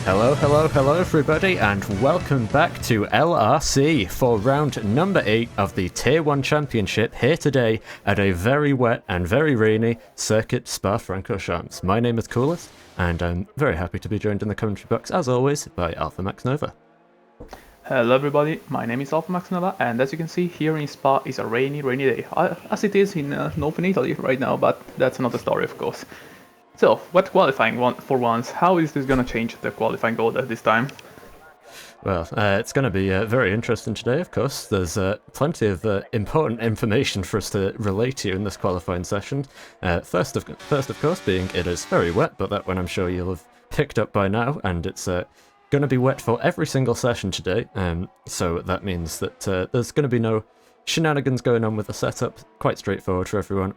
Hello, hello, hello everybody, and welcome back to LRC for round number 8 of the Tier 1 Championship here today at a very wet and very rainy circuit Spa-Francorschamps. My name is Coolest, and I'm very happy to be joined in the commentary box, as always, by Alpha Max Nova. Hello everybody, my name is Alpha Max Nova, and as you can see here in Spa is a rainy day, as it is in northern Italy right now, but that's another story of course. So, wet qualifying for once, how is this gonna change the qualifying order this time? Well, it's going to be very interesting today, of course. There's plenty of important information for us to relay to you in this qualifying session. First, of course, being it is very wet, but that one I'm sure you'll have picked up by now, and it's going to be wet for every single session today, so that means that there's going to be no shenanigans going on with the setup. Quite straightforward for everyone.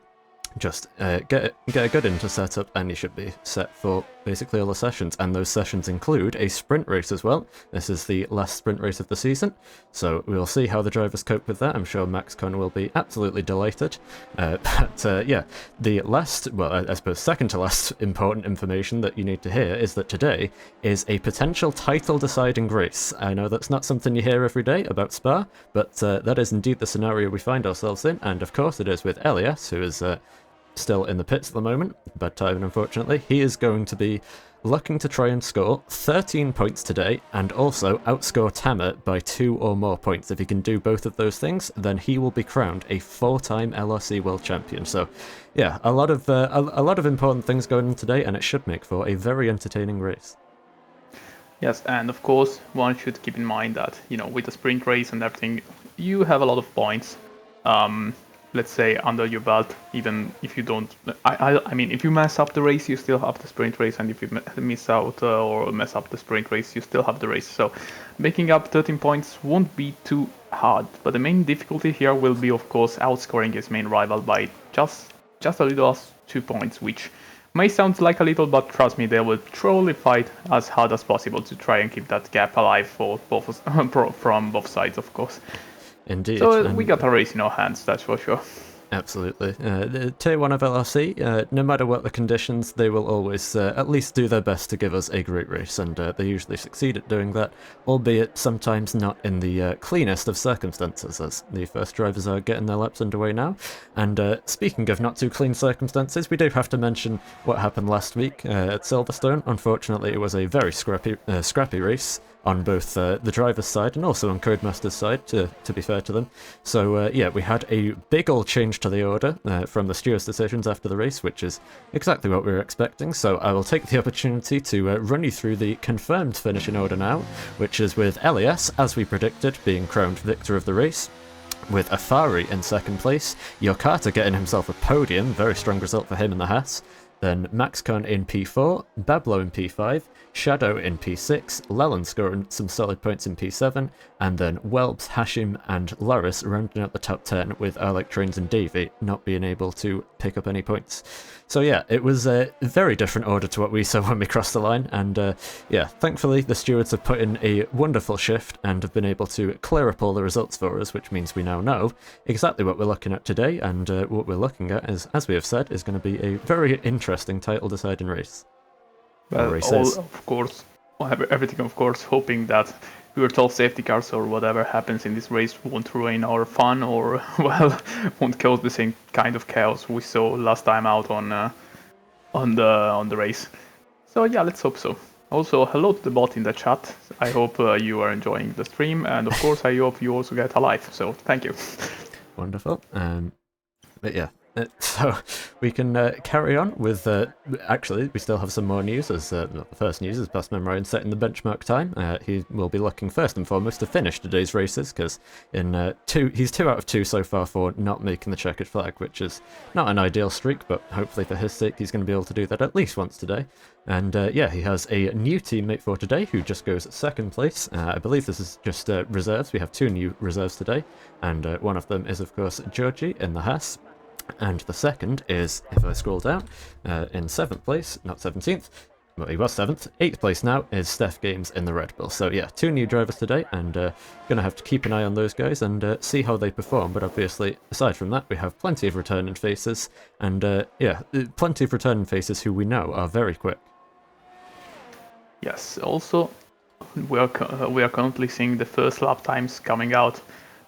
Just get a good into setup and you should be set for basically all the sessions, and those sessions include a sprint race as well. This is the last sprint race of the season, so we'll see how the drivers cope with that. I'm sure MaxCon will be absolutely delighted. Yeah, the last, well, I suppose second to last important information that you need to hear is that today is a potential title deciding race. I know that's not something you hear every day about Spa, but that is indeed the scenario we find ourselves in, and of course it is with Elias, who is still in the pits at the moment, but unfortunately he is going to be looking to try and score 13 points today, and also outscore Tamer by 2 or more points. If he can do both of those things, then he will be crowned a 4-time LRC World Champion. So yeah, a lot of important things going on today, and it should make for a very entertaining race. Yes, and of course one should keep in mind that, you know, with the sprint race and everything, you have a lot of points. Let's say under your belt, even if you don't, I mean, if you mess up the race, you still have the sprint race, and if you miss out or mess up the sprint race, you still have the race. So making up 13 points won't be too hard, but the main difficulty here will be, of course, outscoring his main rival by just a little 2 points, which may sound like a little, but trust me, they will truly fight as hard as possible to try and keep that gap alive for both from both sides, of course. Indeed. So we got a race in our hands, that's for sure. Absolutely. The Tier 1 of LRC, no matter what the conditions, they will always at least do their best to give us a great race, and they usually succeed at doing that, albeit sometimes not in the cleanest of circumstances, as the first drivers are getting their laps underway now. And speaking of not too clean circumstances, we do have to mention what happened last week at Silverstone. Unfortunately, it was a very scrappy race on both the driver's side and also on Codemaster's side, to be fair to them. So yeah, we had a big old change to the order from the stewards' decisions after the race, which is exactly what we were expecting. So I will take the opportunity to run you through the confirmed finishing order now, which is with Elias, as we predicted, being crowned victor of the race, with Afari in second place, Yokata getting himself a podium, very strong result for him in the Haas. Then MaxCon in P4, Bablo in P5, Shadow in P6, Leland scoring some solid points in P7, and then Welbs, Hashim, and Loris rounding out the top 10, with Alec Trains and Davey not being able to pick up any points. So yeah, it was a very different order to what we saw when we crossed the line, and yeah, thankfully the stewards have put in a wonderful shift and have been able to clear up all the results for us, which means we now know exactly what we're looking at today, and what we're looking at is, as we have said, is going to be a very interesting title deciding race. Well, of course, everything of course, hoping that your 12 safety cars or whatever happens in this race won't ruin our fun, or, well, won't cause the same kind of chaos we saw last time out on the race. So yeah, let's hope so. Also, hello to the bot in the chat. I hope you are enjoying the stream, and of course I hope you also get a life, so thank you. Wonderful. But yeah, so we can carry on with, actually, we still have some more news, as the first news is Passman setting the benchmark time. He will be looking first and foremost to finish today's races, because he's 2 out of 2 so far for not making the checkered flag, which is not an ideal streak, but hopefully for his sake he's going to be able to do that at least once today. And yeah, he has a new teammate for today who just goes second place. I believe this is just reserves. We have 2 new reserves today, and one of them is of course Georgie in the Haas. And the second is, if I scroll down, in 7th place, not 17th, well, he was 7th, 8th place now is Steph Games in the Red Bull. So yeah, 2 new drivers today, and gonna have to keep an eye on those guys and see how they perform. But obviously, aside from that, we have plenty of returning faces, and yeah, plenty of returning faces who we know are very quick. Yes. Also, we are currently seeing the first lap times coming out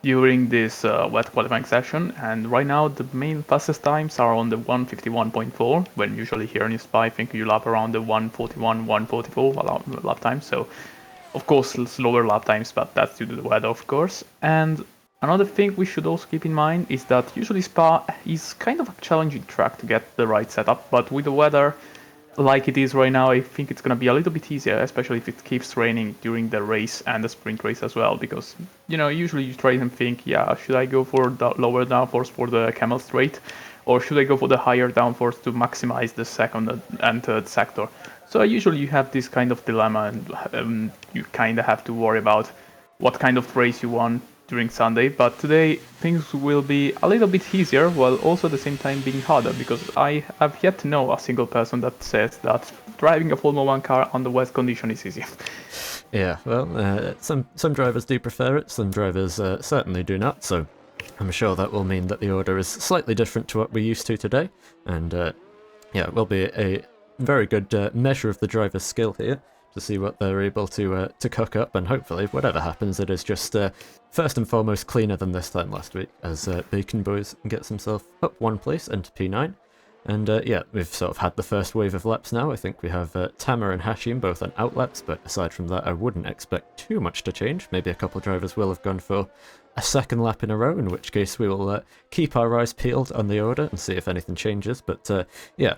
during this wet qualifying session, and right now the main fastest times are on the 151.4, when usually here in Spa I think you lap around the 141, 144 lap time. So of course slower lap times, but that's due to the weather, of course. And another thing we should also keep in mind is that usually Spa is kind of a challenging track to get the right setup, but with the weather like it is right now, I think it's going to be a little bit easier, especially if it keeps raining during the race and the sprint race as well. Because, usually you try and think, yeah, should I go for the lower downforce for the camel straight? Or should I go for the higher downforce to maximize the second and third sector? So usually you have this kind of dilemma, and you kind of have to worry about what kind of race you want during Sunday. But today things will be a little bit easier, while also at the same time being harder, because I have yet to know a single person that says that driving a Formula One car on the wet condition is easy. Yeah, well, some drivers do prefer it, some drivers certainly do not, so I'm sure that will mean that the order is slightly different to what we're used to today, and yeah, it will be a very good measure of the driver's skill here to see what they're able to cook up, and hopefully, whatever happens, it is just first and foremost cleaner than this time last week, as Bacon Boys gets himself up one place into P9. And yeah, we've sort of had the first wave of laps now. I think we have Tama and Hashim both on outlaps, but aside from that, I wouldn't expect too much to change. Maybe a couple of drivers will have gone for a second lap in a row, in which case we will keep our eyes peeled on the order and see if anything changes. But yeah,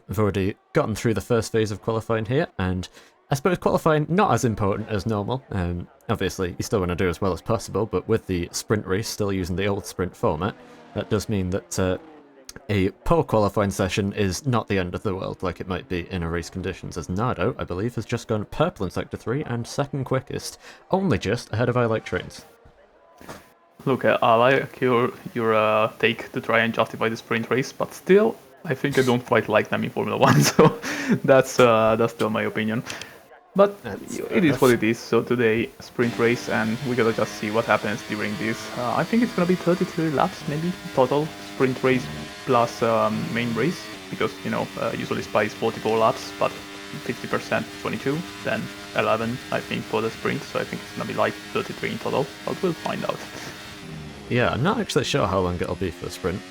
we've already gotten through the first phase of qualifying here, and I suppose qualifying not as important as normal. Obviously, you still want to do as well as possible, but with the sprint race still using the old sprint format, that does mean that a poor qualifying session is not the end of the world like it might be in a race conditions, as Nardo, I believe, has just gone purple in Sector 3 and second quickest, only just ahead of I Like Trains. Look, I like your take to try and justify the sprint race, but still, I think I don't quite like them in Formula 1, so that's still my opinion. But it is what it is. So today, sprint race, and we gotta just see what happens during this. I think it's gonna be 33 laps, maybe total sprint race plus main race, because usually Spa is 44 laps, but 50% 22, then 11 I think for the sprint. So I think it's gonna be like 33 in total, but we'll find out. Yeah, I'm not actually sure how long it'll be for the sprint.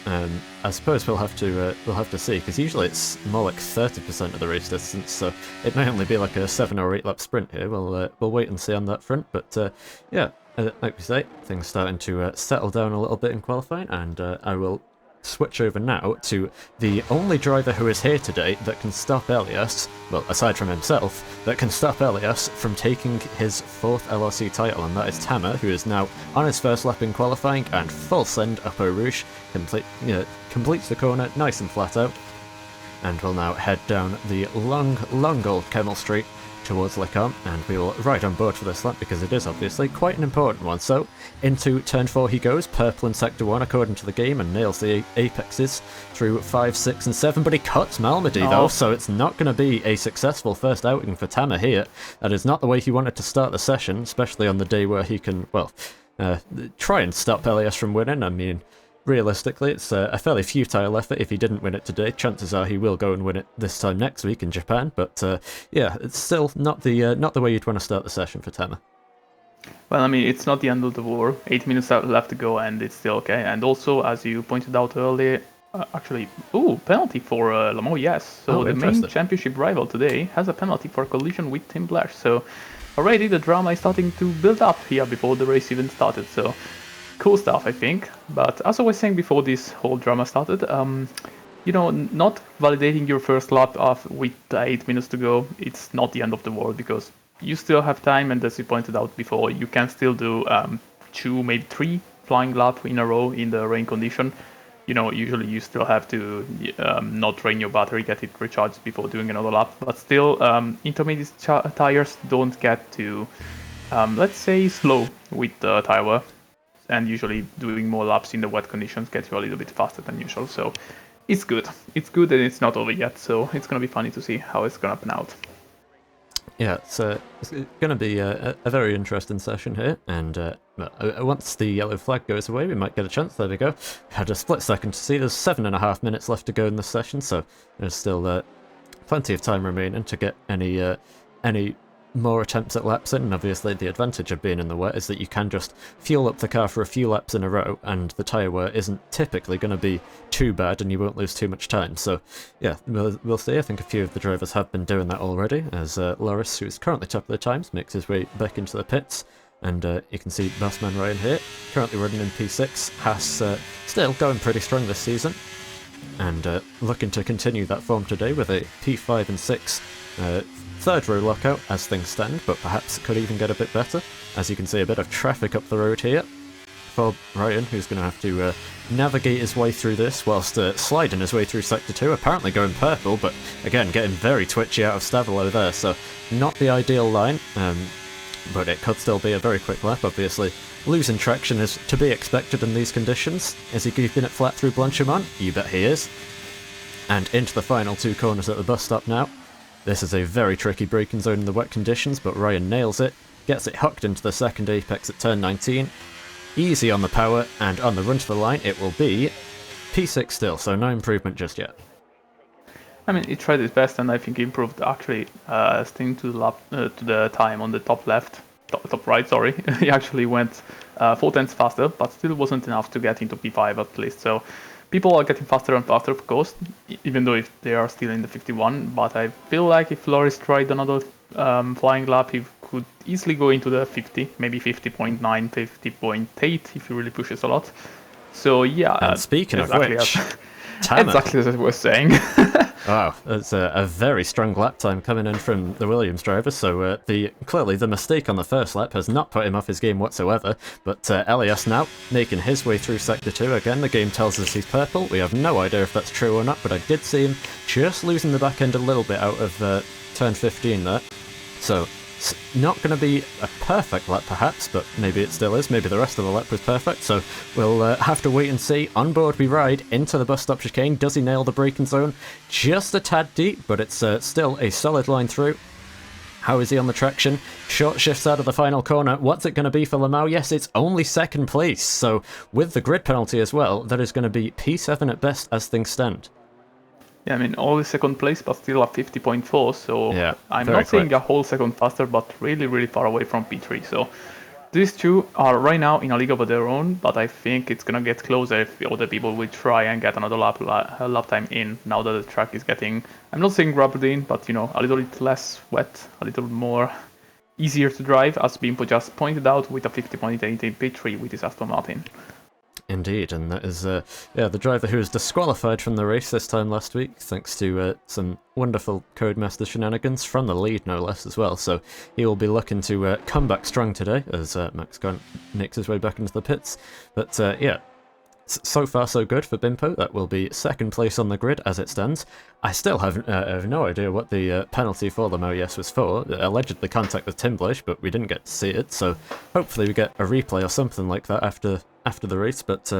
I suppose we'll have to see, because usually it's more like 30% of the race distance, so it may only be like a 7 or 8 lap sprint here. We'll wait and see on that front, but yeah, like we say, things starting to settle down a little bit in qualifying, and I will switch over now to the only driver who is here today that can stop Elias, well, aside from himself, that can stop Elias from taking his 4th LRC title, and that is Tama, who is now on his first lap in qualifying and full send up Eau Rouge, completes the corner nice and flat out, and will now head down the long old Kemmel Street towards Lecom, and we will ride on board for this lap because it is obviously quite an important one. So into turn 4 he goes, purple in sector 1 according to the game, and nails the apexes through 5, 6 and 7, but he cuts Malmedy though, so it's not going to be a successful first outing for Tama here. That is not the way he wanted to start the session, especially on the day where he can, well, try and stop Elias from winning. I mean, realistically, it's a fairly futile effort if he didn't win it today. Chances are he will go and win it this time next week in Japan, but yeah, it's still not the way you'd want to start the session for Tama. Well, I mean, it's not the end of the world. 8 minutes left to go, and it's still okay. And also, as you pointed out earlier, penalty for Lamont, yes. So the main championship rival today has a penalty for collision with Tim Blash. So already the drama is starting to build up here before the race even started. So cool stuff, I think. But as I was saying before this whole drama started, not validating your first lap with 8 minutes to go, it's not the end of the world, because you still have time, and as you pointed out before, you can still do 2, maybe 3 flying laps in a row in the rain condition. Usually you still have to not drain your battery, get it recharged before doing another lap. But still, intermediate tires don't get to, let's say, slow with the tire wear. And usually doing more laps in the wet conditions gets you a little bit faster than usual. So it's good. It's good, and it's not over yet. So it's going to be funny to see how it's going to pan out. Yeah, it's going to be a very interesting session here, and once the yellow flag goes away, we might get a chance. There we go. Had a split second to see. There's 7.5 minutes left to go in this session, so there's still plenty of time remaining to get any any more attempts at laps in, and obviously the advantage of being in the wet is that you can just fuel up the car for a few laps in a row, and the tyre wear isn't typically going to be too bad, and you won't lose too much time. So yeah, we'll see. I think a few of the drivers have been doing that already, as Loris, who's currently top of the times, makes his way back into the pits. And you can see Bossman Ryan here, currently running in P6, Haas still going pretty strong this season, and looking to continue that form today with a P5 and 6 third row lockout as things stand, but perhaps it could even get a bit better. As you can see, a bit of traffic up the road here for Ryan, who's going to have to navigate his way through this whilst sliding his way through Sector 2, apparently going purple, but again, getting very twitchy out of Stavilo there, so not the ideal line, but it could still be a very quick lap. Obviously, losing traction is to be expected in these conditions. Is he keeping it flat through Blanchimont? You bet he is. And into the final 2 corners at the bus stop now. This is a very tricky braking zone in the wet conditions, but Ryan nails it, gets it hooked into the second apex at turn 19. Easy on the power, and on the run to the line it will be P6 still, so no improvement just yet. I mean, he tried his best, and I think he improved actually sticking to the time on the top left, top right, sorry. He actually went 4 tenths faster, but still wasn't enough to get into P5 at least, so people are getting faster and faster, of course, even though if they are still in the 51, but I feel like if Loris tried another flying lap, he could easily go into the 50, maybe 50.9, 50.8 if he really pushes a lot. So yeah. And speaking exactly of which, exactly as I was saying. Wow, that's a very strong lap time coming in from the Williams driver, so clearly the mistake on the first lap has not put him off his game whatsoever, but Elias now making his way through Sector 2. Again, the game tells us he's purple. We have no idea if that's true or not, but I did see him just losing the back end a little bit out of turn 15 there. So it's not going to be a perfect lap perhaps, but maybe it still is. Maybe the rest of the lap was perfect, so we'll have to wait and see. On board we ride into the bus stop chicane. Does he nail the braking zone? Just a tad deep, but it's still a solid line through. How is he on the traction? Short shifts out of the final corner. What's it going to be for Lamau? Yes, it's only second place, so with the grid penalty as well, that is going to be P7 at best as things stand. Yeah, I mean, only second place, but still at 50.4, so yeah, I'm not saying a whole second faster, but really, really far away from P3. So these two are right now in a league of their own, but I think it's going to get closer if other people will try and get another lap time in, now that the track is getting, I'm not saying rubbered in, but, you know, a little bit less wet, a little more easier to drive, as being just pointed out with a 50.8 in P3 with his Aston Martin. Indeed, and that is the driver who was disqualified from the race this time last week, thanks to some wonderful Codemaster shenanigans from the lead, no less, as well. So he will be looking to come back strong today as Max makes his way back into the pits. But yeah, so far so good for Bimpo. That will be second place on the grid as it stands. I still have no idea what the penalty for the Moyes was for. Allegedly contact with Timblish, but we didn't get to see it, so hopefully we get a replay or something like that after the race. But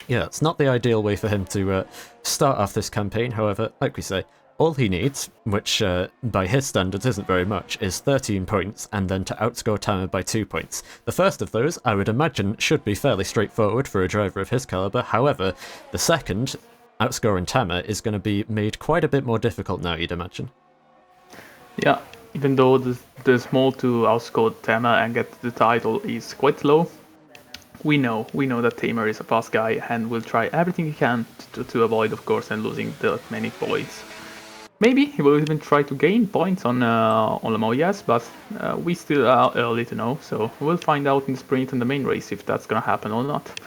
yeah, it's not the ideal way for him to start off this campaign. However, like we say, all he needs, which by his standards isn't very much, is 13 points, and then to outscore Tamer by 2 points. The first of those, I would imagine, should be fairly straightforward for a driver of his caliber. However, the second, outscoring Tamer, is going to be made quite a bit more difficult now, you'd imagine. Yeah, even though the small to outscore Tamer and get the title is quite low, we know that Tamer is a fast guy and will try everything he can to avoid, of course, and losing that many points. Maybe he will even try to gain points on Lamoyas, but we still are early to know, so we'll find out in the sprint and the main race if that's gonna happen or not.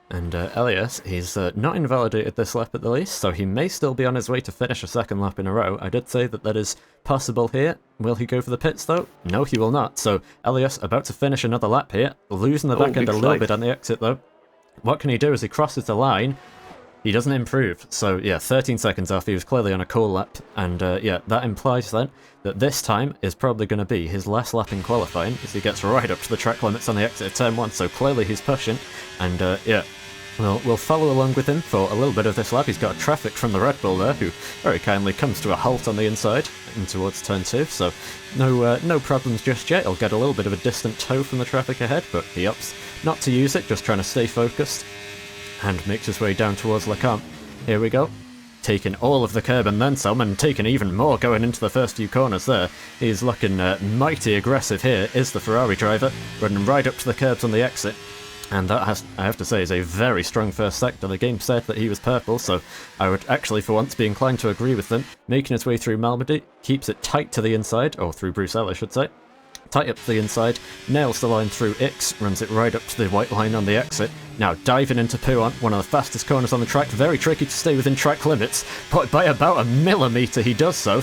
And Elias, he's not invalidated this lap at the least, so he may still be on his way to finish a second lap in a row. I did say that is possible here. Will he go for the pits though? No, he will not. So Elias about to finish another lap here, losing the back end a little bit on the exit though. What can he do as he crosses the line? He doesn't improve, so yeah, 13 seconds off. He was clearly on a cool lap, and yeah, that implies then that this time is probably going to be his last lap in qualifying, as he gets right up to the track limits on the exit of turn 1, so clearly he's pushing, and yeah, we'll follow along with him for a little bit of this lap. He's got traffic from the Red Bull there, who very kindly comes to a halt on the inside and towards turn 2, so no problems just yet. He'll get a little bit of a distant tow from the traffic ahead, but he opts not to use it, just trying to stay focused, and makes his way down towards Lecomte. Here we go. taking all of the curb and then some, and taking even more going into the first few corners there. He's looking mighty aggressive here, is the Ferrari driver, running right up to the curbs on the exit. And that I have to say, is a very strong first sector. The game said that he was purple, so I would actually for once be inclined to agree with them. Making his way through Malmedy, keeps it tight to the inside, or through Bruxelles I should say. Tight up to the inside, nails the line through Ix, runs it right up to the white line on the exit. Now diving into Pouon, one of the fastest corners on the track, very tricky to stay within track limits, but by about a millimetre he does so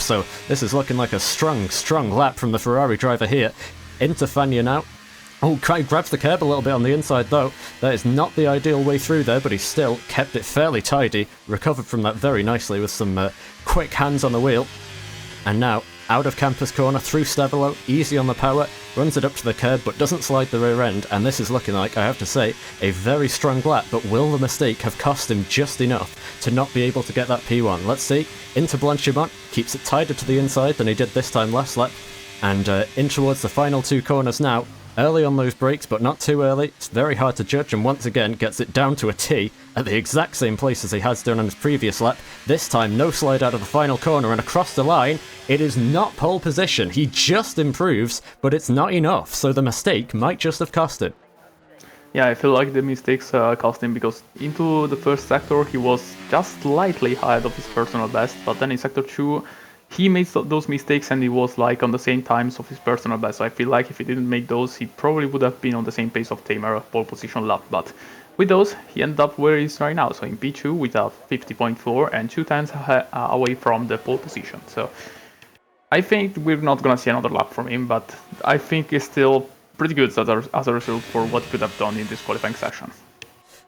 this is looking like a strong lap from the Ferrari driver here. Into Fania now. Oh, grabs the curb a little bit on the inside though. That is not the ideal way through there, but he still kept it fairly tidy, recovered from that very nicely with some quick hands on the wheel. And now, out of Campus Corner, through Stevelo, easy on the power, runs it up to the curb but doesn't slide the rear end, and this is looking like, I have to say, a very strong lap, but will the mistake have cost him just enough to not be able to get that P1? Let's see. Into Blanchimont, keeps it tighter to the inside than he did this time last lap, and in towards the final two corners now. Early on those brakes, but not too early. It's very hard to judge, and once again gets it down to a T at the exact same place as he has done on his previous lap. This time, no slide out of the final corner, and across the line, it is not pole position. He just improves, but it's not enough, so the mistake might just have cost him. Yeah, I feel like the mistakes cost him, because into the first sector he was just slightly ahead of his personal best, but then in sector 2 he made those mistakes and he was like on the same times of his personal best. So I feel like if he didn't make those, he probably would have been on the same pace of Tamer pole position lap. But with those, he ended up where he is right now. So in P2 with a 50.4 and 2 times away from the pole position. So I think we're not gonna see another lap from him, but I think he's still pretty good as a result for what he could have done in this qualifying session.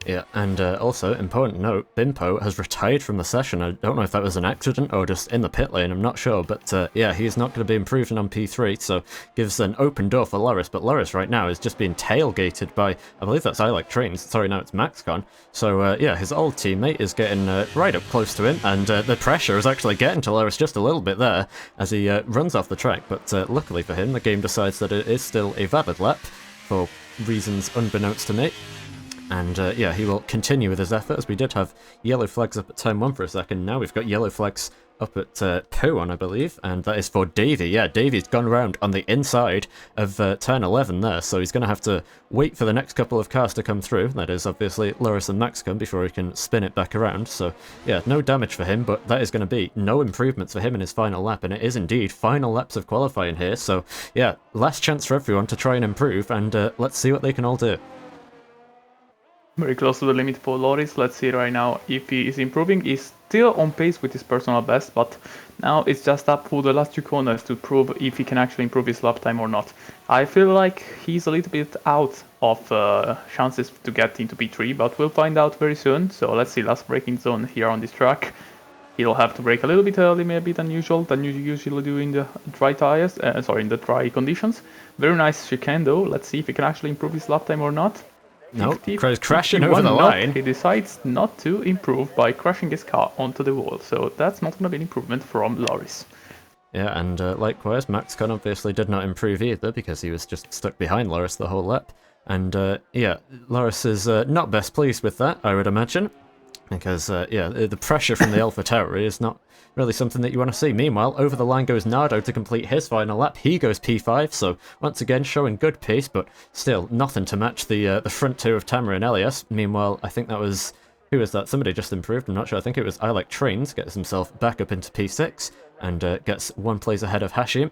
Yeah, and also, important note, Bimpo has retired from the session. I don't know if that was an accident or just in the pit lane, I'm not sure, but yeah, he's not going to be improving on P3, so gives an open door for Loris, but Loris right now is just being tailgated by, I believe that's I Like Trains, sorry, now it's MaxCon, so yeah, his old teammate is getting right up close to him, and the pressure is actually getting to Loris just a little bit there, as he runs off the track, but luckily for him, the game decides that it is still a valid lap, for reasons unbeknownst to me. And yeah, he will continue with his effort, as we did have yellow flags up at turn 1 for a second. Now we've got yellow flags up at Pouon, I believe, and that is for Davey. Yeah, Davey's gone around on the inside of turn 11 there, so he's going to have to wait for the next couple of cars to come through. That is obviously Loris and Max come before he can spin it back around. So yeah, no damage for him, but that is going to be no improvements for him in his final lap, and it is indeed final laps of qualifying here. So yeah, last chance for everyone to try and improve, and let's see what they can all do. Very close to the limit for Loris. Let's see right now if he is improving. He's still on pace with his personal best, but now it's just up for the last two corners to prove if he can actually improve his lap time or not. I feel like he's a little bit out of chances to get into P3, but we'll find out very soon. So let's see, last braking zone here on this track. He'll have to brake a little bit early, maybe than usual, than you usually do in the dry tires, in the dry conditions. Very nice chicane though. Let's see if he can actually improve his lap time or not. Nope, crashing over the line. He decides not to improve by crashing his car onto the wall, so that's not going to be an improvement from Loris. Yeah, and likewise, MaxCon obviously did not improve either, because he was just stuck behind Loris the whole lap. And yeah, Loris is not best pleased with that, I would imagine, because yeah, the pressure from the Alpha Tower is not really something that you want to see. Meanwhile, over the line goes Nardo to complete his final lap. He goes P5, so once again showing good pace, but still nothing to match the front two of Tamer and Elias. Meanwhile, I think that was... who was that? Somebody just improved, I'm not sure. I think it was I Like Trains, gets himself back up into P6, and gets one place ahead of Hashim.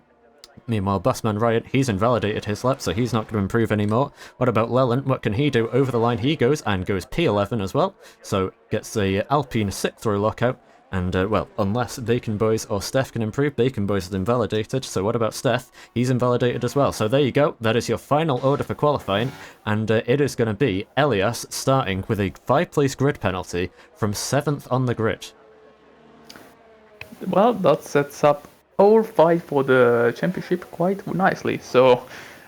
Meanwhile, Busman Riot, he's invalidated his lap, so he's not going to improve anymore. What about Leland? What can he do? Over the line he goes, and goes P11 as well, so gets the Alpine 6th row lockout. And, well, unless Bacon Boys or Steph can improve, Bacon Boys is invalidated, so what about Steph? He's invalidated as well. So there you go, that is your final order for qualifying, and it is going to be Elias starting with a 5-place grid penalty from 7th on the grid. Well, that sets up our fight for the championship quite nicely. So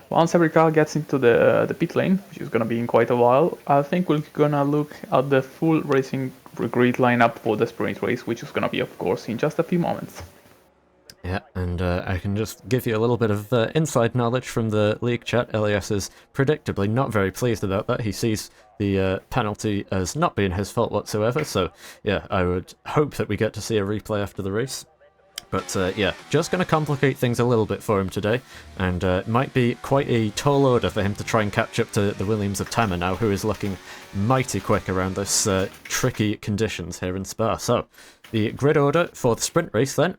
once every car gets into the pit lane, which is going to be in quite a while, I think we're going to look at the full racing grid lineup for the sprint race, which is going to be, of course, in just a few moments. Yeah, and I can just give you a little bit of inside knowledge from the league chat. Elias is predictably not very pleased about that. He sees the penalty as not being his fault whatsoever, so yeah, I would hope that we get to see a replay after the race. But yeah, just going to complicate things a little bit for him today, and it might be quite a tall order for him to try and catch up to the Williams of Tama now, who is looking mighty quick around this tricky conditions here in Spa. So, the grid order for the sprint race then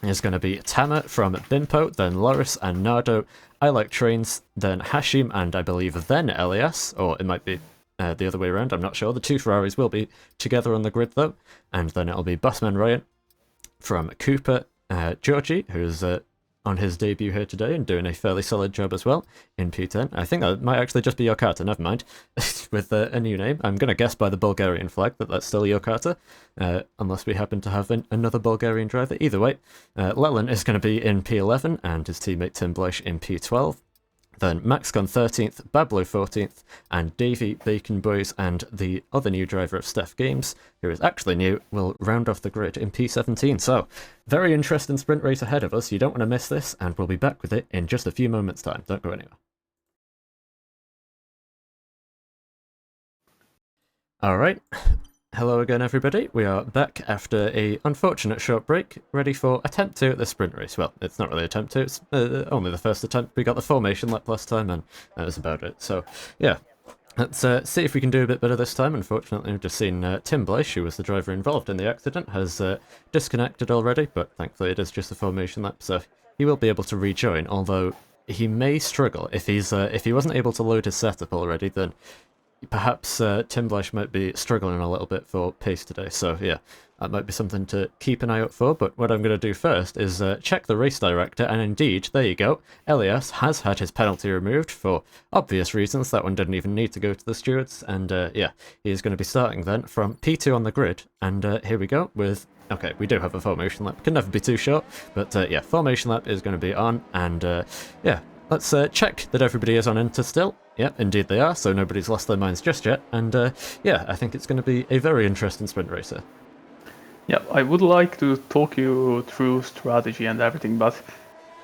is going to be Tama from Bimpo, then Loris and Nardo. I Like Trains, then Hashim, and I believe then Elias, or it might be the other way around, I'm not sure. The two Ferraris will be together on the grid though, and then it'll be Busman Ryan from Cooper, Georgie, who's on his debut here today and doing a fairly solid job as well in P10. I think that might actually just be Yokata, never mind, with a new name. I'm going to guess by the Bulgarian flag that that's still Yokata, unless we happen to have another Bulgarian driver. Either way, Leland is going to be in P11 and his teammate Tim Bleish in P12. Then Maxcon 13th, Bablo 14th, and Davey, Bacon Boys, and the other new driver of Steph Games, who is actually new, will round off the grid in P17. So, very interesting sprint race ahead of us. You don't want to miss this, and we'll be back with it in just a few moments' time. Don't go anywhere. Alright, hello again everybody. We are back after a unfortunate short break, ready for attempt 2 at the sprint race. Well, it's not really attempt 2, it's only the first attempt. We got the formation lap last time and that was about it. So, yeah, let's see if we can do a bit better this time. Unfortunately, we've just seen Tim Bleish, who was the driver involved in the accident, has disconnected already, but thankfully it is just a formation lap, so he will be able to rejoin, although he may struggle. If he wasn't able to load his setup already, then perhaps Tim Bleish might be struggling a little bit for pace today, so yeah, that might be something to keep an eye out for. But what I'm going to do first is check the race director, and indeed, there you go, Elias has had his penalty removed for obvious reasons. That one didn't even need to go to the stewards, and yeah, he is going to be starting then from P2 on the grid, and here we go with... Okay, we do have a formation lap, can never be too short, but yeah, formation lap is going to be on, and yeah, let's check that everybody is on enter still. Yep, indeed they are, so nobody's lost their minds just yet, and yeah, I think it's going to be a very interesting sprint racer. Yeah, I would like to talk you through strategy and everything, but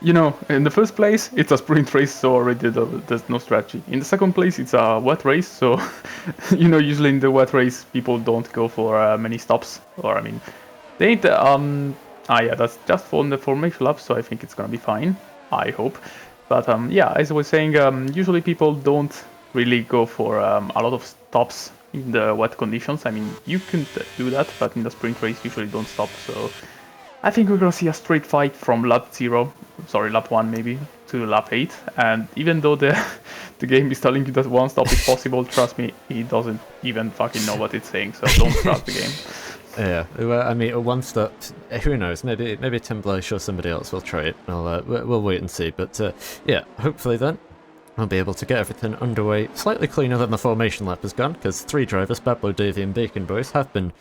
you know, in the first place, it's a sprint race, so already there's no strategy. In the second place, it's a wet race, so you know, usually in the wet race, people don't go for many stops, or I mean, they ain't, yeah, that's just for the formation lap, so I think it's gonna be fine, I hope. But yeah, as I was saying, usually people don't really go for a lot of stops in the wet conditions. I mean, you can do that, but in the sprint race, usually don't stop. So I think we're gonna see a straight fight from lap 1 maybe, to lap 8. And even though the game is telling you that one stop is possible, trust me, it doesn't even fucking know what it's saying. So don't trust the game. Yeah, well, I mean, one stop, who knows, maybe Tim Bleish or somebody else will try it. We'll wait and see, but yeah, hopefully then we'll be able to get everything underway slightly cleaner than the formation lap has gone, because 3 drivers, Bablo, Davey and Bacon Boys, have been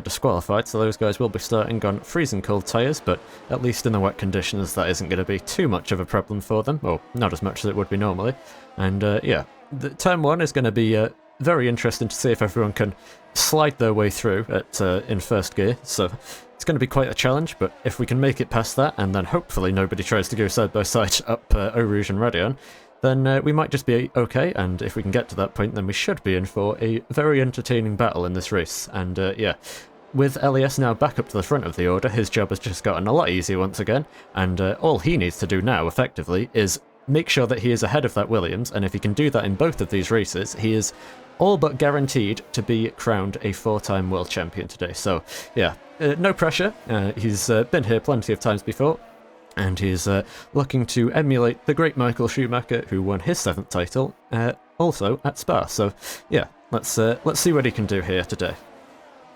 disqualified, so those guys will be starting on freezing cold tyres, but at least in the wet conditions that isn't going to be too much of a problem for them, or not as much as it would be normally. And yeah, turn 1 is going to be very interesting to see if everyone can slide their way through at in first gear, so it's going to be quite a challenge, but if we can make it past that, and then hopefully nobody tries to go side by side up Eau Rouge and Radion, then we might just be okay, and if we can get to that point, then we should be in for a very entertaining battle in this race. And yeah, with Elias now back up to the front of the order, his job has just gotten a lot easier once again, and all he needs to do now, effectively, is make sure that he is ahead of that Williams, and if he can do that in both of these races, he is all but guaranteed to be crowned a 4-time world champion today. So yeah, no pressure, he's been here plenty of times before, and he's looking to emulate the great Michael Schumacher, who won his 7th title, also at Spa. So yeah, let's see what he can do here today.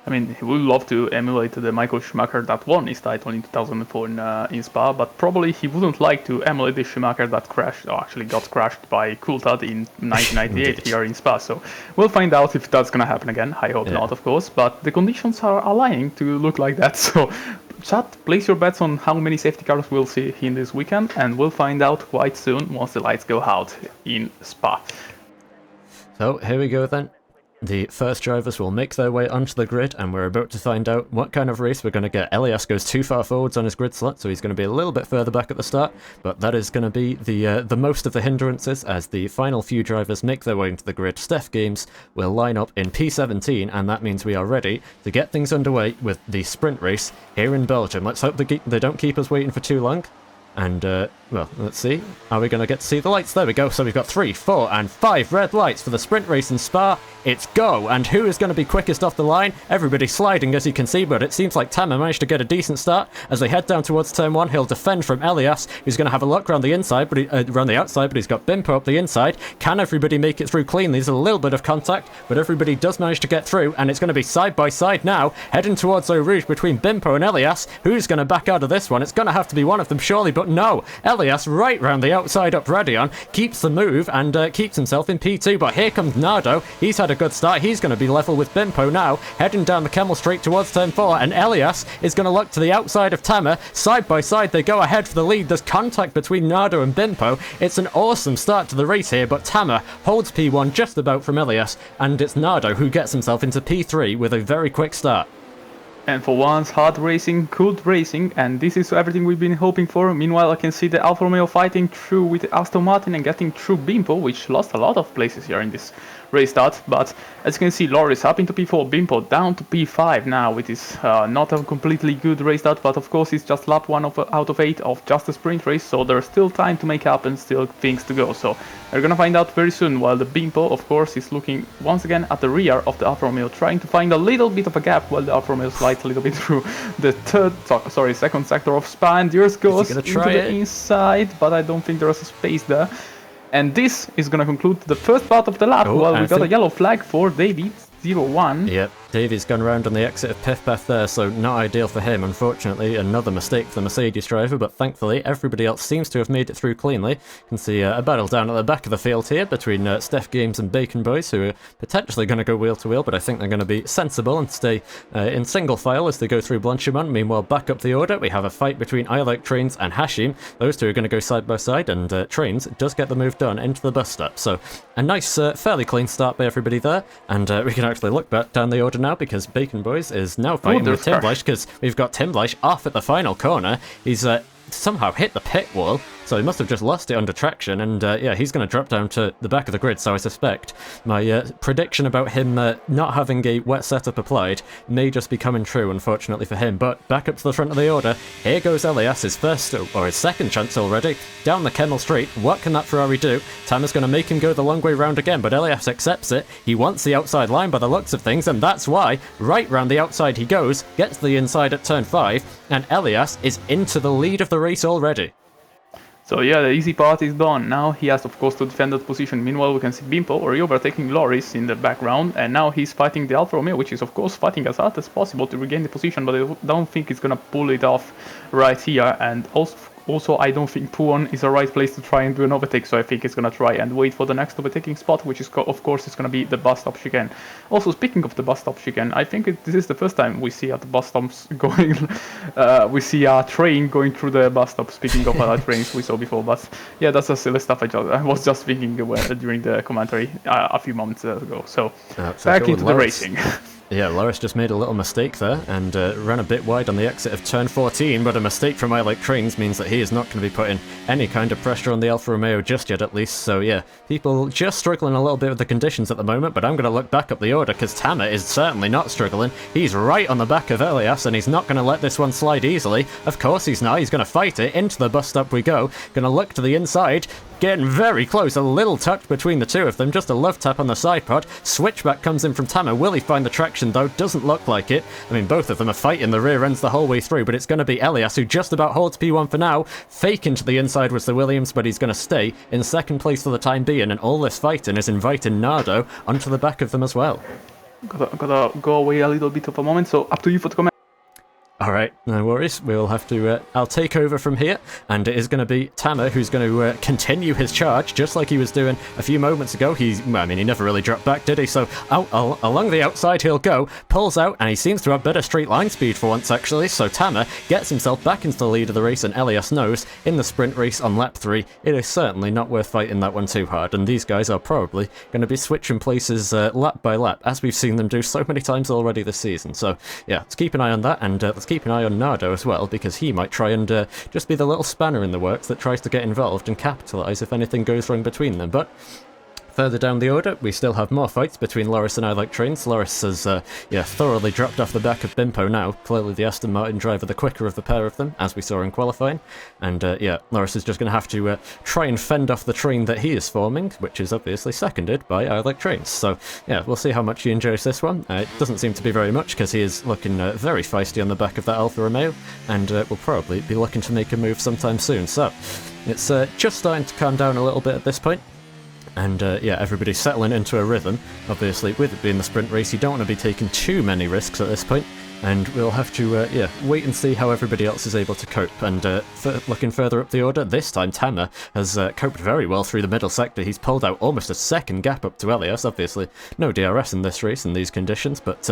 I mean, he would love to emulate the Michael Schumacher that won his title in 2004 in Spa, but probably he wouldn't like to emulate the Schumacher that crashed, or actually got crashed by Coulthard in 1998 here in Spa. So we'll find out if that's going to happen again. I hope not, of course, but the conditions are aligning to look like that. So chat, place your bets on how many safety cars we'll see in this weekend, and we'll find out quite soon once the lights go out in Spa. So here we go then. The first drivers will make their way onto the grid, and we're about to find out what kind of race we're going to get. Elias goes too far forwards on his grid slot, so he's going to be a little bit further back at the start, but that is going to be the most of the hindrances as the final few drivers make their way into the grid. Steph Games will line up in P17, and that means we are ready to get things underway with the sprint race here in Belgium. Let's hope they don't keep us waiting for too long. And, well, let's see. Are we going to get to see the lights? There we go. So we've got 3, 4, and 5 red lights for the sprint race in Spa. It's go! And who is going to be quickest off the line? Everybody's sliding, as you can see, but it seems like Tamer managed to get a decent start. As they head down towards turn 1, he'll defend from Elias, who's going to have a look around the inside, around the outside, but he's got Bimpo up the inside. Can everybody make it through cleanly? There's a little bit of contact, but everybody does manage to get through, and it's going to be side by side now, heading towards Eau Rouge between Bimpo and Elias. Who's going to back out of this one? It's going to have to be one of them, surely, but no! Elias, right round the outside up Radion, keeps the move and keeps himself in P2, but here comes Nardo. He's had a good start. He's going to be level with Bimpo now, heading down the Camel Straight towards turn 4, and Elias is going to look to the outside of Tamer. Side by side, they go ahead for the lead. There's contact between Nardo and Bimpo. It's an awesome start to the race here, but Tamer holds P1 just about from Elias, and it's Nardo who gets himself into P3 with a very quick start. And for once, hard racing, good racing, and this is everything we've been hoping for. Meanwhile, I can see the Alfa Romeo fighting through with Aston Martin and getting through Bimpo, which lost a lot of places here in this race start. But as you can see, Loris up into P4, Bimpo down to P5 now, which is not a completely good race start, but of course it's just lap 1 out of 8 of just a sprint race, so there's still time to make up and still things to go. So we're gonna find out very soon, while the Bimpo, of course, is looking once again at the rear of the Alfa Romeo, trying to find a little bit of a gap while the Alfa Romeo slides a little bit through the second sector of Spa, and yours goes into the inside, but I don't think there is a space there. And this is going to conclude the first part of the lap. Well, we got a yellow flag for David 01. Yep, Davy's gone round on the exit of Piff Path there, so not ideal for him, unfortunately. Another mistake for the Mercedes driver, but thankfully everybody else seems to have made it through cleanly. You can see a battle down at the back of the field here between Steph Games and Bacon Boys, who are potentially going to go wheel to wheel, but I think they're going to be sensible and stay in single file as they go through Blanchimont. Meanwhile, back up the order, we have a fight between I Like Trains and Hashim. Those two are going to go side by side, and Trains does get the move done into the bus stop. So a nice, fairly clean start by everybody there, and we can actually look back down the order now, because Bacon Boys is now fighting with Tim Bleish, because we've got Tim Bleish off at the final corner. He's somehow hit the pit wall, so he must have just lost it under traction, and yeah, he's going to drop down to the back of the grid, so I suspect my prediction about him not having a wet setup applied may just be coming true, unfortunately for him. But back up to the front of the order, here goes Elias, his first, or his second chance already, down the Kemmel Straight. What can that Ferrari do? Tamer's going to make him go the long way round again, but Elias accepts it. He wants the outside line by the looks of things, and that's why, right round the outside he goes, gets to the inside at turn 5, and Elias is into the lead of the race already. So yeah, the easy part is done. Now he has, of course, to defend that position. Meanwhile, we can see Bimpo overtaking Loris in the background, and now he's fighting the Alfa Romeo, which is, of course, fighting as hard as possible to regain the position, but I don't think he's gonna pull it off right here. And also, I don't think Puon is the right place to try and do an overtake, so I think he's gonna try and wait for the next overtaking spot, which is, of course, is gonna be the bus stop chicane. Also, speaking of the bus stop chicane, I think this is the first time we see at the bus stops going, we see a train going through the bus stop. Speaking of other trains we saw before, but yeah, that's a silly stuff I was just thinking during the commentary a few moments ago. So back into the racing. Yeah, Loris just made a little mistake there and ran a bit wide on the exit of turn 14, but a mistake from I Like Trains means that he is not going to be putting any kind of pressure on the Alfa Romeo just yet, at least. So yeah, people just struggling a little bit with the conditions at the moment, but I'm going to look back up the order because Tamer is certainly not struggling. He's right on the back of Elias, and he's not going to let this one slide easily. Of course he's not. He's going to fight it. Into the bus stop we go. Going to look to the inside. Getting very close, a little touch between the two of them, just a love tap on the side pod. Switchback comes in from Tamer. Will he find the traction though? Doesn't look like it. I mean, both of them are fighting the rear ends the whole way through, but it's going to be Elias who just about holds P1 for now. Fake into the inside was the Williams, but he's going to stay in second place for the time being, and all this fighting is inviting Nardo onto the back of them as well. Gotta go away a little bit of a moment, so up to you for the comment. Alright, no worries. We'll have to, I'll take over from here, and it is going to be Tamer who's going to continue his charge, just like he was doing a few moments ago. He never really dropped back, did he? So, along the outside he'll go, pulls out, and he seems to have better straight line speed for once, actually. So Tamer gets himself back into the lead of the race, and Elias knows, in the sprint race on lap 3, it is certainly not worth fighting that one too hard, and these guys are probably going to be switching places lap by lap, as we've seen them do so many times already this season. So, yeah, let's keep an eye on that, and let's keep an eye on Nardo as well, because he might try and just be the little spanner in the works that tries to get involved and capitalise if anything goes wrong between them. But further down the order, we still have more fights between Loris and I Like Trains. Loris has, thoroughly dropped off the back of Bimpo now. Clearly the Aston Martin driver the quicker of the pair of them, as we saw in qualifying. And, Loris is just going to have to try and fend off the train that he is forming, which is obviously seconded by I Like Trains. So, yeah, we'll see how much he enjoys this one. It doesn't seem to be very much, because he is looking very feisty on the back of that Alfa Romeo, and will probably be looking to make a move sometime soon. So, it's just starting to calm down a little bit at this point. And everybody's settling into a rhythm. Obviously, with it being the sprint race, you don't want to be taking too many risks at this point. And we'll have to, wait and see how everybody else is able to cope. And looking further up the order, this time Tamer has coped very well through the middle sector. He's pulled out almost a second gap up to Elias. Obviously, no DRS in this race in these conditions, but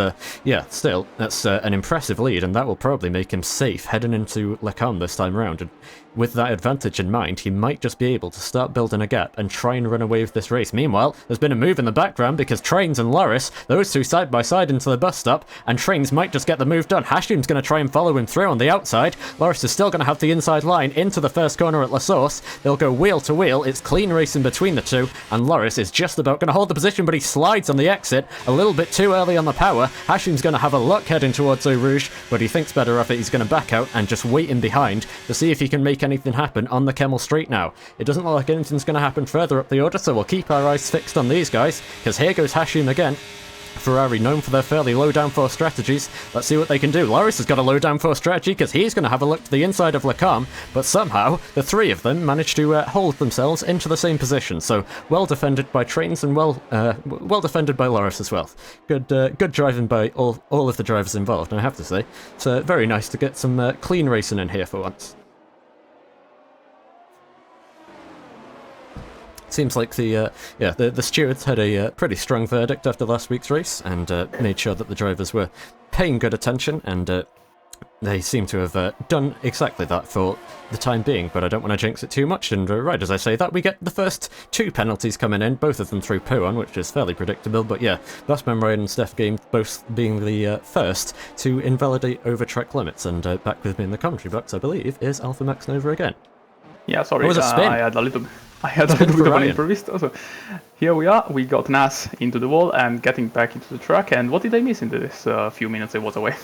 still, that's an impressive lead, and that will probably make him safe heading into Le Cam this time around. And with that advantage in mind, he might just be able to start building a gap and try and run away with this race. Meanwhile, there's been a move in the background because Trains and Loris, those two side by side into the bus stop, and Trains might just get the move done. Hashim's going to try and follow him through on the outside. Loris is still going to have the inside line into the first corner at La Source. They'll go wheel to wheel. It's clean racing between the two, and Loris is just about going to hold the position, but he slides on the exit a little bit too early on the power. Hashim's going to have a look heading towards Eau Rouge, but he thinks better of it. He's going to back out and just wait in behind to see if he can make anything happen on the Kemmel Straight now. It doesn't look like anything's going to happen further up the order, so we'll keep our eyes fixed on these guys, because here goes Hashim again. Ferrari known for their fairly low downforce strategies. Let's see what they can do. Loris has got a low downforce strategy because he's going to have a look to the inside of Le Cam, but somehow the three of them managed to hold themselves into the same position. So well defended by Trains and well defended by Loris as well. Good driving by all of the drivers involved, and I have to say, it's very nice to get some clean racing in here for once. Seems like the stewards had a pretty strong verdict after last week's race, and made sure that the drivers were paying good attention, and they seem to have done exactly that for the time being, but I don't want to jinx it too much, and right as I say that, we get the first two penalties coming in, both of them through Pouan, which is fairly predictable, but yeah, Bossman Ryan and Steph Game both being the first to invalidate over track limits, and back with me in the commentary box, I believe, is Alpha Max Nova again. Yeah, sorry, it was a spin. I had a little bit of an improvised. So here we are. We got Nas into the wall and getting back into the track. And what did I miss in this few minutes I was away?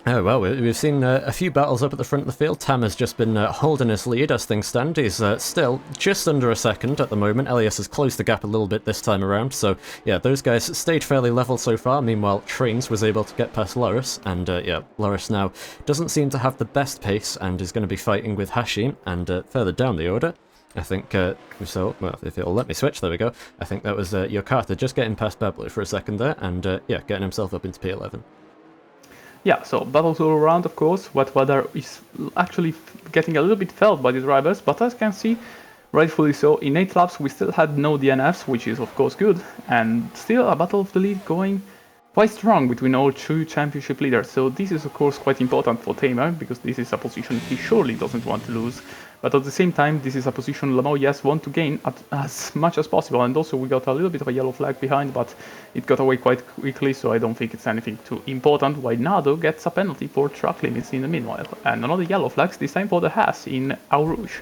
Oh, well, we've seen a few battles up at the front of the field. Tam has just been holding his lead as things stand. He's still just under a second at the moment. Elias has closed the gap a little bit this time around. So, yeah, those guys stayed fairly level so far. Meanwhile, Trains was able to get past Loris. And, Loris now doesn't seem to have the best pace and is going to be fighting with Hashim. And further down the order, I think if it'll let me switch, there we go. I think that was Yokata just getting past Bablu for a second there. And, getting himself up into P11. Yeah, so battles all around, of course. Wet weather is actually getting a little bit felt by the drivers, but as you can see, rightfully so, in 8 laps we still had no DNFs, which is of course good, and still a battle of the lead going quite strong between all 2 championship leaders. So this is of course quite important for Tamer, because this is a position he surely doesn't want to lose. But at the same time, this is a position Lamau, yes, want to gain as much as possible. And also we got a little bit of a yellow flag behind, but it got away quite quickly, so I don't think it's anything too important. While Nado gets a penalty for track limits in the meanwhile. And another yellow flags, this time for the Haas in Eau Rouge.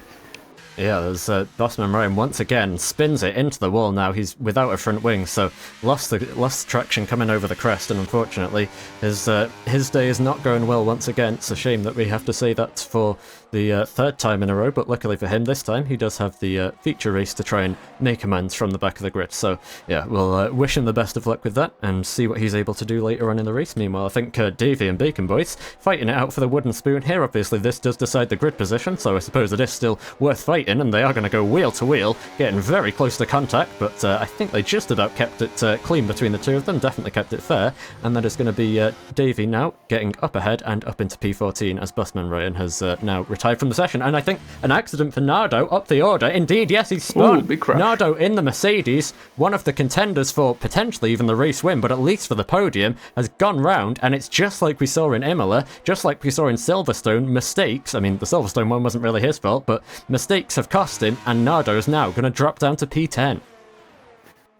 Yeah, there's Bossman Ryan once again spins it into the wall now. He's without a front wing, so lost traction coming over the crest, and unfortunately his day is not going well once again. It's a shame that we have to say that for the third time in a row, but luckily for him this time he does have the feature race to try and make amends from the back of the grid. So yeah, we'll wish him the best of luck with that and see what he's able to do later on in the race. Meanwhile, I think Davey and Bacon Boys fighting it out for the wooden spoon here. Obviously this does decide the grid position, so I suppose it is still worth fighting, and they are going to go wheel to wheel, getting very close to contact, but I think they just about kept it clean between the two of them, definitely kept it fair, and that is going to be Davey now getting up ahead and up into P14 as Busman Ryan has now retired from the session. And I think an accident for Nardo up the order. Indeed, yes, he's spun. Ooh, big crash. Nardo in the Mercedes, one of the contenders for potentially even the race win, but at least for the podium, has gone round, and it's just like we saw in Imola, just like we saw in Silverstone. Mistakes, I mean, the Silverstone one wasn't really his fault, but mistakes have cost him, and Nardo is now going to drop down to P10.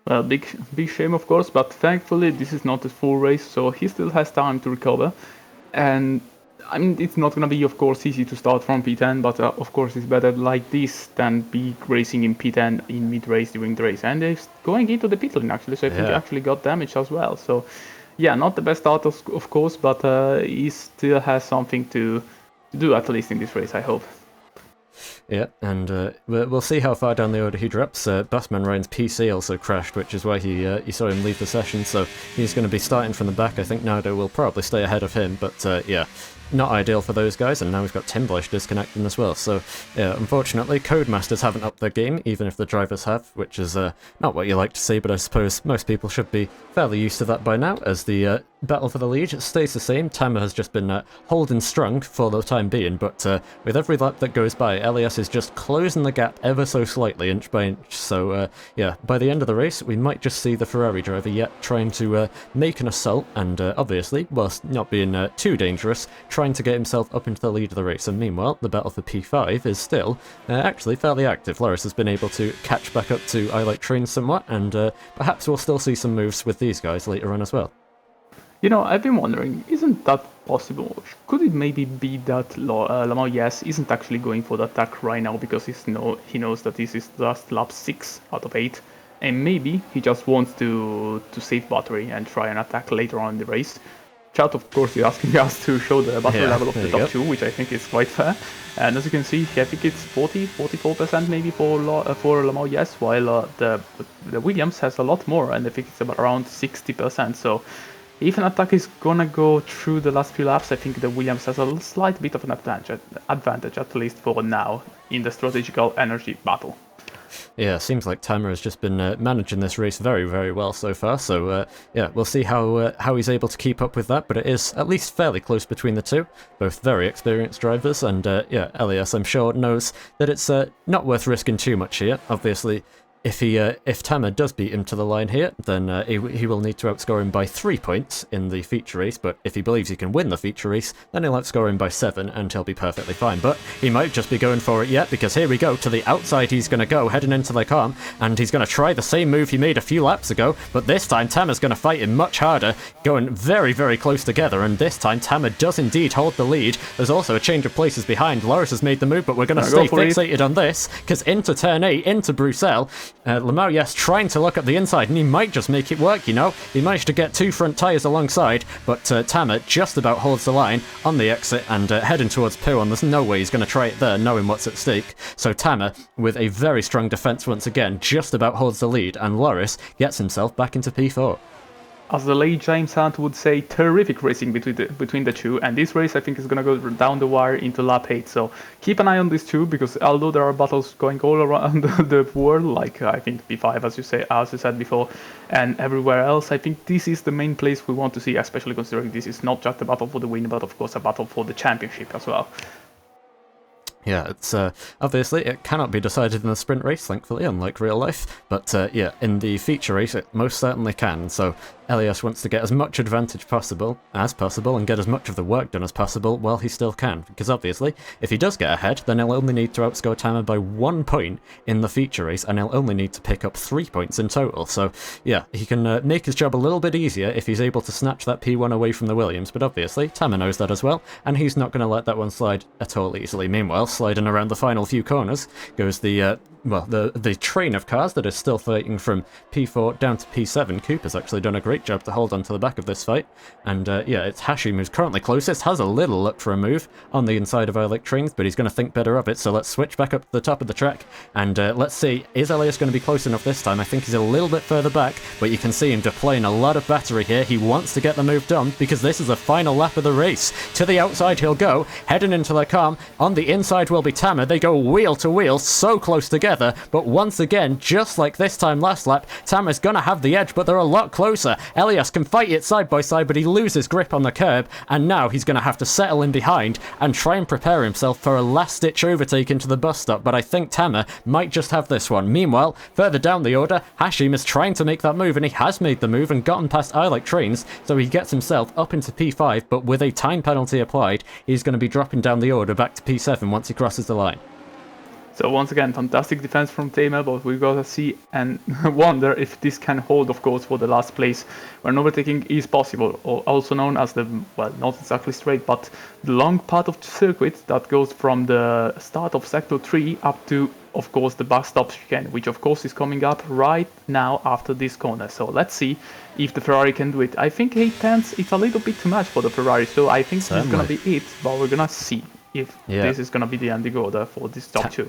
Well, big shame, of course, but thankfully this is not a full race, so he still has time to recover. And I mean, it's not going to be, of course, easy to start from P10, but of course it's better like this than be racing in P10 in mid-race during the race. And they're going into the pit lane, actually, so I think he actually got damaged as well. So yeah, not the best start, of course, but he still has something to do, at least in this race, I hope. Yeah, and we'll see how far down the order he drops. Busman Ryan's PC also crashed, which is why he saw him leave the session, so he's going to be starting from the back. I think Nardo will probably stay ahead of him, but yeah, not ideal for those guys, and now we've got Timblish disconnecting as well. So yeah, unfortunately, Codemasters haven't upped their game, even if the drivers have, which is not what you like to see, but I suppose most people should be fairly used to that by now, as the battle for the lead stays the same. Tamer has just been holding strong for the time being, but with every lap that goes by, Elias is just closing the gap ever so slightly, inch by inch. So yeah, by the end of the race, we might just see the Ferrari driver yet trying to make an assault, and obviously, whilst not being too dangerous, trying to get himself up into the lead of the race. And meanwhile, the battle for P5 is still actually fairly active. Loris has been able to catch back up to I Like Trains somewhat, and perhaps we'll still see some moves with these guys later on as well. You know, I've been wondering, isn't that possible? Could it maybe be that Lamar Yes isn't actually going for the attack right now because he knows that this is just lap 6 out of 8, and maybe he just wants to save battery and try an attack later on in the race. Chat, of course, is asking us to show the battery level of the top 2, which I think is quite fair. And as you can see, I think it's 44% maybe for Lamar Yes, while the Williams has a lot more, and I think it's about around 60%. So if an attack is gonna go through the last few laps, I think the Williams has a slight bit of an advantage, at least for now, in the strategical energy battle. Yeah, seems like Tamer has just been managing this race very, very well so far, so yeah, we'll see how he's able to keep up with that, but it is at least fairly close between the two, both very experienced drivers, and yeah, Elias, I'm sure, knows that it's not worth risking too much here. Obviously, if Tamer does beat him to the line here, then he will need to outscore him by 3 points in the feature race, but if he believes he can win the feature race, then he'll outscore him by 7 and he'll be perfectly fine. But he might just be going for it yet, because here we go, to the outside he's going to go, heading into the calm, and he's going to try the same move he made a few laps ago, but this time Tamer's going to fight him much harder, going very, very close together, and this time Tamer does indeed hold the lead. There's also a change of places behind. Loris has made the move, but we're going to stay fixated on this, because into turn 8, into Bruxelles, Lamar, yes, trying to look at the inside, and he might just make it work, you know. He managed to get 2 front tyres alongside, but Tamer just about holds the line on the exit and heading towards P1. There's no way he's going to try it there, knowing what's at stake. So Tamer, with a very strong defence once again, just about holds the lead, and Loris gets himself back into P4. As the late James Hunt would say, terrific racing between the two, and this race I think is going to go down the wire into lap 8, so keep an eye on these two, because although there are battles going all around the world, like I think P5 as you said before, and everywhere else, I think this is the main place we want to see, especially considering this is not just a battle for the win, but of course a battle for the championship as well. Yeah, it's obviously it cannot be decided in a sprint race, thankfully, unlike real life, but yeah, in the feature race it most certainly can, so Elias wants to get as much advantage possible and get as much of the work done as possible while he still can, because obviously, if he does get ahead, then he'll only need to outscore Tamer by 1 point in the feature race, and he'll only need to pick up 3 points in total. So yeah, he can make his job a little bit easier if he's able to snatch that P1 away from the Williams, but obviously, Tamer knows that as well, and he's not going to let that one slide at all easily. Meanwhile, sliding around the final few corners goes the train of cars that is still fighting from P4 down to P7. Cooper's actually done a great great job to hold on to the back of this fight. And yeah, it's Hashim who's currently closest, has a little look for a move on the inside of Electrines, but he's going to think better of it. So let's switch back up to the top of the track, and let's see, is Elias going to be close enough this time? I think he's a little bit further back, but you can see him deploying a lot of battery here. He wants to get the move done because this is the final lap of the race. To the outside he'll go, heading into the calm. On the inside will be Tamer. They go wheel to wheel, so close together, but once again, just like this time last lap, Tamer's gonna have the edge, but they're a lot closer. Elias can fight it side by side, but he loses grip on the curb, and now he's gonna have to settle in behind and try and prepare himself for a last-ditch overtake into the bus stop, but I think Tamer might just have this one. Meanwhile, further down the order, Hashim is trying to make that move, and he has made the move and gotten past I Like Trains, so he gets himself up into P5, but with a time penalty applied, he's going to be dropping down the order back to P7 once he crosses the line. So once again, fantastic defense from Tamer, but we gotta see and wonder if this can hold, of course, for the last place, where an overtaking is possible, or also known as the, well, not exactly straight, but the long part of the circuit that goes from the start of Sector 3 up to, of course, the bus stop chicane, which of course is coming up right now after this corner. So let's see if the Ferrari can do it. I think 8/10, it's a little bit too much for the Ferrari, so I think this is gonna be it, but we're gonna see if this is going to be the ending order for this top two.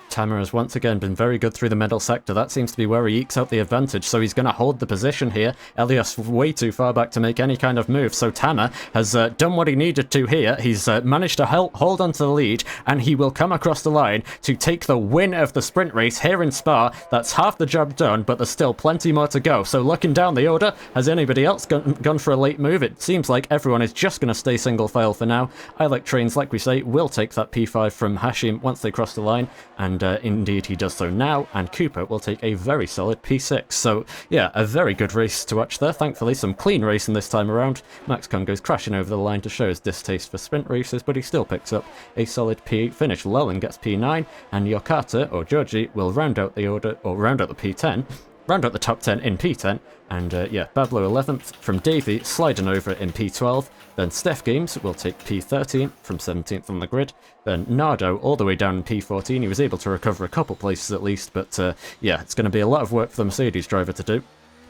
Tamer has once again been very good through the middle sector. That seems to be where he ekes out the advantage, so he's going to hold the position here. Elias way too far back to make any kind of move, so Tamer has done what he needed to here. He's managed to hold on to the lead, and he will come across the line to take the win of the sprint race here in Spa. That's half the job done, but there's still plenty more to go. So looking down the order, has anybody else gone for a late move? It seems like everyone is just going to stay single file for now. I Like Trains, like we say, will take that P5 from Hashim once they cross the line, and indeed he does so now, and Cooper will take a very solid P6. So yeah, a very good race to watch there. Thankfully some clean racing this time around. Max Con goes crashing over the line to show his distaste for sprint races, but he still picks up a solid P8 finish. Llewellyn gets P9, and Yokata or Georgie will round out the order, or round out the P10, round out the top 10 in P10, and yeah, Bablo 11th from Davey sliding over in P12, then Steph Games will take P13 from 17th on the grid, then Nardo all the way down in P14. He was able to recover a couple places at least, but yeah, it's going to be a lot of work for the Mercedes driver to do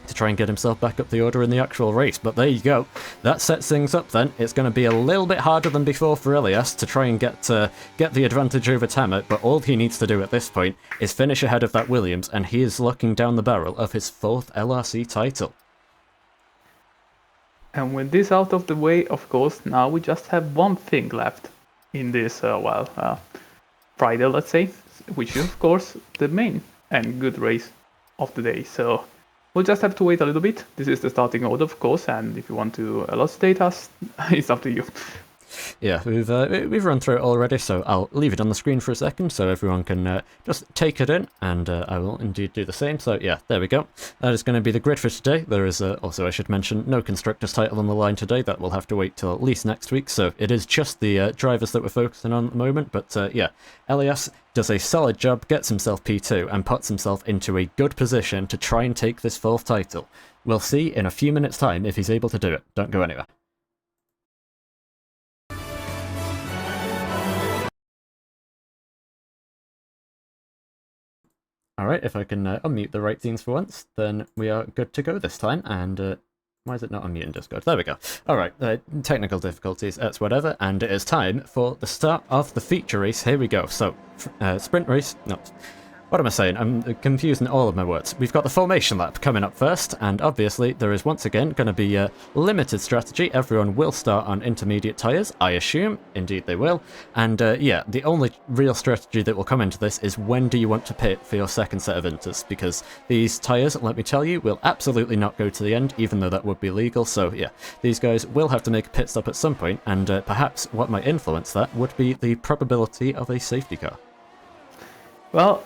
to try and get himself back up the order in the actual race. But there you go. That sets things up then. It's going to be a little bit harder than before for Elias to try and get the advantage over Tamer, but all he needs to do at this point is finish ahead of that Williams, and he is looking down the barrel of his 4th LRC title. And with this out of the way, of course, now we just have one thing left in this, Friday, let's say, which is, of course, the main and good race of the day. So we'll just have to wait a little bit. This is the starting order, of course, and if you want to elucidate us, it's up to you. Yeah, we've run through it already, so I'll leave it on the screen for a second so everyone can just take it in, and I will indeed do the same. So yeah, there we go. That is going to be the grid for today. There is also, I should mention, no Constructors title on the line today. That will have to wait till at least next week, so it is just the drivers that we're focusing on at the moment. But yeah, Elias does a solid job, gets himself P2, and puts himself into a good position to try and take this 4th title. We'll see in a few minutes' time if he's able to do it. Don't go anywhere. Alright, if I can unmute the right scenes for once, then we are good to go this time, and why is it not unmuting Discord? There we go. Alright, technical difficulties, that's whatever, and it is time for the start of the feature race. Here we go. So, sprint race, no, what am I saying? I'm confusing all of my words. We've got the formation lap coming up first, and obviously there is once again going to be a limited strategy. Everyone will start on intermediate tyres, I assume. Indeed they will. And yeah, the only real strategy that will come into this is when do you want to pit for your second set of inters, because these tyres, let me tell you, will absolutely not go to the end, even though that would be legal. So yeah, these guys will have to make a pit stop at some point, and perhaps what might influence that would be the probability of a safety car. Well,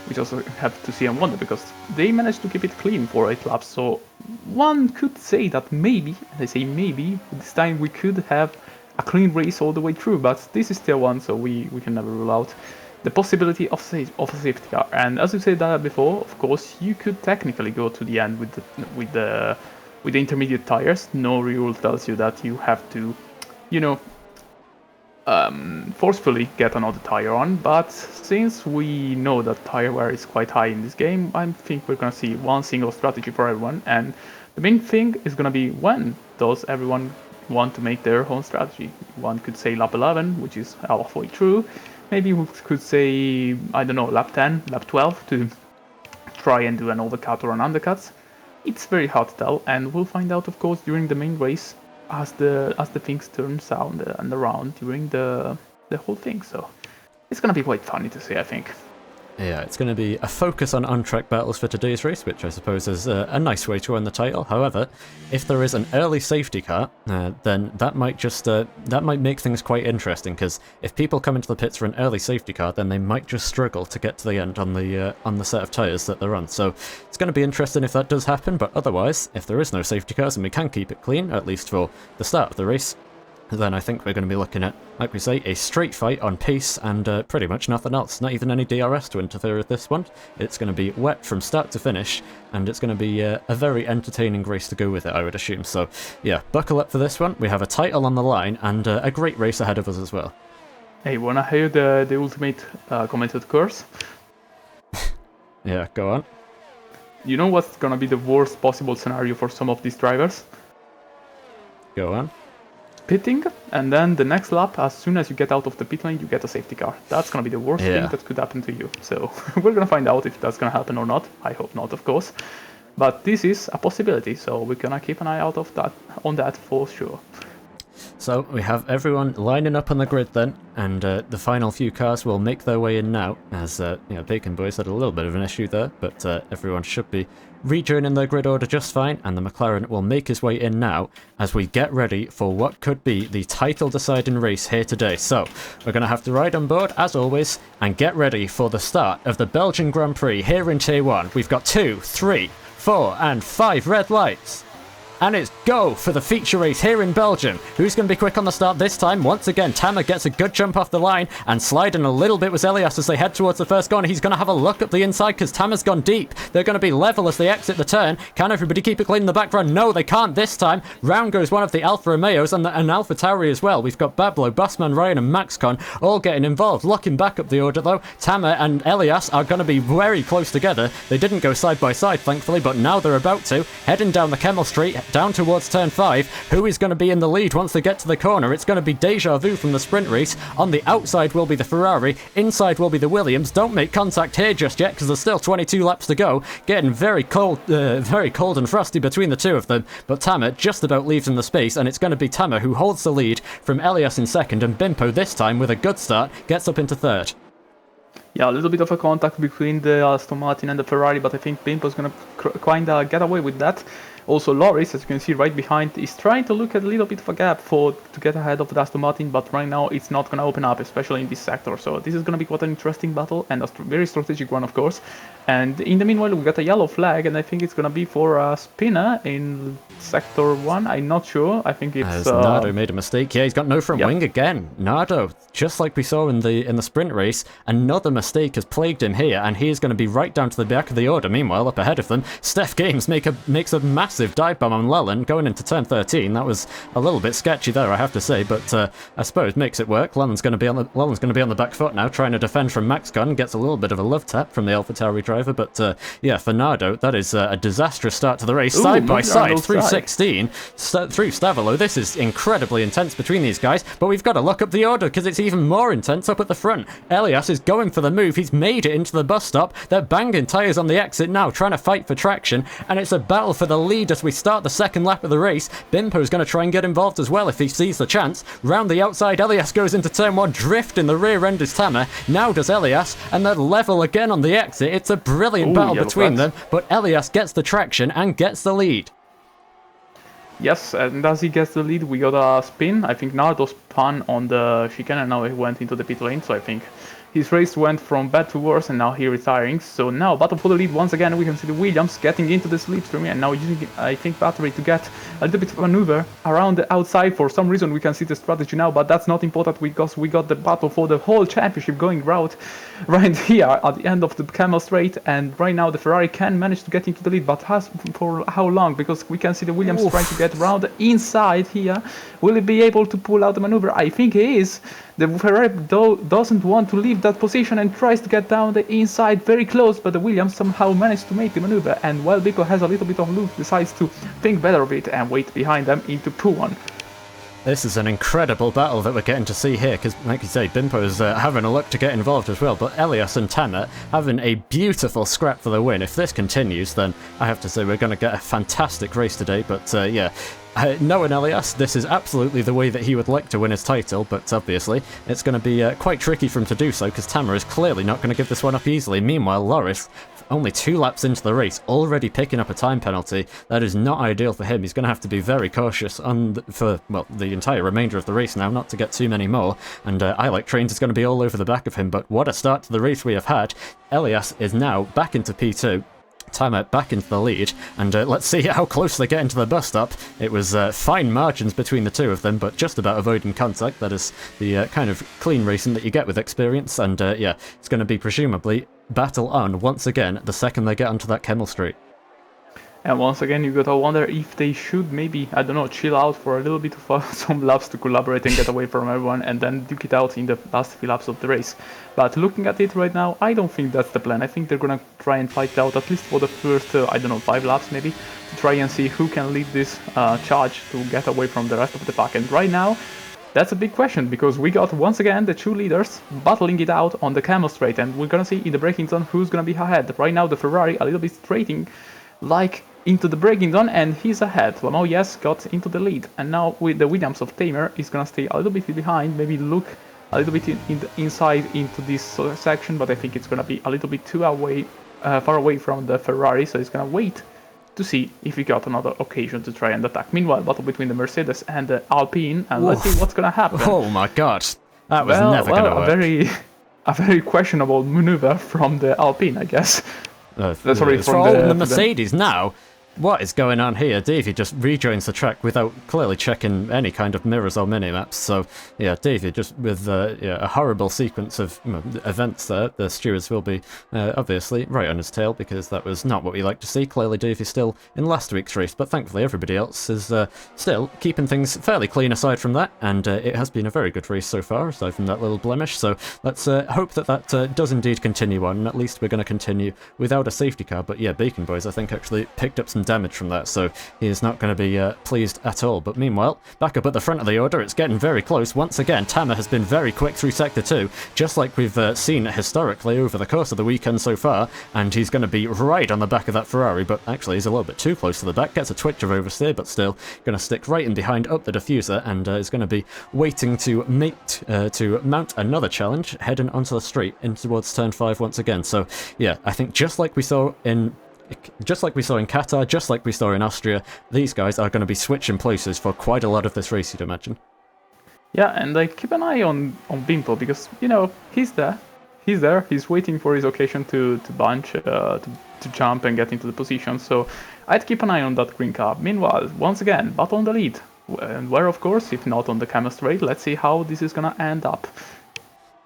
we just have to see and wonder, because they managed to keep it clean for 8 laps, so one could say that maybe, and I say maybe, this time we could have a clean race all the way through, but this is tier 1, so we can never rule out the possibility of a safety car. And as you said before, of course, you could technically go to the end with the intermediate tires. No rule tells you that you have to, you know, forcefully get another tire on, but since we know that tire wear is quite high in this game, I think we're gonna see one single strategy for everyone, and The main thing is going to be when does everyone want to make their own strategy. One could say lap 11, which is halfway through. Maybe we could say, I don't know, lap 10, lap 12 to try and do an overcut or an undercut. It's very hard to tell, and we'll find out, of course, during the main race as the things turns out and around during the whole thing. So it's going to be quite funny to see, I think. Yeah, it's going to be a focus on on-track battles for today's race, which I suppose is a nice way to win the title. However, if there is an early safety car, then that might just that might make things quite interesting. Because if people come into the pits for an early safety car, then they might just struggle to get to the end on the set of tyres that they're on. So it's going to be interesting if that does happen. But otherwise, if there is no safety cars and we can keep it clean, at least for the start of the race, then I think we're going to be looking at, like we say, a straight fight on pace and pretty much nothing else. Not even any DRS to interfere with this one. It's going to be wet from start to finish, and it's going to be a very entertaining race to go with it, I would assume. So, yeah, buckle up for this one. We have a title on the line and a great race ahead of us as well. Hey, wanna hear the ultimate commented curse? Yeah, go on. You know what's gonna be the worst possible scenario for some of these drivers? Go on. Pitting, and then the next lap, as soon as you get out of the pit lane, you get a safety car. That's gonna be the worst thing that could happen to you. So we're gonna find out if that's gonna happen or not. I hope not, of course. But this is a possibility, so we're gonna keep an eye out on that for sure. So we have everyone lining up on the grid then, and the final few cars will make their way in now, as Bacon Boys had a little bit of an issue there, but everyone should be rejoining their grid order just fine, and the McLaren will make his way in now as we get ready for what could be the title deciding race here today. So we're going to have to ride on board as always and get ready for the start of the Belgian Grand Prix here in Tier 1. We've got 2, 3, 4 and 5 red lights. And it's go for the feature race here in Belgium. Who's going to be quick on the start this time? Once again, Tamer gets a good jump off the line and sliding a little bit was Elias as they head towards the first corner. He's going to have a look up the inside because Tamer's gone deep. They're going to be level as they exit the turn. Can everybody keep it clean in the background? No, they can't this time. Round goes one of the Alfa Romeos and an Alfa Tauri as well. We've got Bablo, Bossman, Ryan and Maxcon all getting involved. Looking back up the order though, Tamer and Elias are going to be very close together. They didn't go side by side thankfully, but now they're about to. Heading down the Kemmel Street, down towards turn 5. Who is going to be in the lead once they get to the corner? It's going to be Deja Vu from the sprint race. On the outside will be the Ferrari. Inside will be the Williams. Don't make contact here just yet because there's still 22 laps to go. Getting very cold and frosty between the two of them. But Tamer just about leaves in the space, and it's going to be Tamer who holds the lead from Elias in second, and Bimpo this time with a good start gets up into third. Yeah, a little bit of a contact between the Aston Martin and the Ferrari, but I think Bimpo's going to kind of get away with that. Also, Loris, as you can see right behind, is trying to look at a little bit of a gap to get ahead of the Aston Martin, but right now it's not going to open up, especially in this sector. So this is going to be quite an interesting battle, and a very strategic one, of course. And in the meanwhile, we got a yellow flag, and I think it's going to be for a spinner in sector 1. I'm not sure. I think it's... As Nardo made a mistake. Yeah, he's got no front wing again. Nardo, just like we saw in the sprint race, another mistake has plagued him here, and he is going to be right down to the back of the order. Meanwhile, up ahead of them, Steph Games makes a massive dive bomb on Lellan going into turn 13. That was a little bit sketchy there, I have to say, but I suppose makes it work. Lellan's going to be on the back foot now, trying to defend from Maxcon. Gets a little bit of a love tap from the Alpha Tauri driver, but yeah, for Nardo, that is a disastrous start to the race. Side by side through 16, through Stavolo. This is incredibly intense between these guys, but we've got to look up the order because it's even more intense up at the front. Elias is going for the move. He's made it into the bus stop. They're banging tyres on the exit now, trying to fight for traction, and it's a battle for the lead as we start the second lap of the race. Bimpo's going to try and get involved as well if he sees the chance. Round the outside, Elias goes into turn 1. Drift in the rear end is Tamer. Now does Elias, and they're level again on the exit. It's a brilliant battle between them, but Elias gets the traction and gets the lead. Yes, and as he gets the lead, we got a spin. I think Nardo spun on the chicane, and now he went into the pit lane, so I think his race went from bad to worse, and now he's retiring. So now, battle for the lead once again. We can see the Williams getting into the slipstream, and now using, I think, battery to get a little bit of maneuver around the outside. For some reason, we can see the strategy now, but that's not important because we got the battle for the whole championship going right here at the end of the Kemmel Straight. And right now, the Ferrari can manage to get into the lead, but for how long? Because we can see the Williams trying to get around the inside here. Will he be able to pull out the maneuver? I think he is. The Ferrari doesn't want to leave that position and tries to get down the inside very close, but the Williams somehow managed to make the maneuver, and while Biko has a little bit of loop, decides to think better of it and wait behind them into P1. This is an incredible battle that we're getting to see here, because, like you say, Bimpo's having a look to get involved as well, but Elias and Tamer having a beautiful scrap for the win. If this continues, then I have to say we're going to get a fantastic race today, but yeah. Knowing Elias, this is absolutely the way that he would like to win his title, but obviously it's going to be quite tricky for him to do so, because Tamer is clearly not going to give this one up easily. Meanwhile, Loris, only 2 laps into the race, already picking up a time penalty. That is not ideal for him. He's going to have to be very cautious for the entire remainder of the race now, not to get too many more, and I Like Trains is going to be all over the back of him, but what a start to the race we have had. Elias is now back into P2. Tamer back into the lead, and let's see how close they get into the bus stop. It was fine margins between the two of them, but just about avoiding contact. That is the kind of clean racing that you get with experience, and yeah, it's going to be presumably battle on once again the second they get onto that Kemmel Street. And once again, you gotta wonder if they should maybe, I don't know, chill out for a little bit of some laps to collaborate and get away from everyone, and then duke it out in the last few laps of the race. But looking at it right now, I don't think that's the plan. I think they're gonna try and fight out at least for the first, I don't know, 5 laps maybe, to try and see who can lead this charge to get away from the rest of the pack. And right now, that's a big question, because we got once again the 2 leaders battling it out on the Kemmel Straight, and we're gonna see in the braking zone who's gonna be ahead. Right now, the Ferrari a little bit straighting like into the braking zone, and he's ahead. Lamau, yes, got into the lead, and now with the Williams of Tamer is gonna stay a little bit behind, maybe look a little bit in the inside into this section, but I think it's gonna be a little bit too far away from the Ferrari, so he's gonna wait to see if he got another occasion to try and attack. Meanwhile, battle between the Mercedes and the Alpine, and let's see what's gonna happen. Oh my god, that was never gonna work. A very questionable maneuver from the Alpine, I guess. Sorry, from the Mercedes now. What is going on here? Davey just rejoins the track without clearly checking any kind of mirrors or mini-maps. So, yeah, Davey just with a horrible sequence of events there. The stewards will be obviously right on his tail, because that was not what we like to see. Clearly Davey's still in last week's race, but thankfully everybody else is still keeping things fairly clean aside from that, and it has been a very good race so far, aside from that little blemish. So let's hope that does indeed continue on, and at least we're going to continue without a safety car. But yeah, Bacon Boys, I think, actually picked up some damage from that, so he is not going to be pleased at all. But meanwhile, back up at the front of the order, it's getting very close. Once again, Tamer has been very quick through Sector 2, just like we've seen historically over the course of the weekend so far, and he's going to be right on the back of that Ferrari, but actually he's a little bit too close to the back, gets a twitch of oversteer, but still going to stick right in behind up the diffuser, and is going to be waiting to mount another challenge, heading onto the straight in towards turn 5 once again. So yeah, I think just like we saw in Qatar, just like we saw in Austria, these guys are going to be switching places for quite a lot of this race, you'd imagine. Yeah, and keep an eye on Bimpo, because, you know, he's there, he's waiting for his occasion to bunch, to jump and get into the position, so I'd keep an eye on that green car. Meanwhile, once again, but on the lead, and where, of course, if not on the Kemmel Straight. Let's see how this is gonna end up.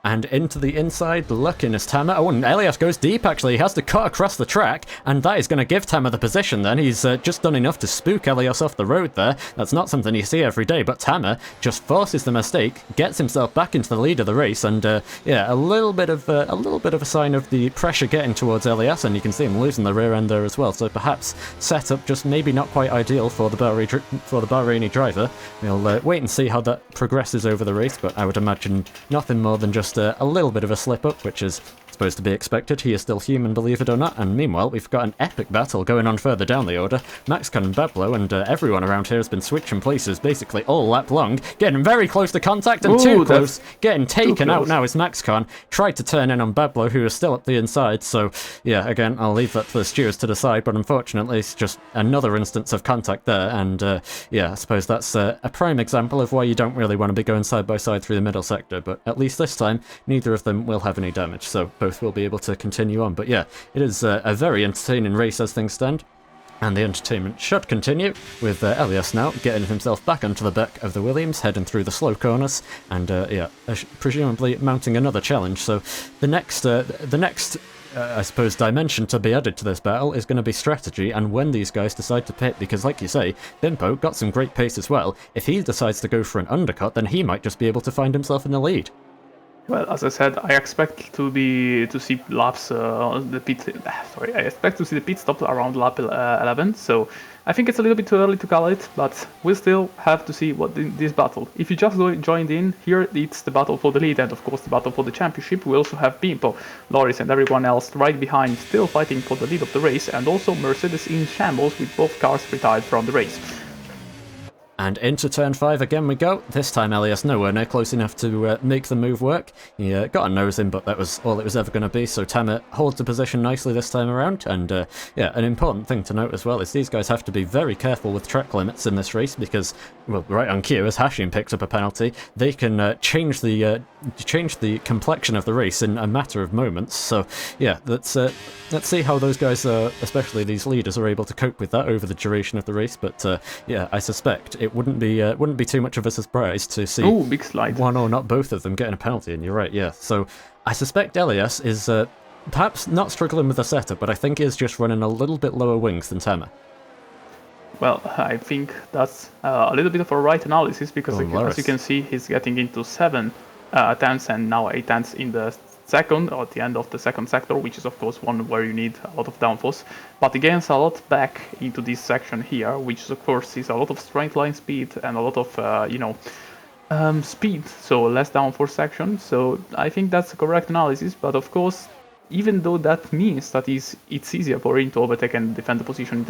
And into the inside, looking as Tamer. Oh, and Elias goes deep, actually. He has to cut across the track, and that is going to give Tamer the position then. He's just done enough to spook Elias off the road there. That's not something you see every day, but Tamer just forces the mistake, gets himself back into the lead of the race, and yeah, a little bit of a sign of the pressure getting towards Elias, and you can see him losing the rear end there as well. So perhaps setup just maybe not quite ideal for the Bahraini driver. We'll wait and see how that progresses over the race, but I would imagine nothing more than just a little bit of a slip-up, which is supposed to be expected. He is still human, believe it or not. And meanwhile, we've got an epic battle going on further down the order. Maxcon and Bablo, and everyone around here has been switching places basically all lap long, getting very close to contact, and too close, getting taken out now is Maxcon. Tried to turn in on Bablo, who is still at the inside, so yeah, again, I'll leave that for the stewards to decide, but unfortunately it's just another instance of contact there, and yeah, I suppose that's a prime example of why you don't really want to be going side by side through the middle sector, but at least this time, neither of them will have any damage, so both will be able to continue on. But yeah, it is a very entertaining race as things stand, and the entertainment should continue with Elias now getting himself back onto the back of the Williams, heading through the slow corners, and yeah, presumably mounting another challenge. So the next I suppose, dimension to be added to this battle is going to be strategy and when these guys decide to pit, because like you say, Bimpo got some great pace as well. If he decides to go for an undercut, then he might just be able to find himself in the lead. Well, as I said, I expect to see laps the pit. Sorry, I expect to see the pit stop around lap 11. So I think it's a little bit too early to call it, but we'll still have to see what this battle. If you just joined in here, it's the battle for the lead, and of course the battle for the championship. We also have Bimpo, Loris, and everyone else right behind, still fighting for the lead of the race, and also Mercedes in shambles with both cars retired from the race. And into turn 5 again we go. This time Elias nowhere near close enough to make the move work. He got a nose in, but that was all it was ever going to be, so Tamer holds the position nicely this time around. And yeah, an important thing to note as well is these guys have to be very careful with track limits in this race because, well, right on cue, as Hashim picks up a penalty, they can change the complexion of the race in a matter of moments. So yeah, let's see how those guys, especially these leaders, are able to cope with that over the duration of the race. But yeah, I suspect it wouldn't be too much of a surprise to see big slide. One or not both of them getting a penalty. And you're right, yeah. So I suspect Elias is perhaps not struggling with the setup, but I think is just running a little bit lower wings than Tamer. Well, I think that's a little bit of a right analysis because as you can see, he's getting into 7 attempts and now 8 attempts in the second, or at the end of the second sector, which is of course one where you need a lot of downforce, but he gains a lot back into this section here, which of course is a lot of straight line speed and a lot of speed, so less downforce section. So I think that's a correct analysis, but of course, even though that means that it's easier for him to overtake and defend the position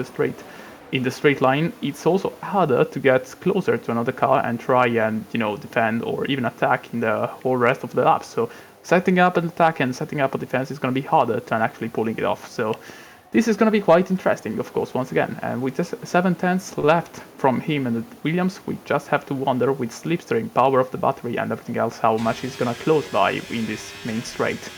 in the straight line, it's also harder to get closer to another car and try and defend or even attack in the whole rest of the lap. So setting up an attack and setting up a defense is going to be harder than actually pulling it off. So this is going to be quite interesting, of course, once again. And with just 7 tenths left from him and the Williams, we just have to wonder with slipstream, power of the battery and everything else how much he's going to close by in this main straight.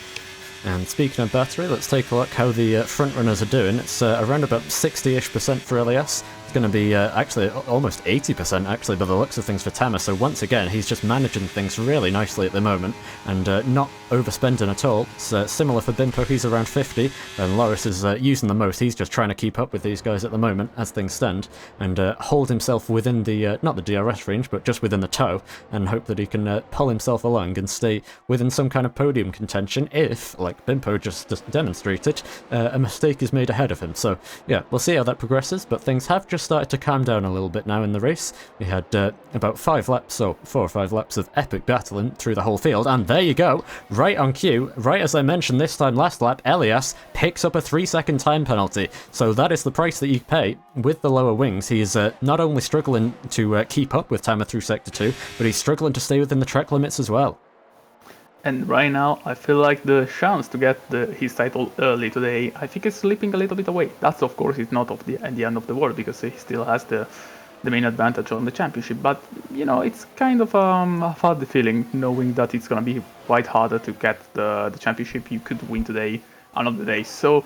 And speaking of battery, let's take a look how the front runners are doing. It's around about 60-ish% for Elias. It's going to be actually almost 80% actually by the looks of things for Tamer. So once again, he's just managing things really nicely at the moment and not overspending at all. It's similar for Bimpo, he's around 50, and Loris is using the most. He's just trying to keep up with these guys at the moment as things stand and hold himself within the, not the DRS range, but just within the tow, and hope that he can pull himself along and stay within some kind of podium contention if, like Bimpo just demonstrated, a mistake is made ahead of him. So yeah, we'll see how that progresses, but things have just started to calm down a little bit now in the race. We had about 5 laps, or 4 or 5 laps of epic battling through the whole field, and there you go, right on cue, right as I mentioned this time last lap, Elias picks up a 3-second time penalty. So that is the price that you pay with the lower wings. He is not only struggling to keep up with Tamer through Sector 2, but he's struggling to stay within the track limits as well. And right now, I feel like the chance to get his title early today, I think it's slipping a little bit away. That's, of course, it's not at the end of the world, because he still has the main advantage on the championship. But, it's kind of a funny feeling, knowing that it's going to be quite harder to get the championship you could win today, another day. So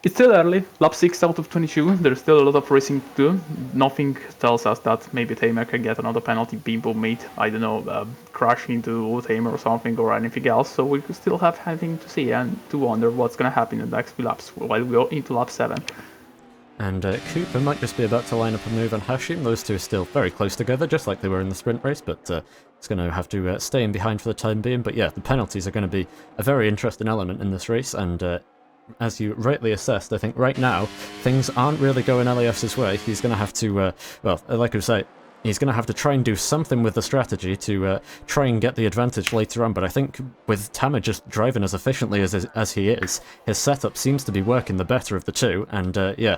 it's still early, lap 6 out of 22, there's still a lot of racing to do. Nothing tells us that maybe Tamer can get another penalty, Bimpo made, I don't know, crash into Tamer or something or anything else. So we still have having to see and to wonder what's going to happen in the next few laps while we go into lap 7. And Cooper might just be about to line up a move on Hashim. Those two are still very close together, just like they were in the sprint race, but it's going to have to stay in behind for the time being. But yeah, the penalties are going to be a very interesting element in this race, and as you rightly assessed, I think right now things aren't really going Elias's way. He's going to have to, well, like I say, he's going to have to try and do something with the strategy to try and get the advantage later on. But I think with Tamer just driving as efficiently as he is, his setup seems to be working the better of the two. And yeah,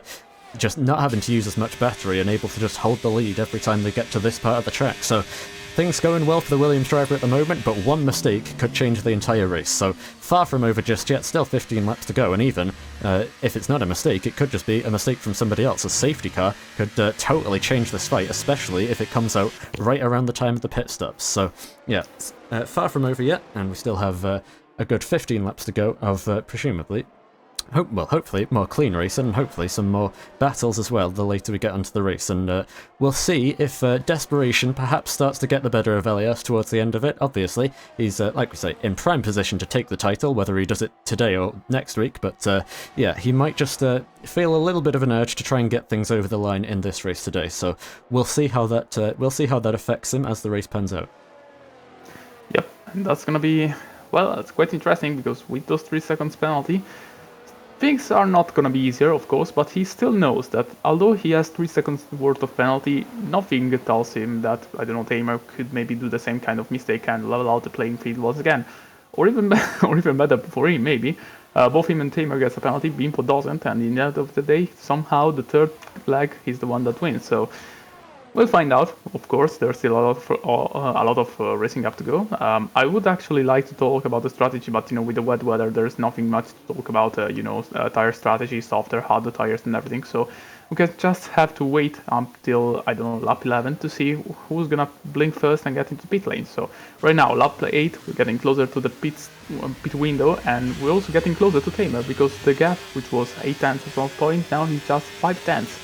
just not having to use as much battery and able to just hold the lead every time they get to this part of the track. So things going well for the Williams driver at the moment, but one mistake could change the entire race. So far from over just yet, still 15 laps to go, and even if it's not a mistake, it could just be a mistake from somebody else. A safety car could totally change this fight, especially if it comes out right around the time of the pit stops. So yeah, far from over yet, and we still have a good 15 laps to go of presumably hopefully more clean racing and hopefully some more battles as well the later we get onto the race. And we'll see if desperation perhaps starts to get the better of Elias towards the end of it. Obviously, he's, like we say, in prime position to take the title, whether he does it today or next week. But yeah, he might just feel a little bit of an urge to try and get things over the line in this race today. So we'll see how that affects him as the race pans out. Yep, and that's gonna be, well, it's quite interesting because with those 3 seconds penalty, things are not gonna be easier, of course, but he still knows that although he has 3 seconds worth of penalty, nothing tells him that, I don't know, Tamer could maybe do the same kind of mistake and level out the playing field once again. Or even, or even better for him, maybe. Both him and Tamer gets a penalty, Bimpo doesn't, and in the end of the day, somehow the third leg is the one that wins. So we'll find out. Of course, there's still a lot of racing up to go. I would actually like to talk about the strategy, but with the wet weather, there's nothing much to talk about. Tire strategy, softer, harder tires, and everything. So we can just have to wait until, I don't know, lap 11 to see who's gonna blink first and get into pit lane. So right now, lap 8, we're getting closer to the pit window, and we're also getting closer to Tamer because the gap, which was 8 tenths at one point, now he's just 5 tenths.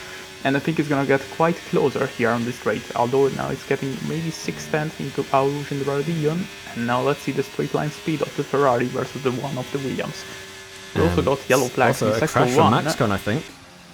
And I think it's gonna get quite closer here on this straight, although now it's getting maybe 6 tenths into Aurush and the Radion. And now let's see the straight line speed of the Ferrari versus the one of the Williams. We also got yellow flags in also sector a crash 1. from Maxcon, I think.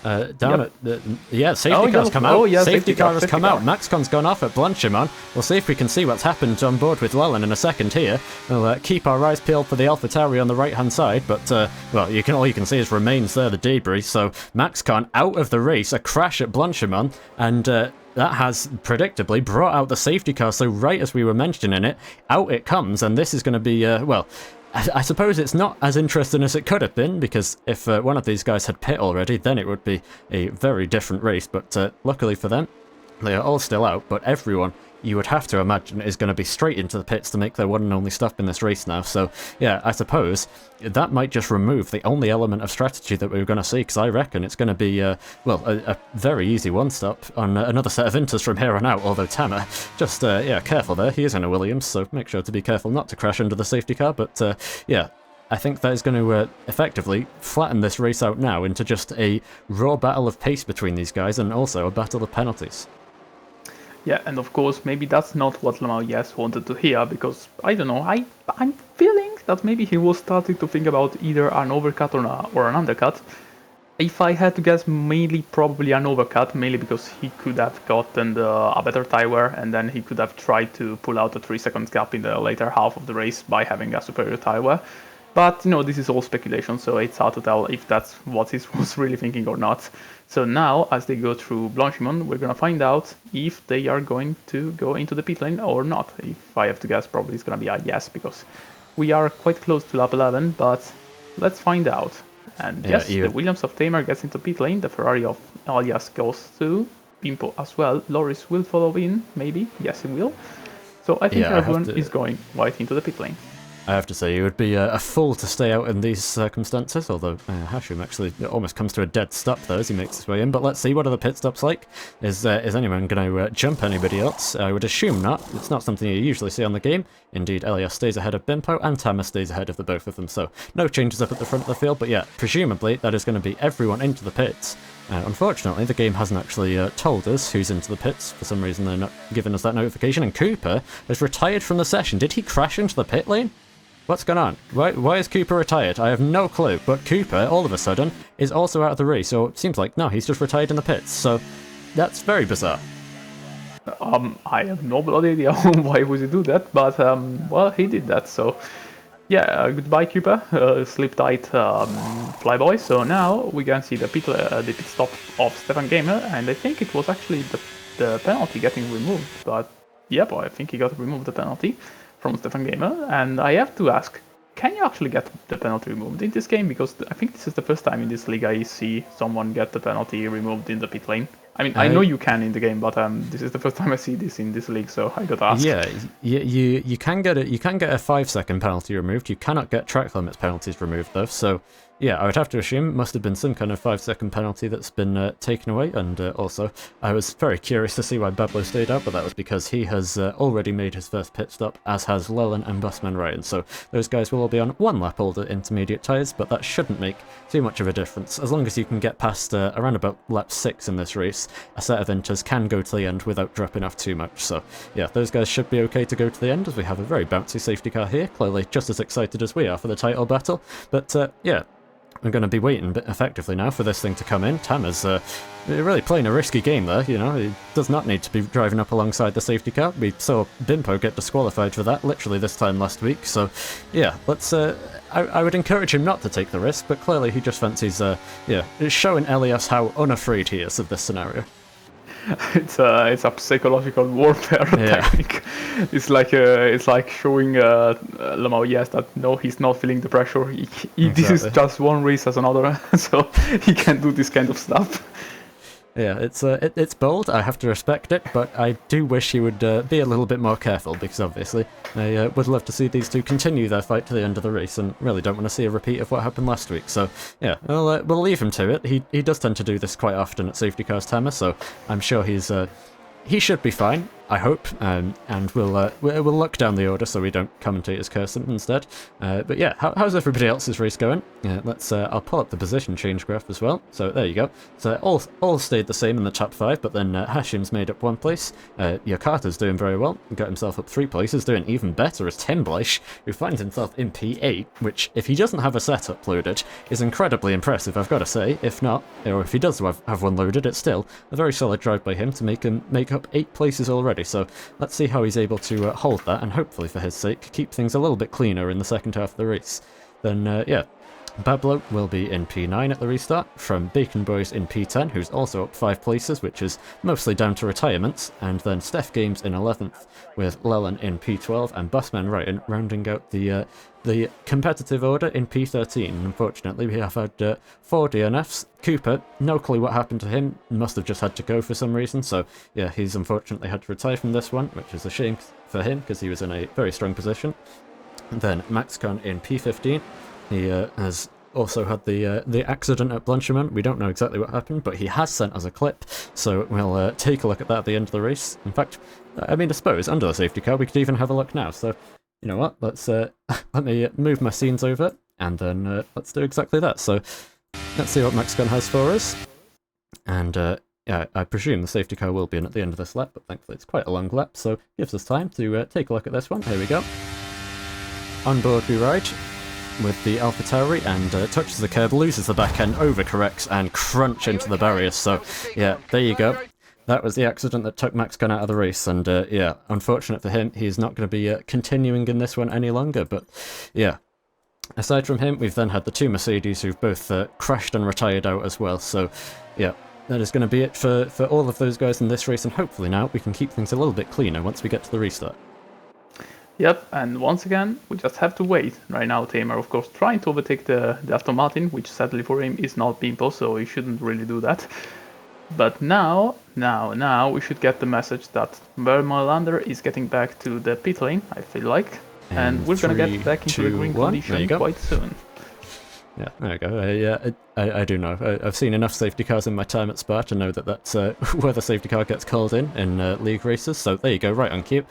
Yep. Safety car's come out. Oh, yeah, safety car has come car. out. Maxcon's gone off at Blanchimon. We'll see if we can see what's happened on board with Llewellyn in a second here. We'll keep our eyes peeled for the AlphaTauri on the right-hand side, but well, all you can see is remains there, the debris. So Maxcon out of the race, a crash at Blanchimon, and that has predictably brought out the safety car. So right as we were mentioning it, out it comes, and this is going to be well. I suppose it's not as interesting as it could have been, because if one of these guys had pit already, then it would be a very different race. But luckily for them, they are all still out, but everyone, you would have to imagine, is going to be straight into the pits to make their one and only stop in this race now. So, yeah, I suppose that might just remove the only element of strategy that we were going to see, because I reckon it's going to be, well, a very easy one-stop on another set of inters from here on out, although Tamer, just, yeah, careful there. He is in a Williams, so make sure to be careful not to crash under the safety car, but, yeah, I think that is going to effectively flatten this race out now into just a raw battle of pace between these guys, and also a battle of penalties. Yeah, and of course, maybe that's not what Lamar Yes wanted to hear, because, I don't know, I'm feeling that maybe he was starting to think about either an overcut or an undercut. If I had to guess, mainly probably an overcut, mainly because he could have gotten a better tire wear, and then he could have tried to pull out a 3-second gap in the later half of the race by having a superior tire wear. But, this is all speculation, so it's hard to tell if that's what he was really thinking or not. So now, as they go through Blanchimon, we're gonna find out if they are going to go into the pit lane or not. If I have to guess, probably it's gonna be a yes, because we are quite close to lap 11, but let's find out. And yes, the Williams of Tamer gets into pit lane, the Ferrari of Alias goes to Bimpo as well. Loris will follow in, maybe. Yes, he will. So I think everyone is going right into the pit lane. I have to say, it would be a fool to stay out in these circumstances, although Hashim actually almost comes to a dead stop there as he makes his way in. But let's see, what are the pit stops like? Is anyone going to jump anybody else? I would assume not. It's not something you usually see on the game. Indeed, Elias stays ahead of Bimpo, and Tamer stays ahead of the both of them, so no changes up at the front of the field. But yeah, presumably that is going to be everyone into the pits. Unfortunately, the game hasn't actually told us who's into the pits. For some reason, they're not giving us that notification, and Cooper has retired from the session. Did he crash into the pit lane? What's going on? Why is Cooper retired? I have no clue, but Cooper, all of a sudden, is also out of the race, so it seems like, no, he's just retired in the pits, so that's very bizarre. I have no bloody idea why would he do that, but, well, he did that, so, yeah, goodbye Cooper, sleep tight, flyboy. So now we can see the pit stop of Stefan Gamer, and I think it was actually the penalty getting removed, but, yep, I think he got removed, the penalty from Stefan Gamer, and I have to ask, can you actually get the penalty removed in this game? Because I think this is the first time in this league I see someone get the penalty removed in the pit lane. I mean, I know you can in the game, but this is the first time I see this in this league, so I got to ask. Yeah, you can get it. You can get a 5-second penalty removed. You cannot get track limits penalties removed though. So yeah, I would have to assume it must have been some kind of 5-second penalty that's been taken away. And also, I was very curious to see why Bablo stayed out, but that was because he has already made his first pit stop, as has Leland and Busman Ryan. So those guys will all be on 1 lap older intermediate tyres, but that shouldn't make too much of a difference. As long as you can get past around about lap 6 in this race, a set of inters can go to the end without dropping off too much. So yeah, those guys should be okay to go to the end, as we have a very bouncy safety car here, clearly just as excited as we are for the title battle. But yeah, we're going to be waiting effectively now for this thing to come in. Tamer's really playing a risky game there, you know. He does not need to be driving up alongside the safety car. We saw Bimpo get disqualified for that literally this time last week. So yeah, let's I would encourage him not to take the risk, but clearly he just fancies yeah, showing Elias how unafraid he is of this scenario. It's a psychological warfare technique. It's like showing Lamau, yes, that no, he's not feeling the pressure. Exactly. This is just one race as another, so he can do this kind of stuff. Yeah, it's bold. I have to respect it, but I do wish he would be a little bit more careful, because obviously I would love to see these two continue their fight to the end of the race, and really don't want to see a repeat of what happened last week. So yeah, we'll leave him to it. He does tend to do this quite often at safety cars, Tamer, so I'm sure he should be fine, I hope, and we'll look down the order so we don't commentate as curse him instead. But yeah, how's everybody else's race going? I'll pull up the position change graph as well. So there you go. So all stayed the same in the top 5, but then Hashim's made up 1 place. Yakata's doing very well, got himself up 3 places, doing even better as Timblish, who finds himself in P8, which, if he doesn't have a setup loaded, is incredibly impressive, I've got to say. If not, or if he does have one loaded, it's still a very solid drive by him to make up 8 places already. So let's see how he's able to hold that, and hopefully for his sake keep things a little bit cleaner in the second half of the race. Then yeah, Bablo will be in P9 at the restart, from Bacon Boys in P10, who's also up 5 places, which is mostly down to retirements, and then Steph Games in 11th, with Leland in P12, and Busman Ryan rounding out the competitive order in P13. Unfortunately, we have had 4 DNFs. Cooper, no clue what happened to him, must have just had to go for some reason, so yeah, he's unfortunately had to retire from this one, which is a shame for him, because he was in a very strong position. And then MaxCon in P15, he has also had the accident at Blanchiment. We don't know exactly what happened, but he has sent us a clip, so we'll take a look at that at the end of the race. In fact, I mean, I suppose under the safety car we could even have a look now, so you know what, let's let me move my scenes over, and then let's do exactly that. So let's see what MaxCon has for us. And yeah, I presume the safety car will be in at the end of this lap, but thankfully it's quite a long lap, so gives us time to take a look at this one. Here we go. On board we ride with the Alpha Tauri, and touches the curb, loses the back end, overcorrects, and crunch into the barriers. So yeah, there you go. That was the accident that took MaxCon out of the race, and yeah, unfortunate for him, he's not going to be continuing in this one any longer, but yeah. Aside from him, we've then had the 2 Mercedes who've both crashed and retired out as well, so yeah, that is going to be it for all of those guys in this race, and hopefully now we can keep things a little bit cleaner once we get to the restart. Yep, and once again, we just have to wait. Right now, Tamer, of course, trying to overtake the Aston Martin, which sadly for him is not Bimpo, so he shouldn't really do that. But now, we should get the message that Vermolander is getting back to the pit lane, I feel like. And we're going to get back into the green condition quite soon. Yeah, there we go. Yeah, I do know. I've seen enough safety cars in my time at Spa to know that that's where the safety car gets called in league races. So there you go, right on cue.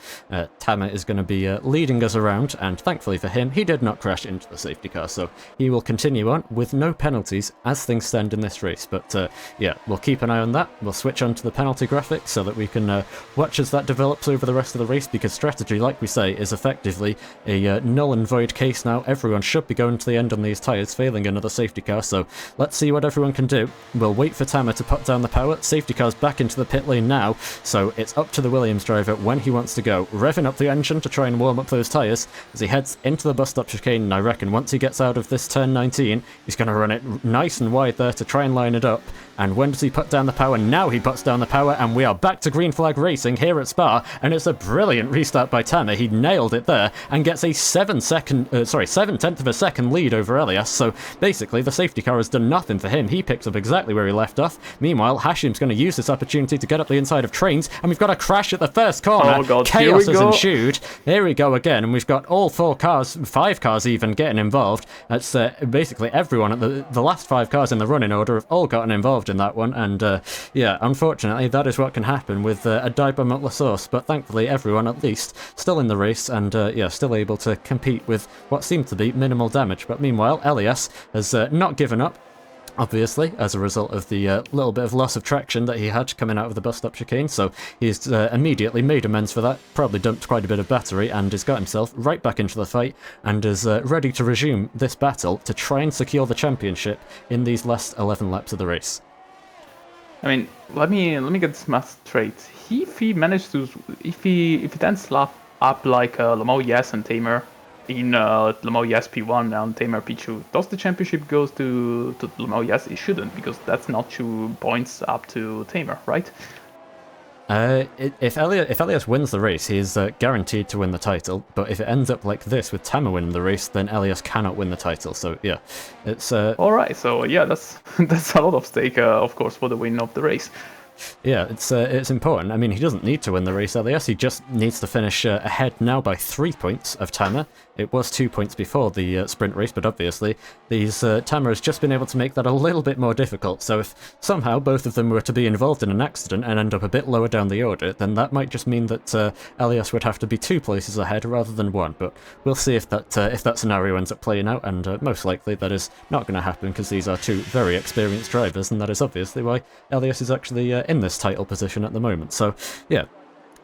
Tamer is going to be leading us around, and thankfully for him, he did not crash into the safety car, so he will continue on with no penalties as things stand in this race. But yeah, we'll keep an eye on that. We'll switch on to the penalty graphics so that we can watch as that develops over the rest of the race, because strategy, like we say, is effectively a null and void case now. Everyone should be going to the end on these tyres, failing another safety car, so let's see what everyone can do. We'll wait for Tamer to put down the power. Safety car's back into the pit lane now, so it's up to the Williams driver when he wants to go. Revving up the engine to try and warm up those tyres as he heads into the bus stop chicane, and I reckon once he gets out of this turn 19, he's going to run it nice and wide there to try and line it up. And when does he put down the power? Now he puts down the power, and we are back to green flag racing here at Spa, and it's a brilliant restart by Tamer. He nailed it there and gets a 7/10 of a second lead over Elias, so basically, the safety car has done nothing for him. He picks up exactly where he left off. Meanwhile, Hashim's going to use this opportunity to get up the inside of Trains, and we've got a crash at the first corner. Oh God, Chaos has ensued. Here we go again, and we've got all 4 cars, 5 cars even, getting involved. That's basically everyone at the last 5 cars in the running order have all gotten involved in that one, and yeah, unfortunately, that is what can happen with a dive bomb at La Source, but thankfully everyone at least still in the race, and yeah, still able to compete with what seemed to be minimal damage. But meanwhile, Elias has not given up, obviously, as a result of the little bit of loss of traction that he had coming out of the bus stop chicane, so he's immediately made amends for that, probably dumped quite a bit of battery, and has got himself right back into the fight, and is ready to resume this battle to try and secure the championship in these last 11 laps of the race. I mean, let me get this math straight. If he managed to, if he then slap up like Le Mans Yes and Tamer in Le Mans Yes P1 and Tamer P2, does the championship goes to Le Mans Yes? It shouldn't, because that's not 2 points up to Tamer, right? If Elias wins the race, he is guaranteed to win the title, but if it ends up like this with Tamer winning the race, then Elias cannot win the title, so yeah, it's... Alright, so yeah, that's a lot of stake, of course, for the win of the race. Yeah, it's important. I mean, he doesn't need to win the race, Elias. He just needs to finish ahead now by 3 points of Tamer. It was 2 points before the sprint race, but obviously Tamer has just been able to make that a little bit more difficult. So if somehow both of them were to be involved in an accident and end up a bit lower down the order, then that might just mean that Elias would have to be 2 places ahead rather than 1. But we'll see if that scenario ends up playing out, and most likely that is not going to happen, because these are 2 very experienced drivers, and that is obviously why Elias is actually in this title position at the moment. So yeah,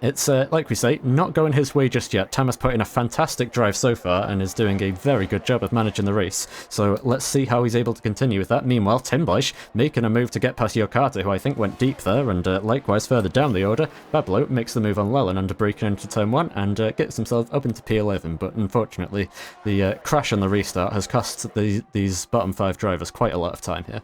it's like we say, not going his way just yet. Tamer's put in a fantastic drive so far and is doing a very good job of managing the race, so let's see how he's able to continue with that. Meanwhile, Timbleich making a move to get past Yokata, who I think went deep there, and likewise further down the order, Bablo makes the move on Leland under braking into turn 1 and gets himself up into P11, but unfortunately the crash on the restart has cost these bottom 5 drivers quite a lot of time here.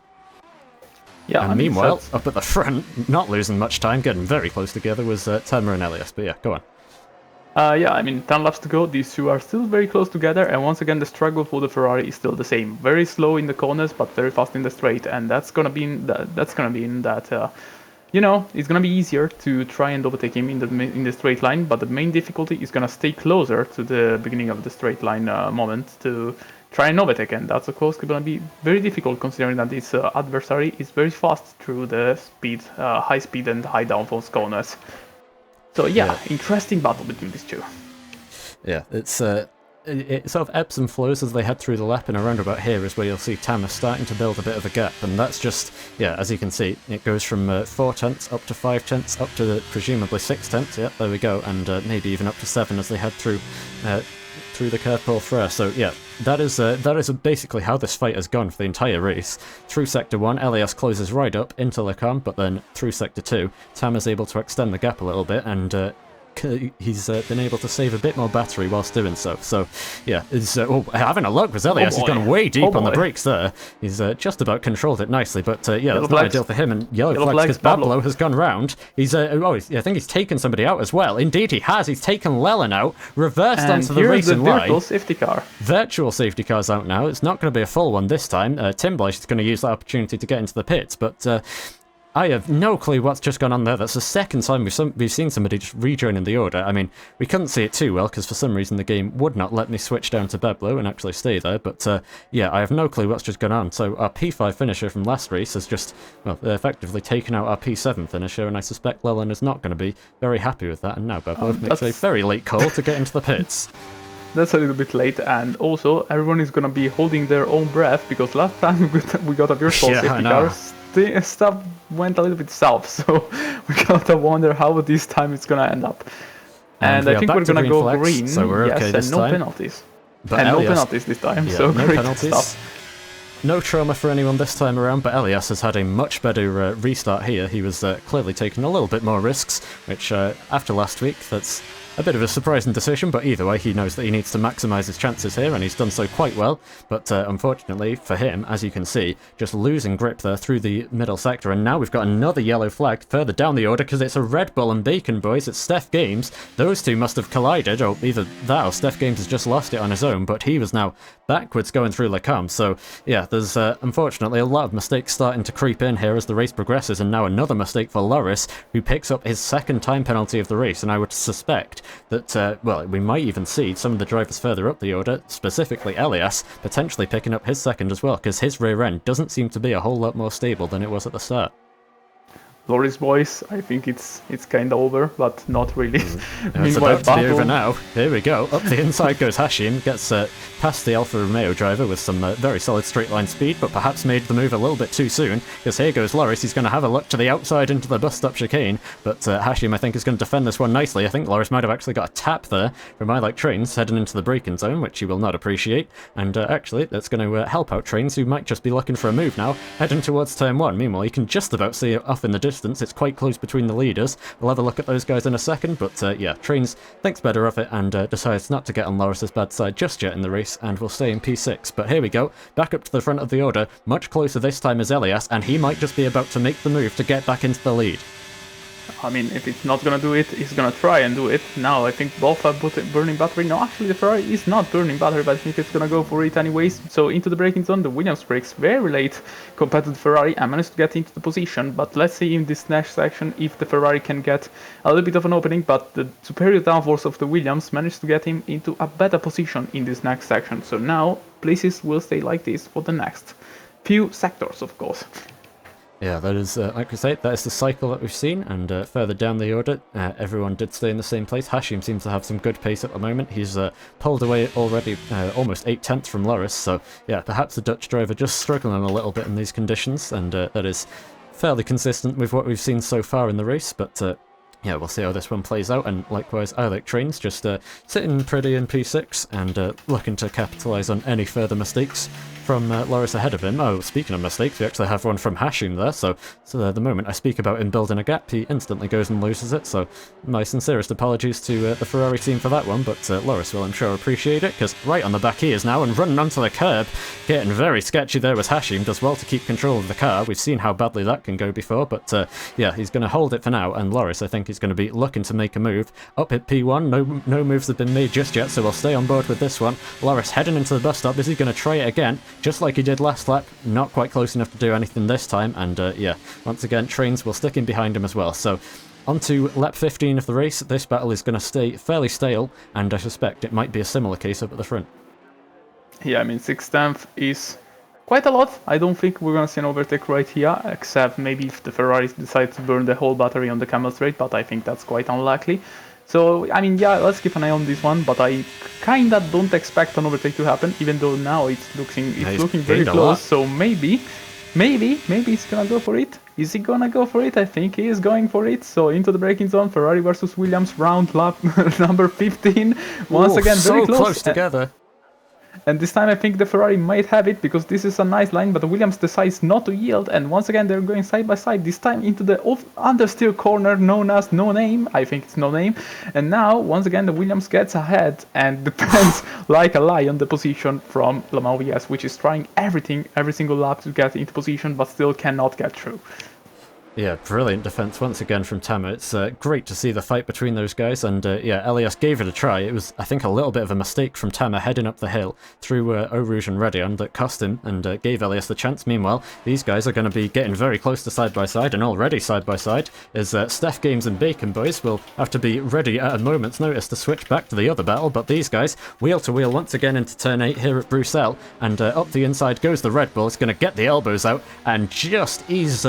Yeah, and meanwhile, up at the front, not losing much time, getting very close together, was Tamer and Elias. But yeah, go on. Yeah, I mean, 10 laps to go. These 2 are still very close together, and once again, the struggle for the Ferrari is still the same. Very slow in the corners, but very fast in the straight, and that's gonna be in that. You know, it's gonna be easier to try and overtake him in the straight line, but the main difficulty is gonna stay closer to the beginning of the straight line moment to try and overtake, and that's of course going to be very difficult, considering that this adversary is very fast through the high speed and high downforce corners. So yeah, interesting battle between these 2. Yeah, it sort of ebbs and flows as they head through the lap, and around about here is where you'll see Tamer starting to build a bit of a gap, and that's just, yeah, as you can see, it goes from 4 tenths up to 5 tenths, up to presumably 6 tenths, yeah, there we go, and maybe even up to 7 as they head through the curve pull through. So yeah, that is basically how this fight has gone for the entire race. Through Sector 1, Elias closes right up into Lecom, but then through Sector 2, Tamer's able to extend the gap a little bit, and he's been able to save a bit more battery whilst doing so. So yeah, he's having a look with Elias. He's gone way deep on the brakes there. He's just about controlled it nicely, but yeah, that's not ideal for him. And yellow flags because Bablo has gone round. He's I think he's taken somebody out as well. Indeed he has. He's taken Leland out, reversed onto the racing line. Virtual safety car. Virtual safety car's out now. It's not going to be a full one this time. Timbleich is going to use that opportunity to get into the pits, but I have no clue what's just gone on there. That's the second time we've seen somebody just rejoin in the order. I mean, we couldn't see it too well because for some reason the game would not let me switch down to Bablo and actually stay there. But yeah, I have no clue what's just gone on. So our P5 finisher from last race has just, well, effectively taken out our P7 finisher, and I suspect Leland is not going to be very happy with that. And now Bablo makes a very late call to get into the pits. That's a little bit late, and also everyone is going to be holding their own breath, because last time we got a virtual safety car, stuff went a little bit south, so we gotta wonder how this time it's gonna end up. And I think we're gonna go green, so we're okay this and no time. penalties. But and Elias, no penalties this time, yeah, so no great penalties. stuff. No trauma for anyone this time around, but Elias has had a much better restart here. He was clearly taking a little bit more risks, which after last week, that's a bit of a surprising decision, but either way, he knows that he needs to maximise his chances here, and he's done so quite well. But unfortunately for him, as you can see, just losing grip there through the middle sector, and now we've got another yellow flag further down the order because it's a Red Bull and Bacon boys. It's Steph Games. Those two must have collided, or either that or Steph Games has just lost it on his own, but he was now backwards going through Le Cam. So yeah, there's unfortunately a lot of mistakes starting to creep in here as the race progresses, and now another mistake for Loris, who picks up his second time penalty of the race. And I would suspect that, well, we might even see some of the drivers further up the order, specifically Elias, potentially picking up his second as well, because his rear end doesn't seem to be a whole lot more stable than it was at the start. Loris boys, I think it's kind of over, but not really. It's about to be over now. Here we go. Up the inside goes Hashim, gets past the Alfa Romeo driver with some very solid straight line speed, but perhaps made the move a little bit too soon, because here goes Loris. He's going to have a look to the outside into the bus stop chicane, but Hashim, I think, is going to defend this one nicely. I think Loris might have actually got a tap there from I Like Trains heading into the braking zone, which he will not appreciate, and actually that's going to help out Trains, who might just be looking for a move now, heading towards turn 1. Meanwhile, you can just about see it off in the distance. It's quite close between the leaders. We'll have a look at those guys in a second, but yeah, Trains thinks better of it and decides not to get on Loris's bad side just yet in the race, and will stay in P6. But here we go, back up to the front of the order, much closer this time as Elias, and he might just be about to make the move to get back into the lead. I mean, if it's not gonna do it, he's gonna try and do it. Now I think both have burning battery. No, actually the Ferrari is not burning battery, but I think it's gonna go for it anyways. So into the braking zone, the Williams brakes very late compared to the Ferrari. I managed to get into the position, but let's see in this next section if the Ferrari can get a little bit of an opening, but the superior downforce of the Williams managed to get him into a better position in this next section. So now places will stay like this for the next few sectors, of course. Yeah, that is, like we say, that is the cycle that we've seen, and further down the order, everyone did stay in the same place. Hashim seems to have some good pace at the moment. He's pulled away already almost 8/10 from Loris, so yeah, perhaps the Dutch driver just struggling a little bit in these conditions, and that is fairly consistent with what we've seen so far in the race, but yeah, we'll see how this one plays out, and likewise, I Like Trains just sitting pretty in P6 and looking to capitalise on any further mistakes from Loris ahead of him. Oh, speaking of mistakes, we actually have one from Hashim there, so the moment I speak about him building a gap, he instantly goes and loses it, so my sincerest apologies to the Ferrari team for that one, but Loris will, I'm sure, appreciate it, because right on the back he is now, and running onto the curb, getting very sketchy there was Hashim, does well to keep control of the car. We've seen how badly that can go before, but yeah, he's going to hold it for now, and Loris, I think, is going to be looking to make a move. Up at P1, no moves have been made just yet, so we'll stay on board with this one. Loris heading into the bus stop. Is he going to try it again? Just like he did last lap, not quite close enough to do anything this time, and yeah, once again, Trains will stick in behind him as well. So on to lap 15 of the race. This battle is going to stay fairly stale, and I suspect it might be a similar case up at the front. Yeah, I mean, 6/10 is quite a lot. I don't think we're going to see an overtake right here, except maybe if the Ferraris decide to burn the whole battery on the Camel Straight, but I think that's quite unlikely. So, I mean, yeah, let's keep an eye on this one, but I kinda don't expect an overtake to happen, even though now it's looking very close, so maybe he's gonna go for it. Is he gonna go for it? I think he is going for it. So into the braking zone, Ferrari versus Williams, round lap number 15. Once again, very close together. And this time I think the Ferrari might have it, because this is a nice line, but the Williams decides not to yield, and once again they're going side by side, this time into the understeer corner known as No Name, I think it's No Name, and now once again the Williams gets ahead and depends like a lion the position from Le Mans VS, which is trying everything, every single lap to get into position, but still cannot get through. Yeah, brilliant defense once again from Tama. It's great to see the fight between those guys, and yeah, Elias gave it a try. It was, I think, a little bit of a mistake from Tama heading up the hill through Eau Rouge and Redion that cost him and gave Elias the chance. Meanwhile, these guys are going to be getting very close to side by side, and already side by side, as Steph Games and Bacon Boys will have to be ready at a moment's notice to switch back to the other battle, but these guys, wheel to wheel once again into turn 8 here at Bruxelles, and up the inside goes the Red Bull. It's going to get the elbows out and just ease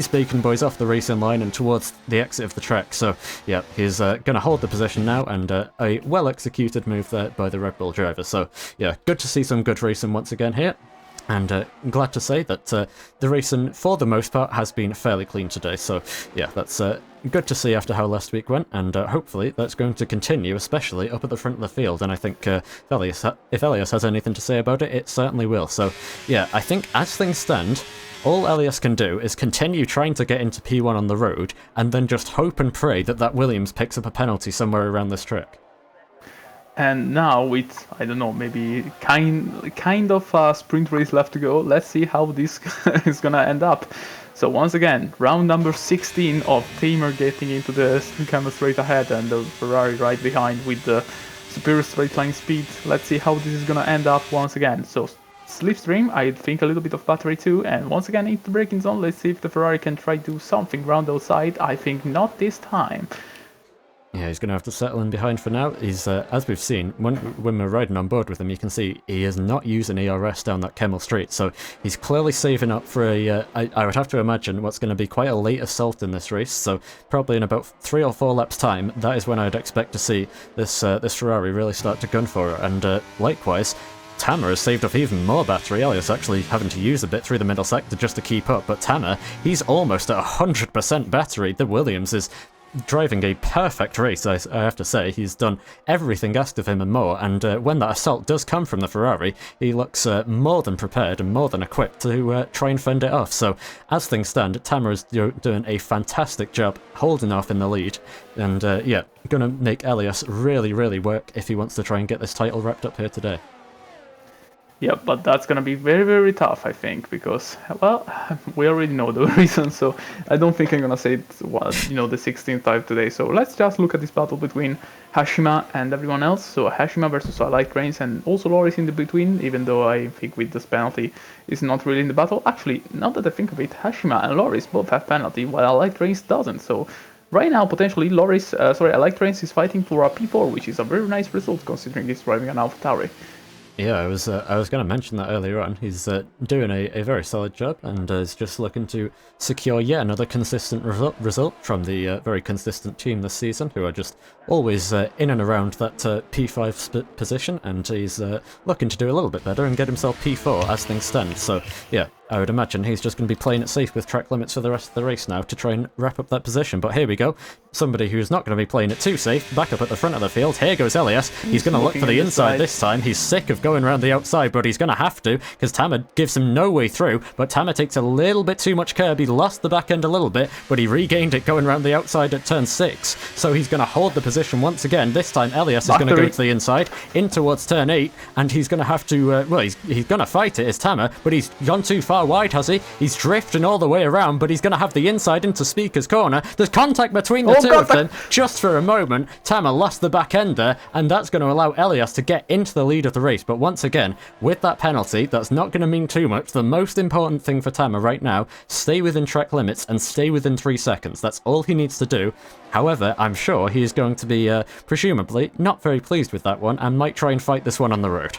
Bacon Boys off the racing line and towards the exit of the track. So yeah, he's going to hold the position now, and a well executed move there by the Red Bull driver. So yeah, good to see some good racing once again here. And glad to say that the racing, for the most part, has been fairly clean today. So, yeah, that's good to see after how last week went, and hopefully that's going to continue, especially up at the front of the field. And I think if Elias has anything to say about it, it certainly will. So, yeah, I think as things stand, all Elias can do is continue trying to get into P1 on the road, and then just hope and pray that that Williams picks up a penalty somewhere around this track. And now with, I don't know, maybe kind of a sprint race left to go, let's see how this is gonna end up. So once again, round number 16 of Tamer getting into the camera straight ahead and the Ferrari right behind with the superior straight line speed. Let's see how this is gonna end up once again. So slipstream, I think a little bit of battery too, and once again into the braking zone. Let's see if the Ferrari can try to do something round outside. I think not this time. Yeah, he's going to have to settle in behind for now. He's, as we've seen, when we're riding on board with him, you can see he is not using ERS down that Kemmel Street, so he's clearly saving up for a, I would have to imagine, what's going to be quite a late assault in this race, so probably in about 3 or 4 laps time, that is when I'd expect to see this Ferrari really start to gun for it, and likewise, Tamer has saved up even more battery. Elias actually having to use a bit through the middle sector just to keep up, but Tamer, he's almost at 100% battery. The Williams is driving a perfect race, I have to say. He's done everything asked of him and more, and when that assault does come from the Ferrari, he looks more than prepared and more than equipped to try and fend it off. So, as things stand, Tamer is doing a fantastic job holding off in the lead, and yeah, gonna make Elias really, really work if he wants to try and get this title wrapped up here today. Yeah, but that's gonna be very, very tough, I think, because, well, we already know the reason, so I don't think I'm gonna say it's, well, you know, the 16th time today. So let's just look at this battle between Hashima and everyone else. So Hashima versus I Like Trains, and also Loris in the between, even though I think with this penalty is not really in the battle. Actually, now that I think of it, Hashima and Loris both have penalty, while I Like Trains doesn't. So right now, potentially, I Like Trains is fighting for a P4, which is a very nice result considering he's driving an AlphaTauri. Yeah, I was going to mention that earlier on. He's doing a very solid job, and is just looking to secure yet another consistent result from the very consistent team this season, who are just always in and around that P5 position, and he's looking to do a little bit better and get himself P4 as things stand. So yeah, I would imagine he's just going to be playing it safe with track limits for the rest of the race now to try and wrap up that position. But here we go. Somebody who's not going to be playing it too safe, back up at the front of the field. Here goes Elias. He's going to look for the inside this time. He's sick of going around the outside, but he's going to have to, because Tamer gives him no way through. But Tamer takes a little bit too much curb. He lost the back end a little bit, but he regained it going around the outside at turn 6. So he's going to hold the position once again. This time Elias is going to go to the inside, in towards turn 8, and he's going to have to, well, he's going to fight it, it's Tamer, but he's gone too far wide, has he? He's drifting all the way around, but he's going to have the inside into Speaker's corner. There's contact between the two of them. Just for a moment, Tamer lost the back end there, and that's going to allow Elias to get into the lead of the race. But once again, with that penalty, that's not going to mean too much. The most important thing for Tamer right now, stay within track limits and stay within 3 seconds. That's all he needs to do. However, I'm sure he is going to be, presumably, not very pleased with that one, and might try and fight this one on the road.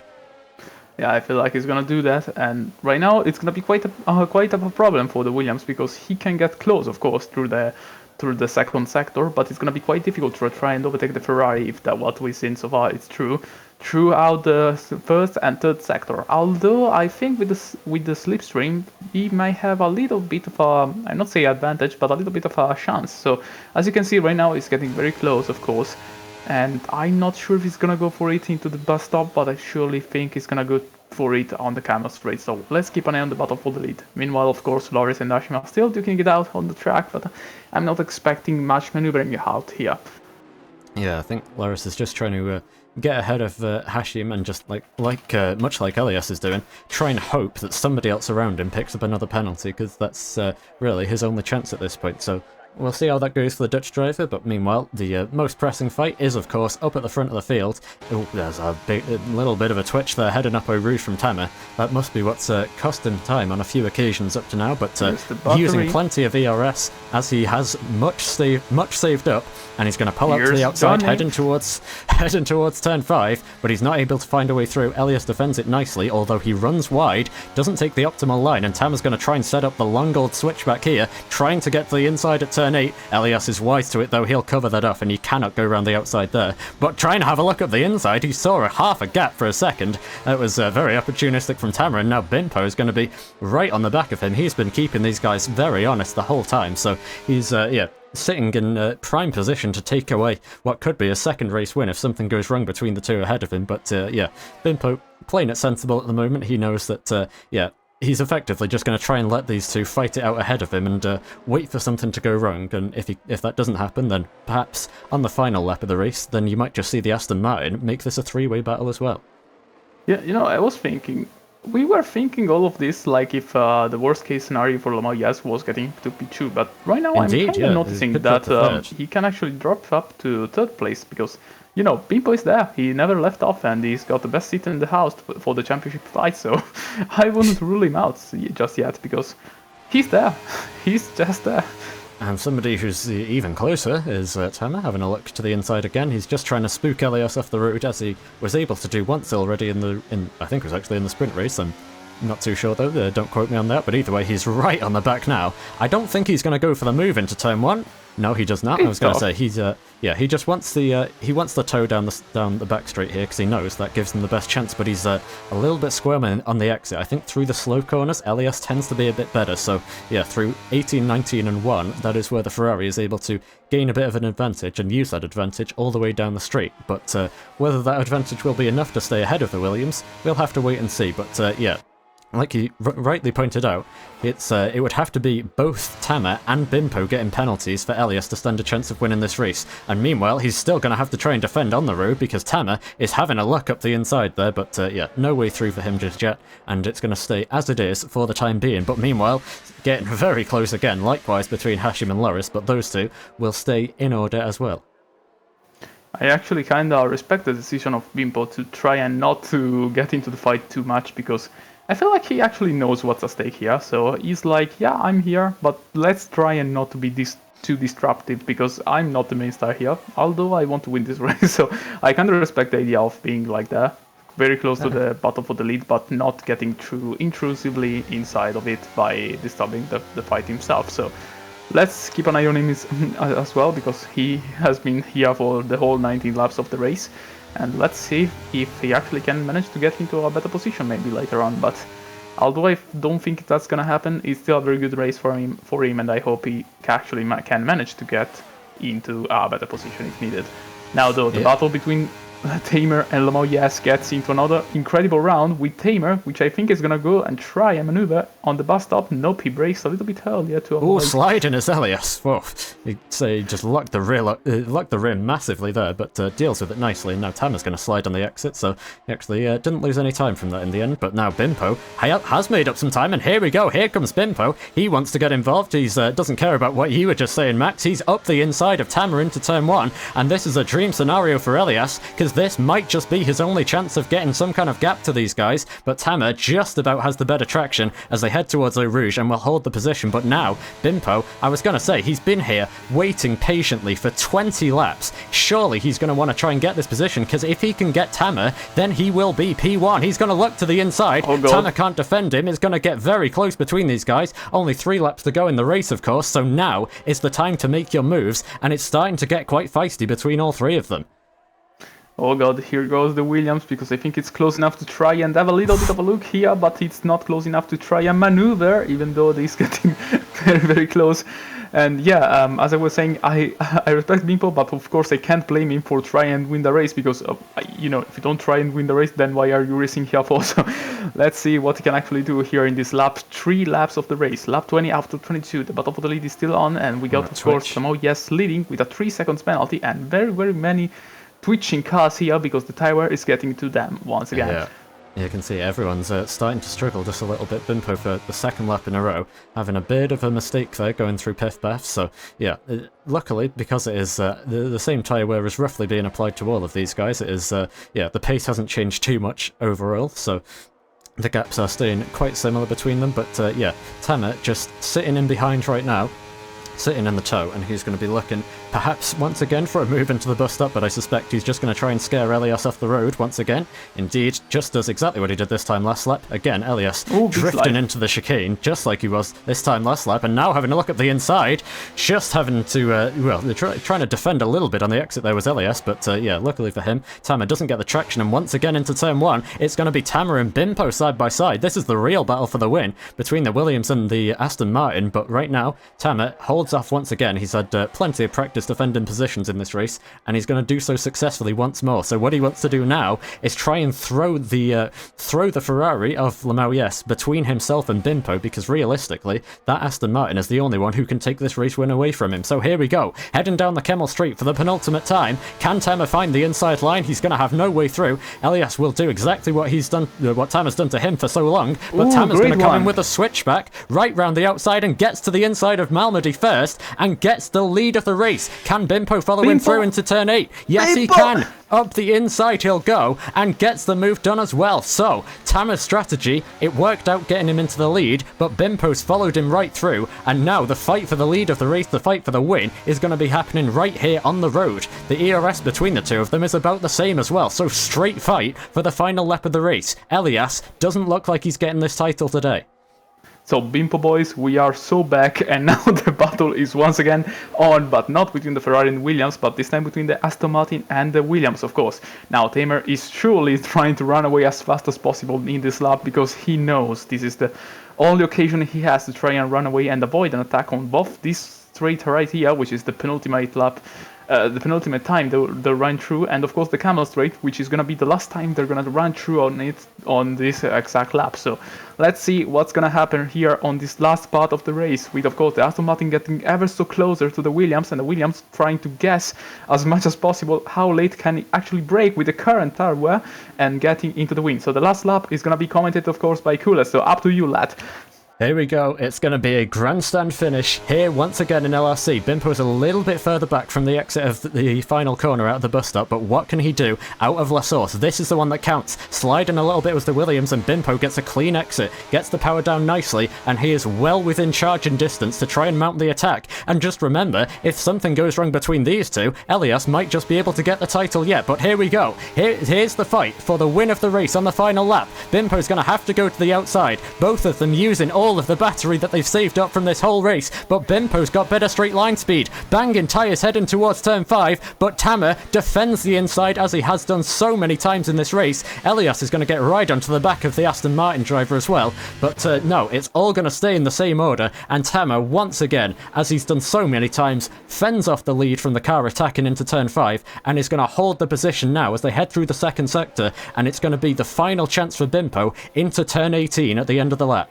Yeah, I feel like he's gonna do that, and right now it's gonna be quite a problem for the Williams, because he can get close, of course, through the second sector, but it's gonna be quite difficult to try and overtake the Ferrari if that what we've seen so far is true throughout the first and third sector. Although I think with the slipstream, he might have a little bit of a, I not say advantage, but a little bit of a chance. So as you can see right now, he's getting very close, of course. And I'm not sure if he's gonna go for it into the bus stop, but I surely think he's gonna go for it on the camera straight. So let's keep an eye on the battle for the lead. Meanwhile, of course, Loris and Hashima are still duking it out on the track, but I'm not expecting much maneuvering out here. Yeah, I think Loris is just trying to get ahead of Hashim, and just much like Elias is doing, try and hope that somebody else around him picks up another penalty, because that's really his only chance at this point. So we'll see how that goes for the Dutch driver, but meanwhile, the most pressing fight is, of course, up at the front of the field. Oh, there's a little bit of a twitch there heading up Eau Rouge from Tamer. That must be what's cost him time on a few occasions up to now, but using plenty of ERS, as he has much saved up, and he's going to pull out to the outside, heading towards turn 5, but he's not able to find a way through. Elias defends it nicely, although he runs wide, doesn't take the optimal line, and Tamer's going to try and set up the long old switchback here, trying to get to the inside at turn turn 8. Elias is wise to it, though. He'll cover that up, and he cannot go around the outside there. But trying to have a look at the inside, he saw half a gap for a second. That was very opportunistic from Tamer, and now Bimpo is going to be right on the back of him. He's been keeping these guys very honest the whole time, so he's, sitting in prime position to take away what could be a second race win if something goes wrong between the two ahead of him. But Bimpo playing it sensible at the moment. He knows that, he's effectively just going to try and let these two fight it out ahead of him and wait for something to go wrong. And if that doesn't happen, then perhaps on the final lap of the race, then you might just see the Aston Martin make this a three-way battle as well. Yeah, I was thinking, we were thinking all of this like if the worst case scenario for Lamar was getting to P2, but right now I'm kind of noticing that he can actually drop up to third place because, Bimpo is there. He never left off and he's got the best seat in the house for the championship fight, so I wouldn't rule him out just yet because he's there. He's just there. And somebody who's even closer is Tamer, having a look to the inside again. He's just trying to spook Elias off the road, as he was able to do once already I think it was actually in the sprint race. I'm not too sure though, don't quote me on that, but either way, he's right on the back now. I don't think he's going to go for the move into turn 1. No, he does not. I was going to say, he just wants the toe down the back straight here because he knows that gives him the best chance, but he's a little bit squirming on the exit. I think through the slow corners, Elias tends to be a bit better, so yeah, through 18, 19 and 1, that is where the Ferrari is able to gain a bit of an advantage and use that advantage all the way down the straight, but whether that advantage will be enough to stay ahead of the Williams, we'll have to wait and see, but like you rightly pointed out, it would have to be both Tamer and Bimpo getting penalties for Elias to stand a chance of winning this race. And meanwhile, he's still going to have to try and defend on the road because Tamer is having a look up the inside there. But no way through for him just yet. And it's going to stay as it is for the time being. But meanwhile, getting very close again, likewise between Hashim and Loris. But those two will stay in order as well. I actually kind of respect the decision of Bimpo to try and not to get into the fight too much because I feel like he actually knows what's at stake here, so he's like, yeah, I'm here, but let's try and not to be too disruptive, because I'm not the main star here, although I want to win this race, so I kind of respect the idea of being like that, very close to the bottom of the lead, but not getting too intrusively inside of it by disturbing the fight himself, so let's keep an eye on him as well, because he has been here for the whole 19 laps of the race. And let's see if he actually can manage to get into a better position maybe later on. But although I don't think that's gonna happen, it's still a very good race for him, and I hope he actually can manage to get into a better position if needed. Now though, the battle between Tamer and Lamar gets into another incredible round with Tamer, which I think is gonna go and try a maneuver on the bus stop. Nope, he brakes a little bit earlier to avoid. Oh, sliding is Elias. Whoa, he'd say just locked the rim massively there, but deals with it nicely. And now Tamer's gonna slide on the exit, so he actually didn't lose any time from that in the end. But now Bimpo has made up some time, and here we go. Here comes Bimpo. He wants to get involved. He doesn't care about what you were just saying, Max. He's up the inside of Tamer into turn 1, and this is a dream scenario for Elias because this might just be his only chance of getting some kind of gap to these guys, but Tamer just about has the better traction as they head towards Eau Rouge and will hold the position. But now, Bimpo, I was going to say, he's been here waiting patiently for 20 laps. Surely he's going to want to try and get this position, because if he can get Tamer, then he will be P1. He's going to look to the inside. Oh, Tamer can't defend him. It's going to get very close between these guys. Only 3 laps to go in the race, of course, so now is the time to make your moves, and it's starting to get quite feisty between all 3 of them. Oh god, here goes the Williams, because I think it's close enough to try and have a little bit of a look here, but it's not close enough to try and maneuver, even though it's getting very, very close. And yeah, as I was saying, I respect Bimpo, but of course I can't blame him for trying and win the race, because, if you don't try and win the race, then why are you racing here for? So let's see what he can actually do here in this lap, 3 laps of the race. Lap 20 after 22, the bottom of the lead is still on, and we got, of course, Samoa leading with a 3 seconds penalty, and very, very many twitching cars here because the tire is getting to them once again. Yeah. You can see everyone's starting to struggle just a little bit. Bimpo for the 2nd lap in a row, having a bit of a mistake there going through Piff Bath. So yeah, luckily, because it is the same tyre wear is roughly being applied to all of these guys, it is, the pace hasn't changed too much overall. So the gaps are staying quite similar between them. But Tamer just sitting in behind right now. sitting in the tow, and he's going to be looking perhaps once again for a move into the bus stop, but I suspect he's just going to try and scare Elias off the road once again. Indeed, just does exactly what he did this time last lap. Again, Elias drifting into the chicane, just like he was this time last lap, and now having a look at the inside, just having to, well, they're trying to defend a little bit on the exit there was Elias, but yeah, luckily for him, Tamer doesn't get the traction, and once again into turn 1, it's going to be Tamer and Bimpo side by side. This is the real battle for the win between the Williams and the Aston Martin, but right now, Tamer holds off once again. He's had plenty of practice defending positions in this race, and he's going to do so successfully once more. So what he wants to do now is try and throw the Ferrari of Lamau, yes, between himself and Bimpo, because realistically, that Aston Martin is the only one who can take this race win away from him. So here we go, heading down the Kemmel Street for the penultimate time. Can Tamer find the inside line? He's going to have no way through. Elias will do exactly what he's done, what Tamer's done to him for so long, but Tamer's going to come in with a switchback right round the outside and gets to the inside of Malmedy first and gets the lead of the race. Can Bimpo follow him through into turn 8? Yes, he can. Up the inside he'll go and gets the move done as well. So, Tamer's strategy, it worked out getting him into the lead, but Bimpo's followed him right through, and now the fight for the lead of the race, the fight for the win, is going to be happening right here on the road. The ERS between the two of them is about the same as well, so straight fight for the final lap of the race. Elias doesn't look like he's getting this title today. So Bimpo boys, we are so back, and now the battle is once again on, but not between the Ferrari and Williams, but this time between the Aston Martin and the Williams, of course. Now Tamer is surely trying to run away as fast as possible in this lap, because he knows this is the only occasion he has to try and run away and avoid an attack on both this straight right here, which is the penultimate lap, the penultimate time they'll run through, and of course the Camel Straight, which is gonna be the last time they're gonna run through on it on this exact lap. So let's see what's gonna happen here on this last part of the race, with of course the Aston Martin getting ever so closer to the Williams, and the Williams trying to guess as much as possible how late can it actually brake with the current hardware and getting into the win. So the last lap is gonna be commented of course by Kula, so up to you, lad. Here we go, it's going to be a grandstand finish here once again in LRC. Bimpo is a little bit further back from the exit of the final corner out of the bus stop, but what can he do out of La Source? This is the one that counts. Sliding a little bit was the Williams, and Bimpo gets a clean exit, gets the power down nicely, and he is well within charging distance to try and mount the attack. And just remember, if something goes wrong between these two, Elias might just be able to get the title yet, but here we go. Here's the fight for the win of the race on the final lap. Bimpo's going to have to go to the outside, both of them using all of the battery that they've saved up from this whole race, but Bimpo's got better straight line speed. Banging tyres heading towards turn 5, but Tamer defends the inside as he has done so many times in this race. Elias is going to get right onto the back of the Aston Martin driver as well, but no, it's all going to stay in the same order, and Tamer once again, as he's done so many times, fends off the lead from the car attacking into turn 5, and is going to hold the position now as they head through the second sector, and it's going to be the final chance for Bimpo into turn 18 at the end of the lap.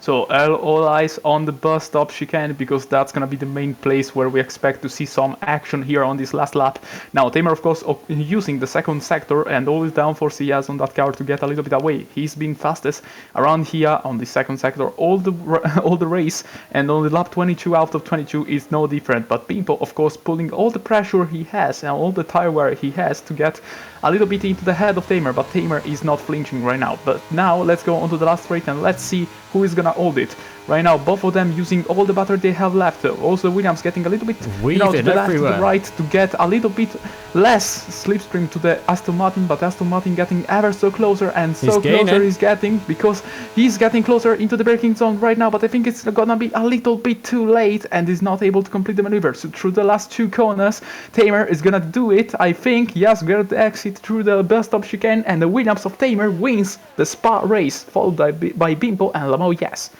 So all eyes on the bus stop chicane, because that's going to be the main place where we expect to see some action here on this last lap. Now Tamer of course using the second sector and all the downforce he has on that car to get a little bit away. He's been fastest around here on the second sector all the race, and on the lap 22 out of 22 is no different. But Bimpo of course pulling all the pressure he has and all the tire wear he has to get a little bit into the head of Tamer, but Tamer is not flinching right now. But now let's go on to the last straight and let's see who is gonna hold it. Right now, both of them using all the battery they have left. Also, Williams getting a little bit to the left, to the right, to get a little bit less slipstream to the Aston Martin, but Aston Martin getting ever so closer, and so closer he's getting, because he's getting closer into the braking zone right now, but I think it's gonna be a little bit too late, and is not able to complete the maneuver. So through the last two corners, Tamer is gonna do it, I think. Yes, get the exit through the bus stop chicane, and the Williams of Tamer wins the Spa race, followed by Bimpo and Lamau, yes.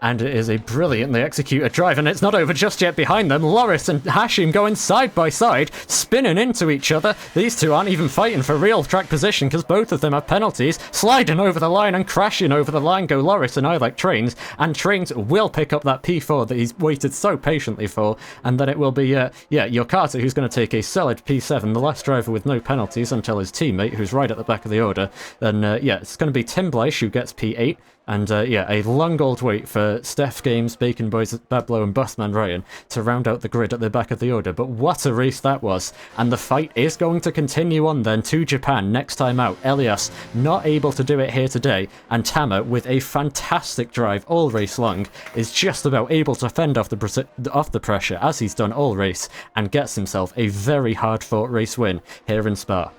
And it is a brilliantly executed drive, and it's not over just yet behind them. Loris and Hashim going side by side, spinning into each other. These two aren't even fighting for real track position because both of them have penalties. Sliding over the line and crashing over the line go Loris and I Like Trains, and Trains will pick up that P4 that he's waited so patiently for, and then it will be, Yokata who's going to take a solid P7, the last driver with no penalties until his teammate, who's right at the back of the order. Then, it's going to be Tim Bleish who gets P8, And yeah, a long old wait for Steph Games, Bacon Boys, Bablo, and Bossman Ryan to round out the grid at the back of the order. But what a race that was. And the fight is going to continue on then to Japan next time out. Elias not able to do it here today, and Tama, with a fantastic drive all race long, is just about able to fend off the pressure as he's done all race, and gets himself a very hard fought race win here in Spa.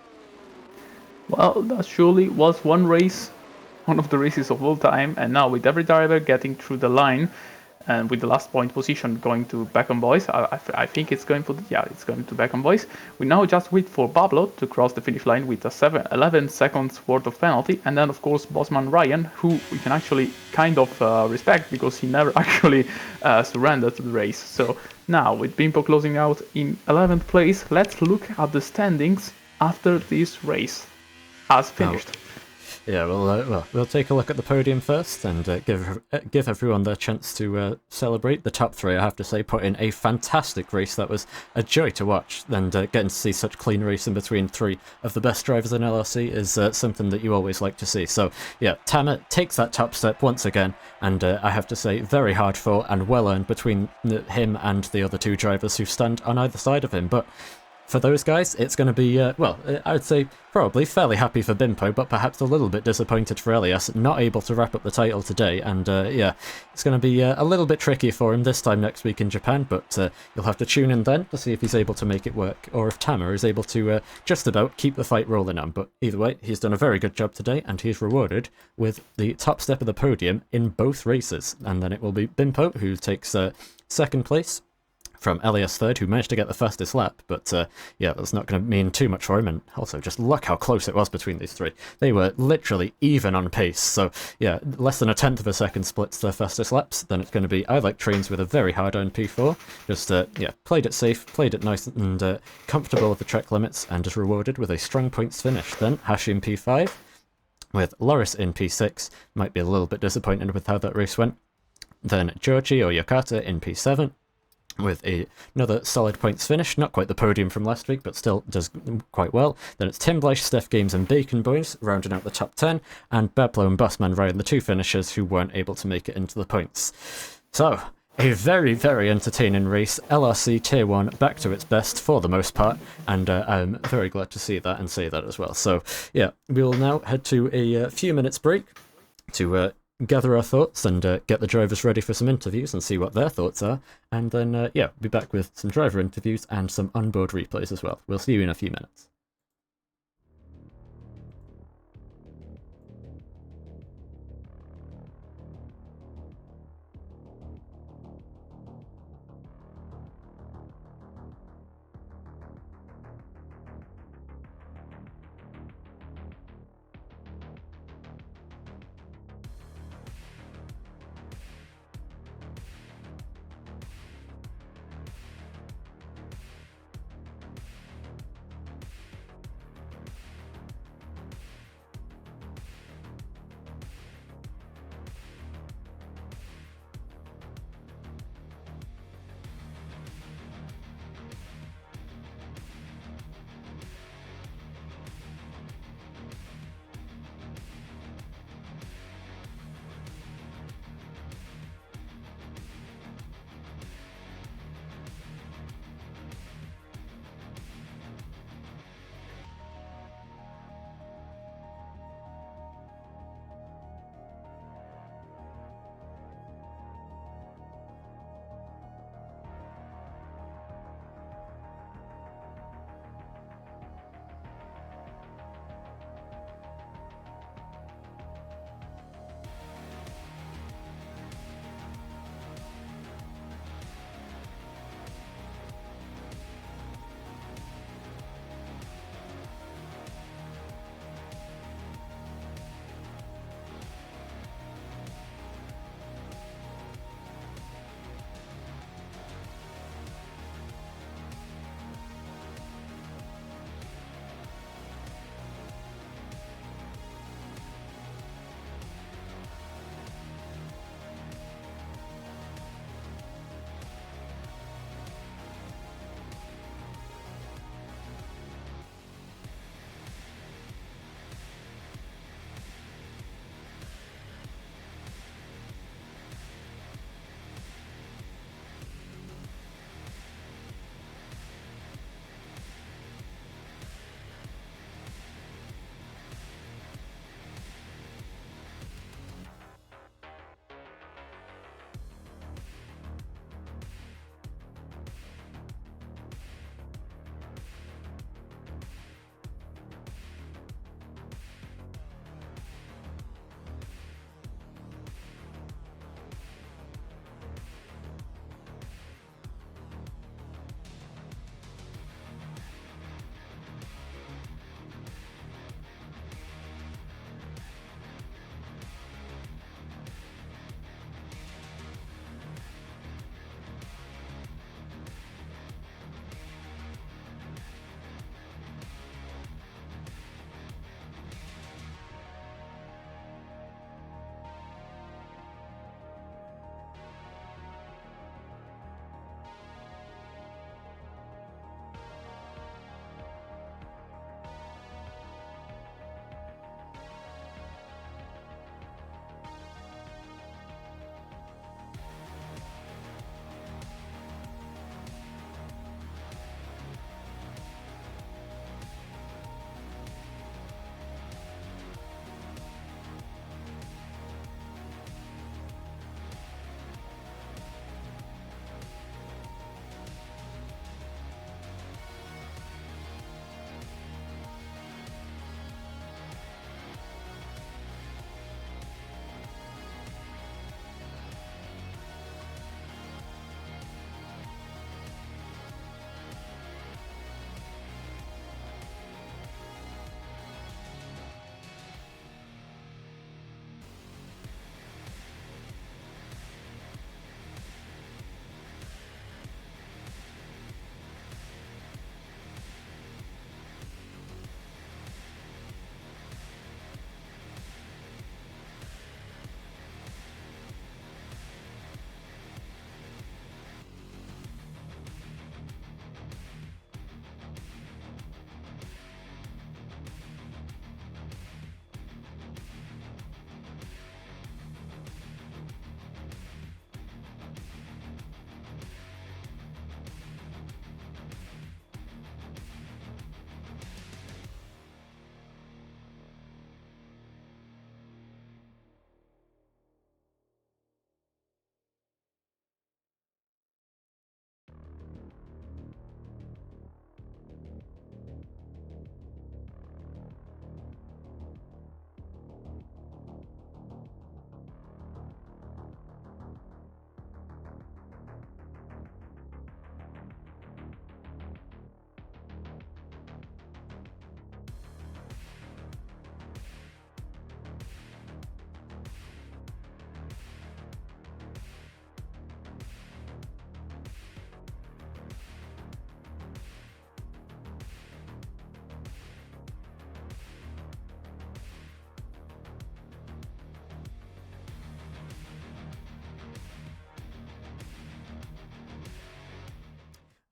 Well, that surely was one race, one of the races of all time, and now with every driver getting through the line, and with the last point position going to Beckham Boys, I think it's going it's going to Beckham Boys. We now just wait for Pablo to cross the finish line with a 11 seconds worth of penalty, and then of course Bossman Ryan, who we can actually kind of respect because he never actually surrendered to the race. So now with Bimpo closing out in 11th place, let's look at the standings after this race has finished. Yeah, we'll take a look at the podium first and give everyone their chance to celebrate. The top three, I have to say, put in a fantastic race. That was a joy to watch, and getting to see such clean racing between three of the best drivers in LRC is something that you always like to see. So yeah, Tama takes that top step once again, and I have to say, very hard fought and well earned between him and the other two drivers who stand on either side of him. But for those guys, it's going to be, I would say probably fairly happy for Bimpo, but perhaps a little bit disappointed for Elias, not able to wrap up the title today. And yeah, it's going to be a little bit tricky for him this time next week in Japan, but you'll have to tune in then to see if he's able to make it work, or if Tama is able to just about keep the fight rolling on. But either way, he's done a very good job today, and he's rewarded with the top step of the podium in both races. And then it will be Bimpo, who takes second place from Elias third, who managed to get the fastest lap, but yeah, that's not going to mean too much for him. And also, just look how close it was between these three. They were literally even on pace, so yeah, less than a tenth of a second splits their fastest laps. Then it's going to be I Like Trains with a very hard-earned P4, just yeah, played it safe, played it nice and comfortable with the track limits, and is rewarded with a strong points finish. Then Hashi in P5, with Loris in P6, might be a little bit disappointed with how that race went. Then Georgie or Yokata in P7, with another solid points finish. Not quite the podium from last week, but still does quite well. Then it's Tim Bleish, Steph Games, and Bacon Boys rounding out the top 10, and Beplo and Bossman Ryan, the two finishers who weren't able to make it into the points. So, a very, very entertaining race. LRC Tier 1 back to its best for the most part, and I'm very glad to see that and say that as well. So, yeah, we will now head to a few minutes break to gather our thoughts and get the drivers ready for some interviews and see what their thoughts are, and then yeah, be back with some driver interviews and some onboard replays as well. We'll see you in a few minutes.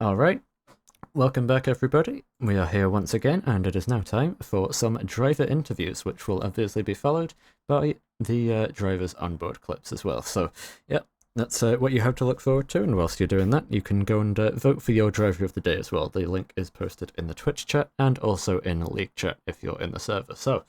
Alright, welcome back everybody. We are here once again, and it is now time for some driver interviews, which will obviously be followed by the drivers' onboard clips as well. So, yeah, that's what you have to look forward to, and whilst you're doing that, you can go and vote for your driver of the day as well. The link is posted in the Twitch chat and also in the League chat if you're in the server. So,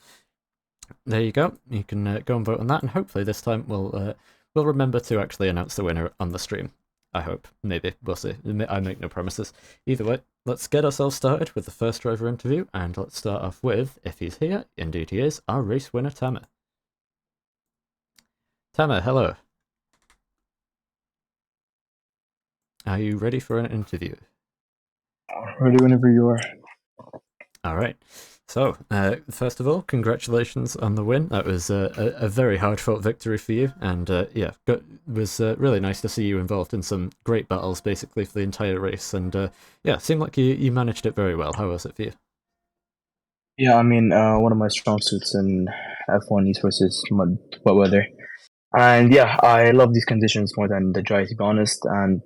there you go. You can go and vote on that, and hopefully this time we'll remember to actually announce the winner on the stream. I hope. Maybe. We'll see. I make no promises. Either way, let's get ourselves started with the first driver interview, and let's start off with, if he's here, indeed he is, our race winner, Tamer. Tamer, hello. Are you ready for an interview? Ready whenever you are. Alright. So, first of all, congratulations on the win. That was a very hard-fought victory for you, and yeah, it was really nice to see you involved in some great battles, basically, for the entire race, and yeah, it seemed like you managed it very well. How was it for you? Yeah, I mean, one of my strong suits in F1 esports is wet weather. And yeah, I love these conditions more than the dry, to be honest. And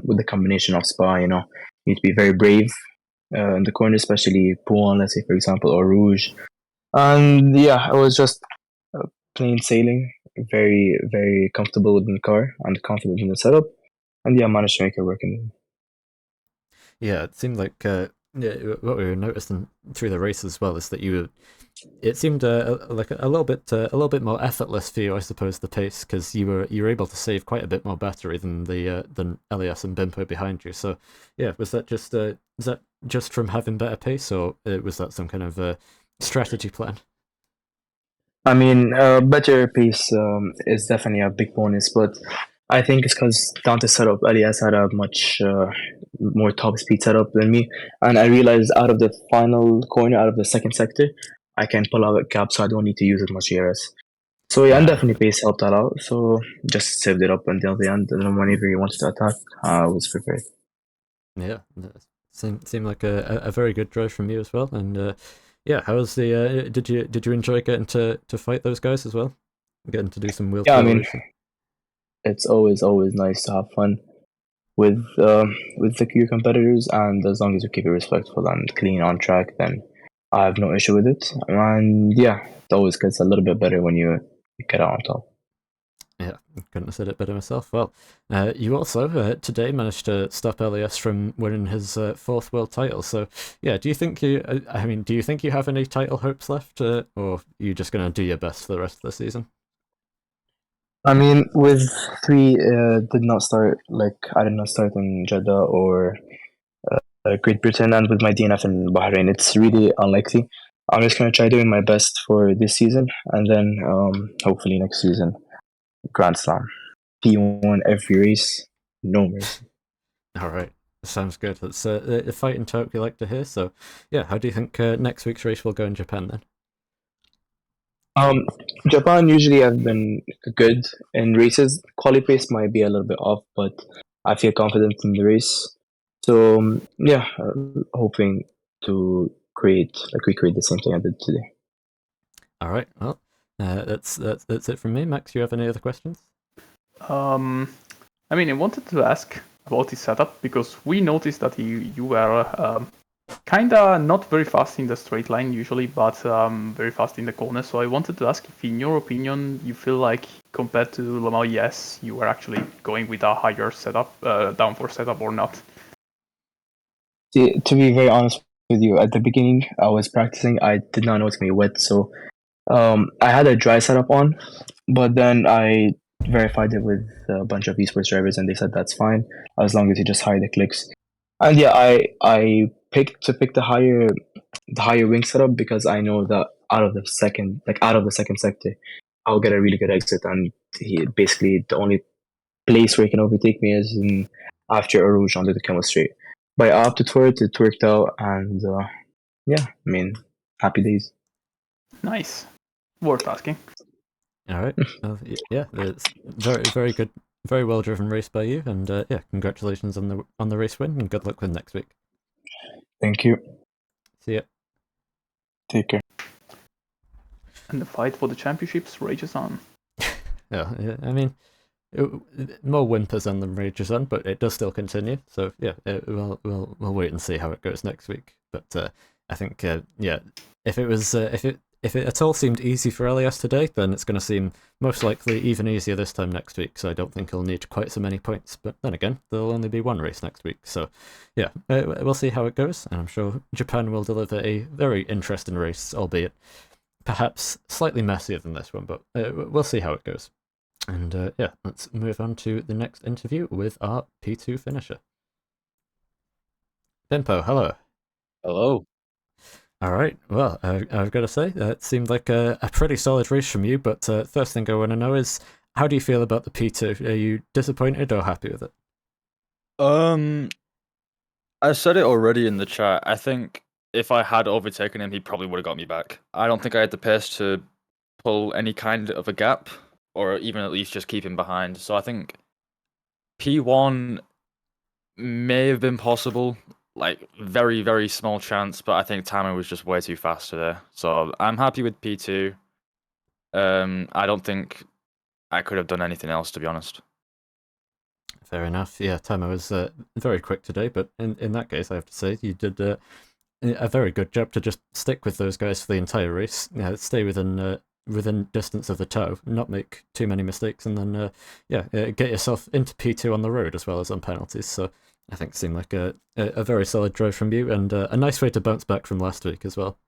with the combination of Spa, you need to be very brave in the corner, especially Pouin, let's say, for example, or Rouge. And yeah, I was just plain sailing, very, very comfortable within the car and confident in the setup. And yeah, I managed to make it work. Yeah, it seemed like yeah, what we were noticing through the race as well is that it seemed like a little bit more effortless for you, I suppose, the pace, because you were able to save quite a bit more battery than than Elias and Bimpo behind you. So yeah, was that just from having better pace, or was that some kind of strategy plan? I mean, better pace is definitely a big bonus, but I think it's because Dante's setup, Elias had a much more top speed setup than me, and I realized out of the final corner, out of the second sector, I can pull out a gap, so I don't need to use as much ERS. So yeah, and definitely pace helped that out. So just saved it up until the end, and then whenever he wanted to attack, I was prepared. Yeah, seemed like a very good drive from you as well, and yeah, how was the? Did you enjoy getting to fight those guys as well? Getting to do some wheel to Yeah, I wheel mean, racing. it's always nice to have fun with your competitors, and as long as you keep it respectful and clean on track, then I have no issue with it. And yeah, it always gets a little bit better when you get out on top. Yeah, couldn't have said it better myself. Well, you also today managed to stop Elias from winning his fourth world title. So, yeah, do you think I mean, do you think you have any title hopes left, or are you just gonna do your best for the rest of the season? I mean, with three, I did not start in Jeddah or Great Britain, and with my DNF in Bahrain, it's really unlikely. I'm just gonna try doing my best for this season, and then hopefully next season, Grand Slam, P1 every race, no mercy. All right, sounds good. That's a fighting talk we like to hear. So, yeah, how do you think next week's race will go in Japan then? Um, Japan usually have been good in races. Quali pace might be a little bit off, but I feel confident in the race. So yeah, hoping to recreate the same thing I did today. All right, well, that's it from me. Max, you have any other questions? I mean, I wanted to ask about his setup because we noticed that you were kinda not very fast in the straight line usually, but very fast in the corner. So I wanted to ask if, in your opinion, you feel like compared to Le Mans, yes, you were actually going with a higher setup, downforce setup, or not. See, to be very honest with you, at the beginning I was practicing. I did not know it's gonna be wet, so I had a dry setup on, but then I verified it with a bunch of esports drivers, and they said that's fine as long as you just hide the clicks. And yeah, I picked the higher wing setup because I know that out of the second sector, I'll get a really good exit, and basically the only place where he can overtake me is after a rouge under the camel straight. But I opted for it. It worked out, and yeah, I mean, happy days. Nice, worth asking. All right. Yeah, it's very good, very well driven race by you, and yeah, congratulations on the race win, and good luck with next week. Thank you. See ya. Take care. And the fight for the championships rages on. Yeah, I mean, more whimpers on than rages on, but it does still continue. So yeah, we'll wait and see how it goes next week. But I think yeah, if it at all seemed easy for Elias today, then it's going to seem most likely even easier this time next week. So I don't think he'll need quite so many points. But then again, there'll only be one race next week. So yeah, we'll see how it goes, and I'm sure Japan will deliver a very interesting race, albeit perhaps slightly messier than this one. But we'll see how it goes. And yeah, let's move on to the next interview with our P2 finisher. Bimpo, hello. Hello. All right, well, I've got to say, it seemed like a pretty solid race from you, but first thing I want to know is, how do you feel about the P2? Are you disappointed or happy with it? I said it already in the chat. I think if I had overtaken him, he probably would have got me back. I don't think I had the pace to pull any kind of a gap, or even at least just keep him behind. So I think P1 may have been possible, like very, very small chance, but I think Tammy was just way too fast there. So I'm happy with P2. I don't think I could have done anything else, to be honest. Fair enough. Yeah, Tamo was very quick today, but in that case, I have to say, you did a very good job to just stick with those guys for the entire race. Yeah, stay within distance of the toe, not make too many mistakes, and then get yourself into P2 on the road as well as on penalties. So I think it seemed like a very solid drive from you, and a nice way to bounce back from last week as well.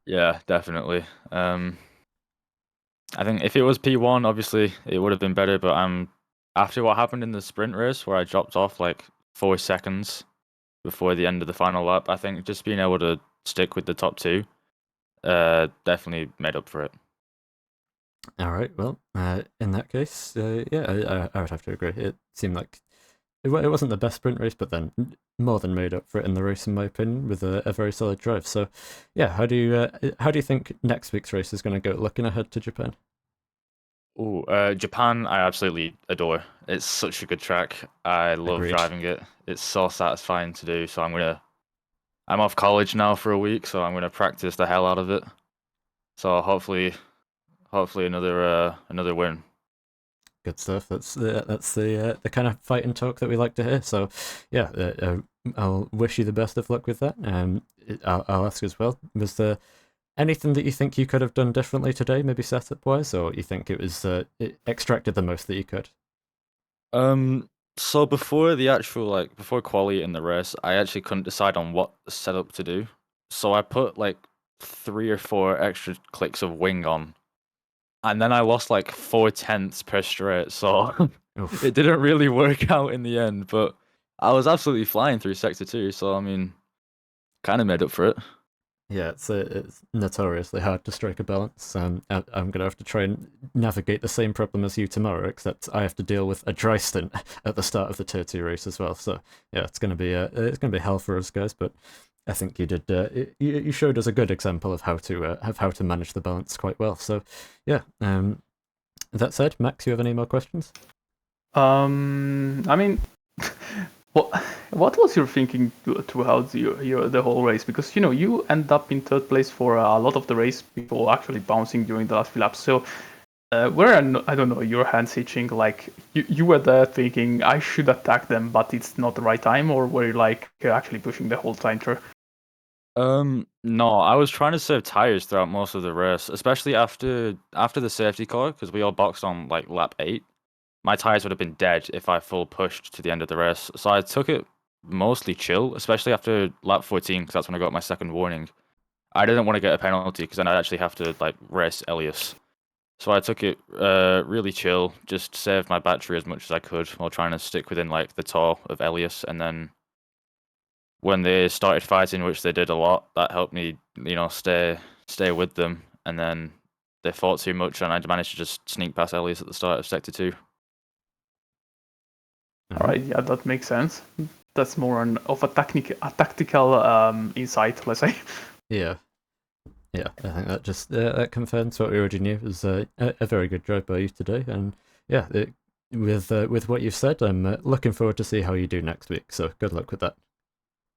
Yeah, definitely. I think if it was P1, obviously it would have been better, but after what happened in the sprint race where I dropped off like 4 seconds before the end of the final lap, I think just being able to stick with the top two definitely made up for it. All right, well, in that case, yeah, I would have to agree. It seemed like it wasn't the best sprint race, but then more than made up for it in the race, in my opinion, with a very solid drive. So, yeah, how do you think next week's race is going to go? Looking ahead to Japan. Ooh, Japan, I absolutely adore. It's such a good track. I love Agreed. driving it. It's so satisfying to do. So I'm off college now for a week, so I'm gonna practice the hell out of it. So hopefully another win. Good stuff. That's the kind of fight and talk that we like to hear. So, yeah, I'll wish you the best of luck with that. I'll ask as well. Was there anything that you think you could have done differently today, maybe setup wise, or you think it extracted the most that you could? So before quali in the race, I actually couldn't decide on what setup to do. So I put like 3 or 4 extra clicks of wing on, and then I lost like 4/10 per straight. So it didn't really work out in the end. But I was absolutely flying through sector 2. So I mean, kind of made up for it. Yeah, it's notoriously hard to strike a balance. I'm gonna have to try and navigate the same problem as you tomorrow, except I have to deal with a dry stint at the start of the Tier 2 race as well. So yeah, it's gonna be hell for us guys. But I think you did. You showed us a good example of how to manage the balance quite well. So yeah. That said, Max, you have any more questions? I mean, what was your thinking throughout the whole race? Because you end up in third place for a lot of the race before actually bouncing during the last few laps. So I don't know, your hands itching? Like you were there thinking I should attack them, but it's not the right time, or were you like actually pushing the whole time through? No, I was trying to save tires throughout most of the race, especially after the safety car, because we all boxed on like lap 8. My tires would have been dead if I full pushed to the end of the race. So I took it mostly chill, especially after lap 14, because that's when I got my second warning. I didn't want to get a penalty because then I'd actually have to like race Elias. So I took it really chill, just saved my battery as much as I could while trying to stick within like the tour of Elias. And then when they started fighting, which they did a lot, that helped me, stay with them. And then they fought too much, and I managed to just sneak past Elias at the start of sector 2. All right, yeah, that makes sense. That's more of a tactical insight, let's say. Yeah. Yeah, I think that just that confirms what we already knew. It was a very good drive by you today, and yeah, with what you've said, I'm looking forward to see how you do next week. So good luck with that.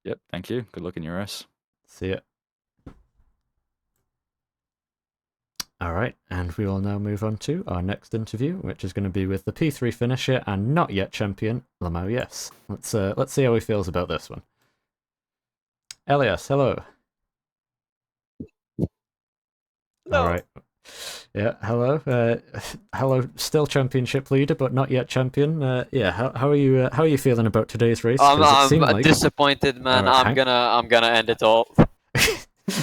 Yep, thank you. Good luck in your race. See ya. All right, and we will now move on to our next interview, which is going to be with the P3 finisher and not yet champion, Lamau Yes. Let's see how he feels about this one. Elias, hello. Hello. All right. Yeah, hello. Hello, still championship leader, but not yet champion. Yeah, how are you? How are you feeling about today's race? 'Cause it seemed I'm like... disappointed, man. Alright, I'm gonna end it all.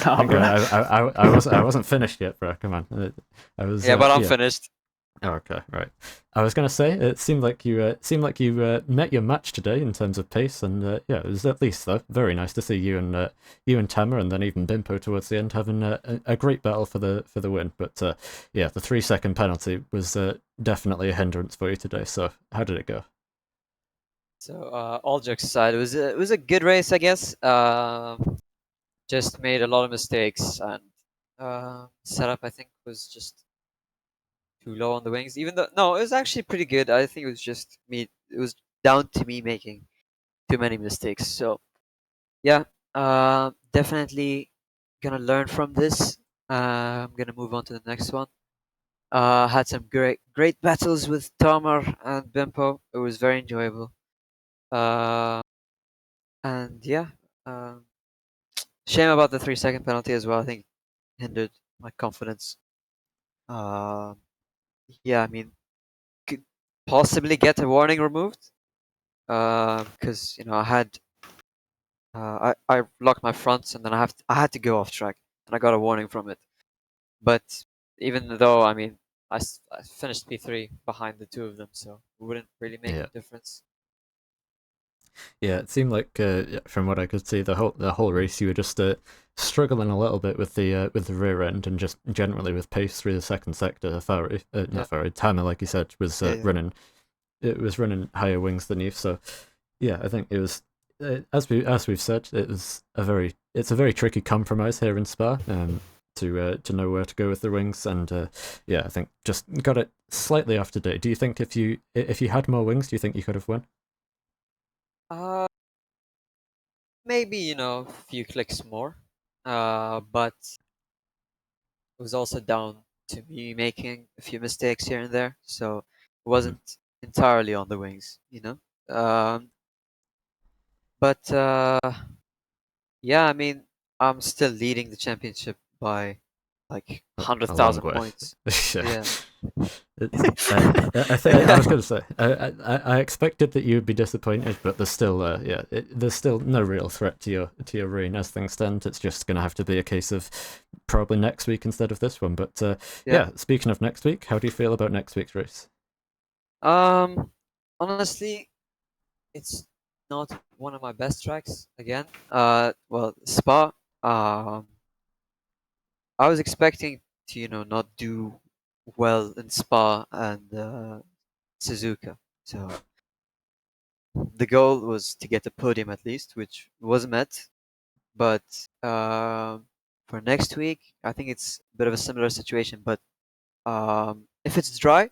Nah, hang bro. on, I wasn't finished yet, bro. Come on. I was. Yeah, but I'm yeah. finished. Oh, okay, right. I was gonna say it seemed like you met your match today in terms of pace, and yeah, it was at least though very nice to see you and Tamer, and then even Bimpo towards the end having a great battle for the win. But yeah, the 3-second penalty was definitely a hindrance for you today. So how did it go? So all jokes aside, it was a good race, I guess. Just made a lot of mistakes, and setup I think was just too low on the wings. Even though no, it was actually pretty good. I think it was just me. It was down to me making too many mistakes. So yeah, definitely gonna learn from this. I'm gonna move on to the next one. Had some great battles with Tomar and Bimpo. It was very enjoyable. Uh, and yeah, um, shame about the 3-second penalty as well. I think hindered my confidence. Um, yeah, I mean, could possibly get a warning removed. Because I had I locked my fronts and then I had to go off track and I got a warning from it. But even though I mean I finished P3 behind the two of them, so it wouldn't really make Yeah. a difference. Yeah, it seemed like from what I could see, the whole race you were just struggling a little bit with the rear end and just generally with pace through the second sector. Fari, Yeah. not Fari, Tamer, like you said, was Yeah. running. It was running higher wings than you. So yeah, I think it was as we've said, it's a very tricky compromise here in Spa. To know where to go with the wings, and yeah, I think just got it slightly off today. Do you think if you had more wings, do you think you could have won? Uh, Maybe a few clicks more. But it was also down to me making a few mistakes here and there, so it wasn't entirely on the wings. Um, but yeah, I mean, I'm still leading the championship by like hundred A long thousand way. points. Yeah. Yeah. I was going to say, I expected that you would be disappointed, but there's still, there's still no real threat to your reign as things stand. It's just going to have to be a case of probably next week instead of this one. But yeah, speaking of next week, how do you feel about next week's race? Honestly, it's not one of my best tracks again. Well, Spa. I was expecting to, not do well in Spa and Suzuka. So the goal was to get a podium at least, which was met. But for next week, I think it's a bit of a similar situation. But if it's dry,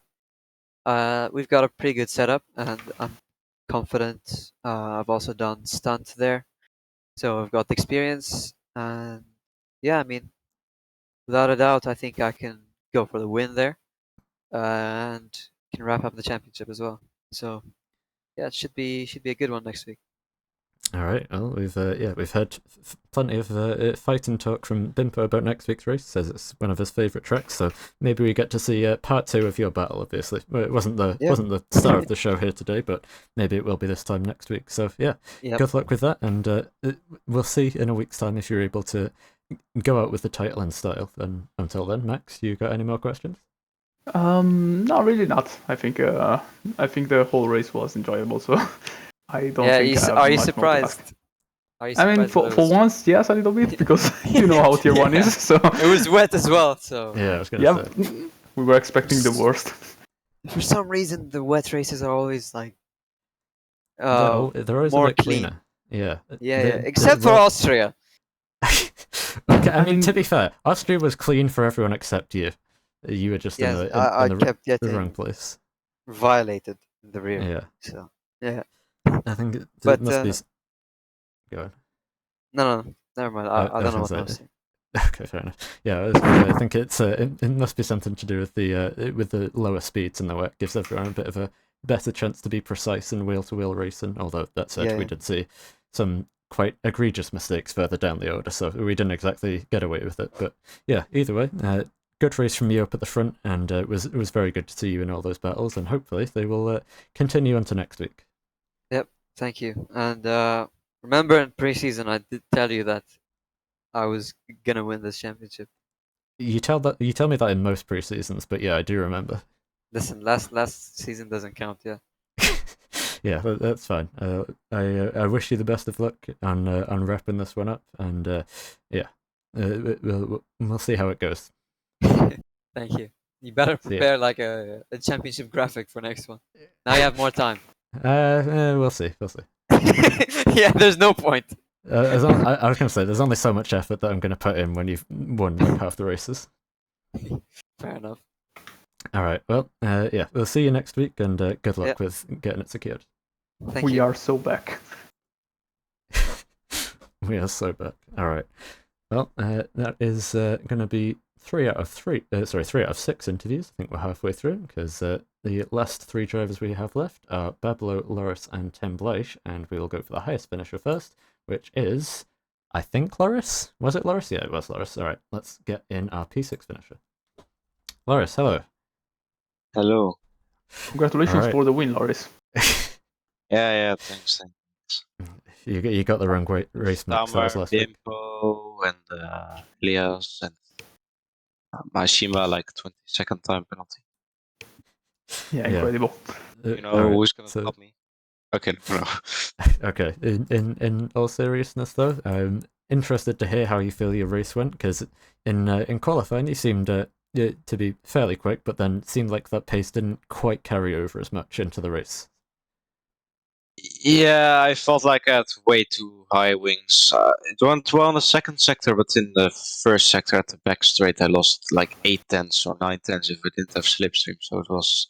we've got a pretty good setup, and I'm confident. I've also done stunt there, so I've got the experience. And yeah, I mean, without a doubt, I think I can go for the win there, and can wrap up the championship as well. So yeah, it should be a good one next week. All right. Well, we've heard plenty of fighting talk from Bimpo about next week's race. Says it's one of his favourite tracks. So maybe we get to see part 2 of your battle. Obviously, well, it wasn't the star of the show here today, but maybe it will be this time next week. So yeah, Yep. good luck with that, and we'll see in a week's time if you're able to go out with the title in style. And until then, Max, you got any more questions? No, really not. I think the whole race was enjoyable, so I don't Yeah, think I have are you much more to surprised? ask. Are you I mean, surprised that for once, yes, a little bit, because you know how tier 1 is, so... it was wet as well? So Yeah, I was gonna Yeah, say. we were expecting the worst. for some reason, the wet races are always like They're always a more bit clean. cleaner. Yeah. Yeah, except for Austria. Okay, I mean, mean- to be fair, Austria was clean for everyone except you. You were just Yes, in I kept the wrong getting place. violated in the rear. Yeah, So yeah, I think it but must be. Go on. no, never mind. I I was don't know gonna what I was say, saying. Okay, fair enough. Yeah, I think it must be something to do with the lower speeds in the wet. Gives everyone a bit of a better chance to be precise in wheel-to-wheel racing. Although that said, Yeah, we yeah. did see some quite egregious mistakes further down the order, so we didn't exactly get away with it. But yeah, either way, good race from you up at the front, and it was very good to see you in all those battles. And hopefully they will continue into next week. Yep. Thank you. And remember in preseason, I did tell you that I was gonna win this championship. You tell me that in most pre-seasons, but yeah, I do remember. Listen, last season doesn't count. Yeah. Yeah, that's fine. I wish you the best of luck on wrapping this one up, and yeah, we'll see how it goes. Thank you. You better See ya. prepare like a championship graphic for next one. Now you have more time. We'll see. Yeah, there's no point. I was gonna say there's only so much effort that I'm gonna put in when you've won like half the races. Fair enough. All right. Well, yeah, we'll see you next week, and good luck Yep. with getting it secured. Thank We you. are so back. We are so back. All right. Well, that is going to be 3 out of 3. Sorry, 3 out of 6 interviews. I think we're halfway through because the last 3 drivers we have left are Bablo, Loris, and Tim Bleich, and we will go for the highest finisher first, which is, I think, Loris. Was it Loris? Yeah, it was Loris. All right, let's get in our P6 finisher. Loris, hello. Hello. Congratulations Alright. for the win, Loris. Yeah, thanks. You got the wrong race mix. That was Summer, last week. Bimbo, and Elias, and Mashima, like 22nd time penalty. Yeah, incredible. You know Alright, who's gonna so- stop me? Okay, no. Okay. In all seriousness, though, I'm interested to hear how you feel your race went, because in qualifying you seemed to be fairly quick, but then it seemed like that pace didn't quite carry over as much into the race. Yeah, I felt like I had way too high wings. It went well in the second sector, but in the first sector at the back straight, I lost like 8 tenths or 9 tenths if I didn't have slipstream. So it was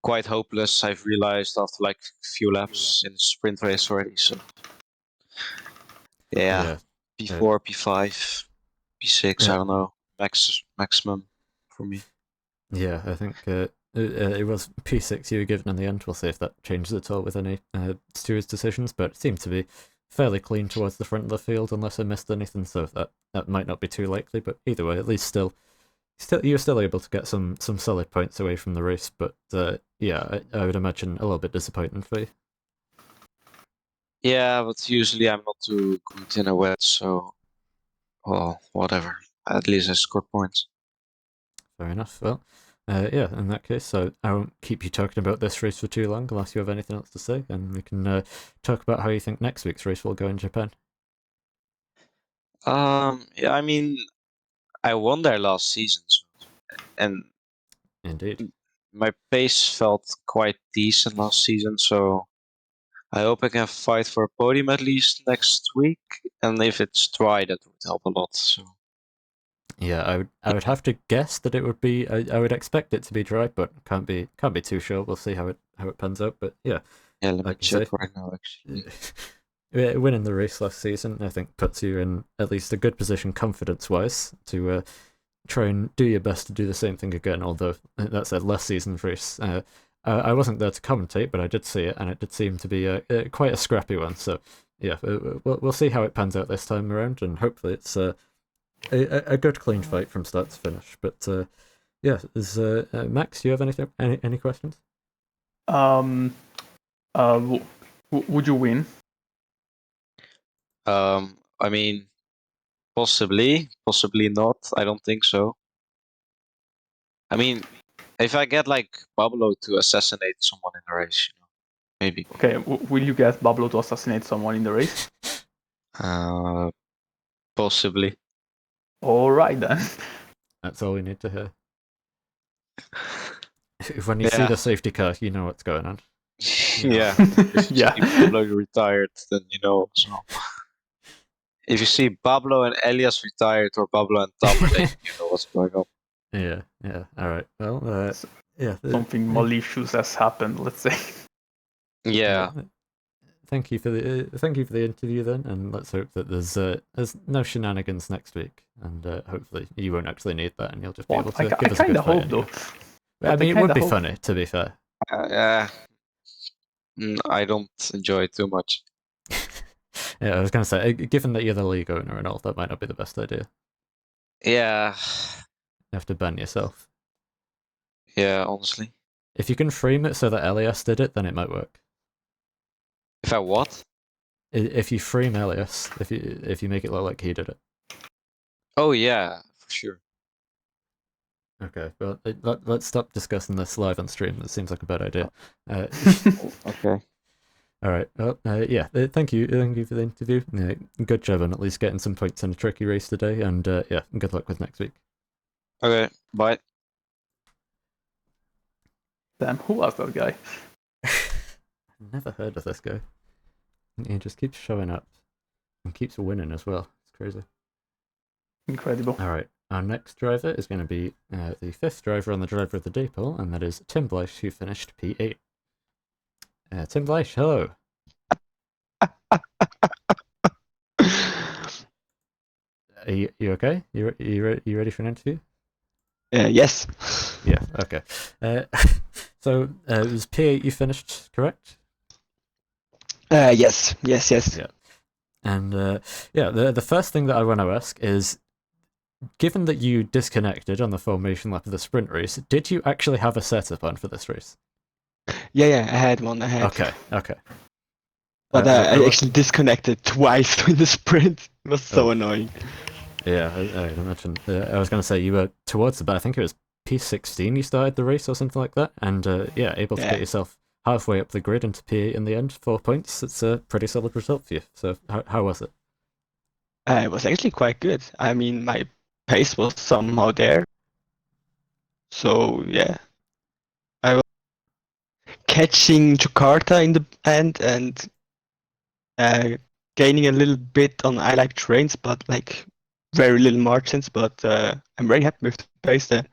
quite hopeless. I've realized after like a few laps in the sprint race already. So yeah, P4, P5, P6. Yeah. I don't know. Maximum for me. Yeah, I think it was P6 you were given in the end. We'll see if that changes at all with any stewards' decisions, but it seemed to be fairly clean towards the front of the field, unless I missed anything. So that might not be too likely. But either way, at least still you're still able to get some solid points away from the race. But yeah, I would imagine a little bit disappointing for you. Yeah, but usually I'm not too good in a wet, so well, whatever. At least I scored points. Fair enough. Well, yeah, in that case, so I won't keep you talking about this race for too long unless you have anything else to say, and we can talk about how you think next week's race will go in Japan. Yeah, I mean, I won there last season, and Indeed. my pace felt quite decent last season, so I hope I can fight for a podium at least next week. And if it's dry, that would help a lot. So Yeah, I would have to guess that it would be. I would expect it to be dry, but can't be too sure. We'll see how it pans out. But yeah, yeah, let me like you check say, right now. Actually, winning the race last season, I think, puts you in at least a good position confidence-wise to try and do your best to do the same thing again. Although that said, last season's race, I wasn't there to commentate, but I did see it, and it did seem to be quite a scrappy one. So yeah, we'll see how it pans out this time around, and hopefully it's a good clean fight from start to finish. But yeah, is Max, do you have any questions? Would you win? I mean, possibly not. I don't think so. I mean, if I get like Pablo to assassinate someone in the race, maybe. Okay, will you get Bablo to assassinate someone in the race? Possibly. All right then. That's all we need to hear. When you see the safety car, you know what's going on. Yeah. Yeah. If Pablo retired, then you know. So. If you see Pablo and Elias retired, or Pablo and Tamer, then you know what's going on. Yeah. All right. Well, yeah. Something malicious has happened, let's say. Yeah. thank you for the interview then, and let's hope that there's no shenanigans next week, and hopefully you won't actually need that, and you'll just be able to give us a kind good of fight hope anyway. though. I But mean, it would kinda be hope. funny, to be fair. I don't enjoy it too much. Yeah, I was going to say, given that you're the league owner and all, that might not be the best idea. Yeah, You have to ban yourself. yeah, honestly. If you can frame it so that Elias did it, then it might work. If I what? If you frame Elias, if you make it look like he did it. Oh yeah, for sure. Okay, well, let's stop discussing this live on stream. That seems like a bad idea. Okay. All right. Well, yeah. Thank you for the interview. Good job on at least getting some points in a tricky race today, and yeah, good luck with next week. Okay, bye. Damn, who was that guy? Never heard of this guy. He just keeps showing up and keeps winning as well. It's crazy. Incredible. All right. Our next driver is going to be the fifth driver on the Driver of the Day poll, and that is Tim Bleish, who finished P8. Tim Bleish, hello. Are you okay? You ready for an interview? Yes. Yeah. Okay. So it was P8 you finished, correct? Yes. Yeah. And yeah, the first thing that I want to ask is, given that you disconnected on the formation lap of the sprint race, did you actually have a setup on for this race? Yeah, I had one. Okay. But I I actually disconnected twice in the sprint. It was so Oh. annoying. Yeah, I imagine. I was going to say you were towards the back. I think it was P16 you started the race or something like that, and yeah, able to Yeah. get yourself halfway up the grid into P8 in the end, 4 points. It's a pretty solid result for you. So how was it? It was actually quite good. I mean, my pace was somehow there. So yeah, I was catching Jakarta in the end and gaining a little bit on I like trains, but like very little margins. But I'm very happy with the pace there.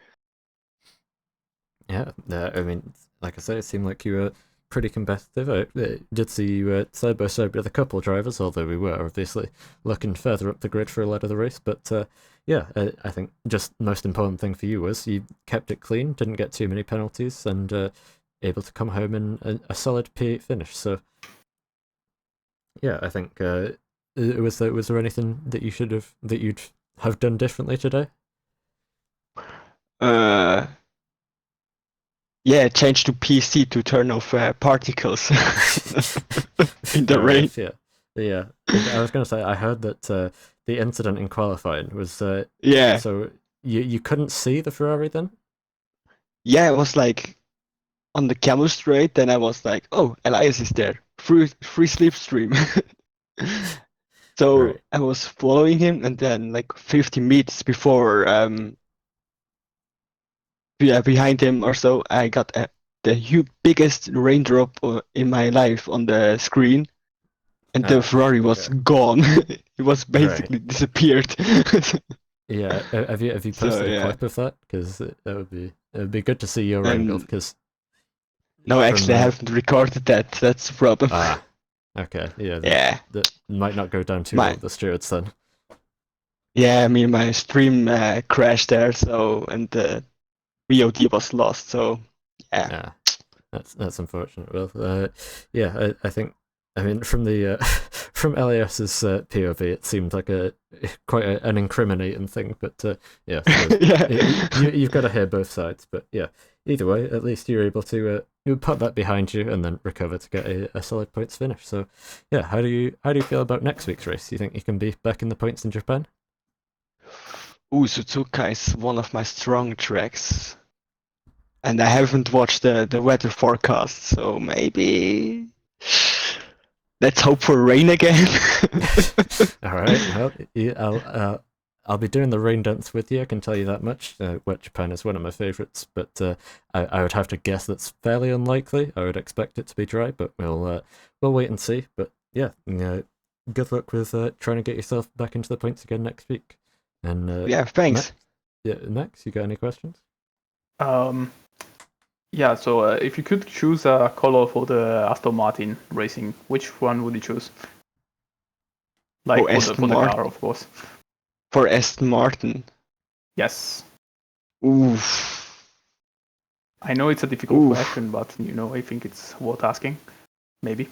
Yeah, I mean, like I say, it seemed like you were pretty competitive. I did see you side by side with a couple of drivers, although we were obviously looking further up the grid for a lot of the race. But yeah, I think just most important thing for you was you kept it clean, didn't get too many penalties, and able to come home in a solid P8 finish. So yeah, I think was there anything that you'd have done differently today? Yeah, change to PC to turn off particles in the Fair rain. enough, yeah. I was going to say, I heard that the incident in qualifying was Yeah, so you couldn't see the Ferrari then? yeah, it was like on the camel straight. Then I was like, oh, Elias is there. Free slipstream. So Right. I was following him, and then like 50 meters before, behind him or so, I got the biggest raindrop in my life on the screen, and the Ferrari was okay. gone. It was basically disappeared. Yeah, have you So, posted a yeah. clip of that? Because it would be good to see your angle. And Because no, actually, I haven't recorded that. That's the problem. Okay, yeah, Yeah. that might not go down too My- well with the stewards then. Yeah, I mean, my stream crashed there, so, and the VOD was lost, so yeah. Yeah, that's unfortunate. Well, yeah, I think, I mean, from the from Elias's POV, it seemed like quite an incriminating thing. But yeah, so Yeah. you've got to hear both sides. But yeah, either way, at least you're able to you put that behind you and then recover to get a solid points finish. So yeah, how do you feel about next week's race? Do you think you can be back in the points in Japan? Suzuka is one of my strong tracks. And I haven't watched the weather forecast, so maybe let's hope for rain again. All right. Well, I'll be doing the rain dance with you. I can tell you that much. Wet Japan is one of my favorites, but I would have to guess that's fairly unlikely. I would expect it to be dry, but we'll wait and see. But yeah, good luck with trying to get yourself back into the points again next week. And Yeah, thanks. Max, you got any questions? Yeah, so if you could choose a color for the Aston Martin racing, which one would you choose? Like for Aston the Martin. car, of course. For Aston Martin. Yes. Oof. I know it's a difficult Oof. question, but I think it's worth asking. Maybe.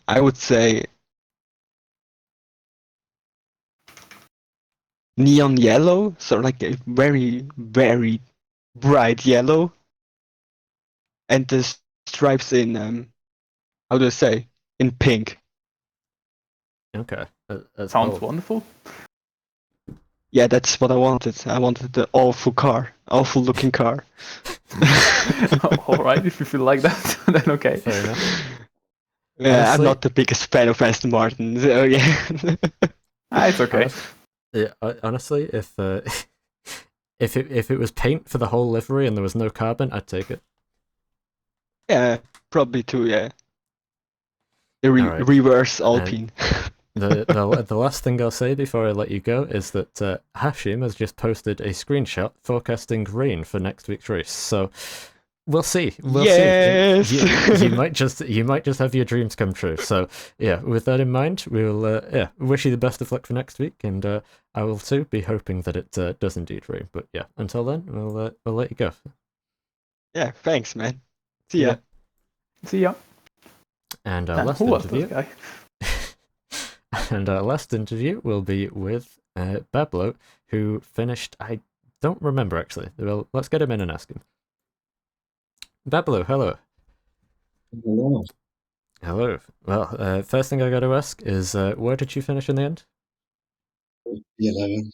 I would say neon yellow, so like a very, very bright yellow, and the stripes in how do I say, in pink. Okay, that's Sounds bold. wonderful. Yeah, that's what I wanted. I wanted the awful car, awful looking car. All right, if you feel like that, then okay. Fair enough. Yeah, I'm Honestly- not the biggest fan of Aston Martin, so yeah. It's okay. Honestly, if if it was paint for the whole livery and there was no carbon, I'd take it. Yeah, probably too, yeah. The Alright. reverse Alpine. The last thing I'll say before I let you go is that Hashim has just posted a screenshot forecasting rain for next week's race. So we'll see. We'll Yes! see. You might just have your dreams come true. So yeah, with that in mind, we'll wish you the best of luck for next week, and I will too be hoping that it does indeed rain. But yeah, until then, we'll let you go. Yeah, thanks, man. See ya. See ya. And And last who was interview. this guy? And our last interview will be with Bablo, who finished. I don't remember actually. Well, let's get him in and ask him. Bablo, hello. Hello. Hello. Well, first thing I got to ask is where did you finish in the end? P11.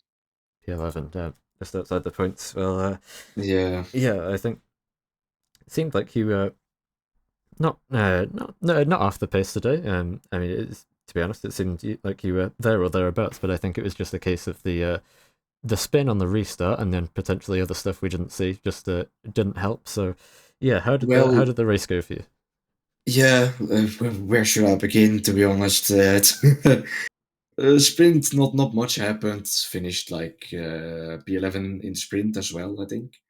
P11, just outside the points. Well, Yeah. yeah, I think it seemed like you were not off the pace today. I mean, to be honest, it seemed like you were there or thereabouts, but I think it was just a case of the spin on the restart and then potentially other stuff we didn't see just didn't help. So, yeah, how did the race go for you? Yeah, where should I begin, to be honest? Sprint, not much happened. Finished like P11 in sprint as well, I think.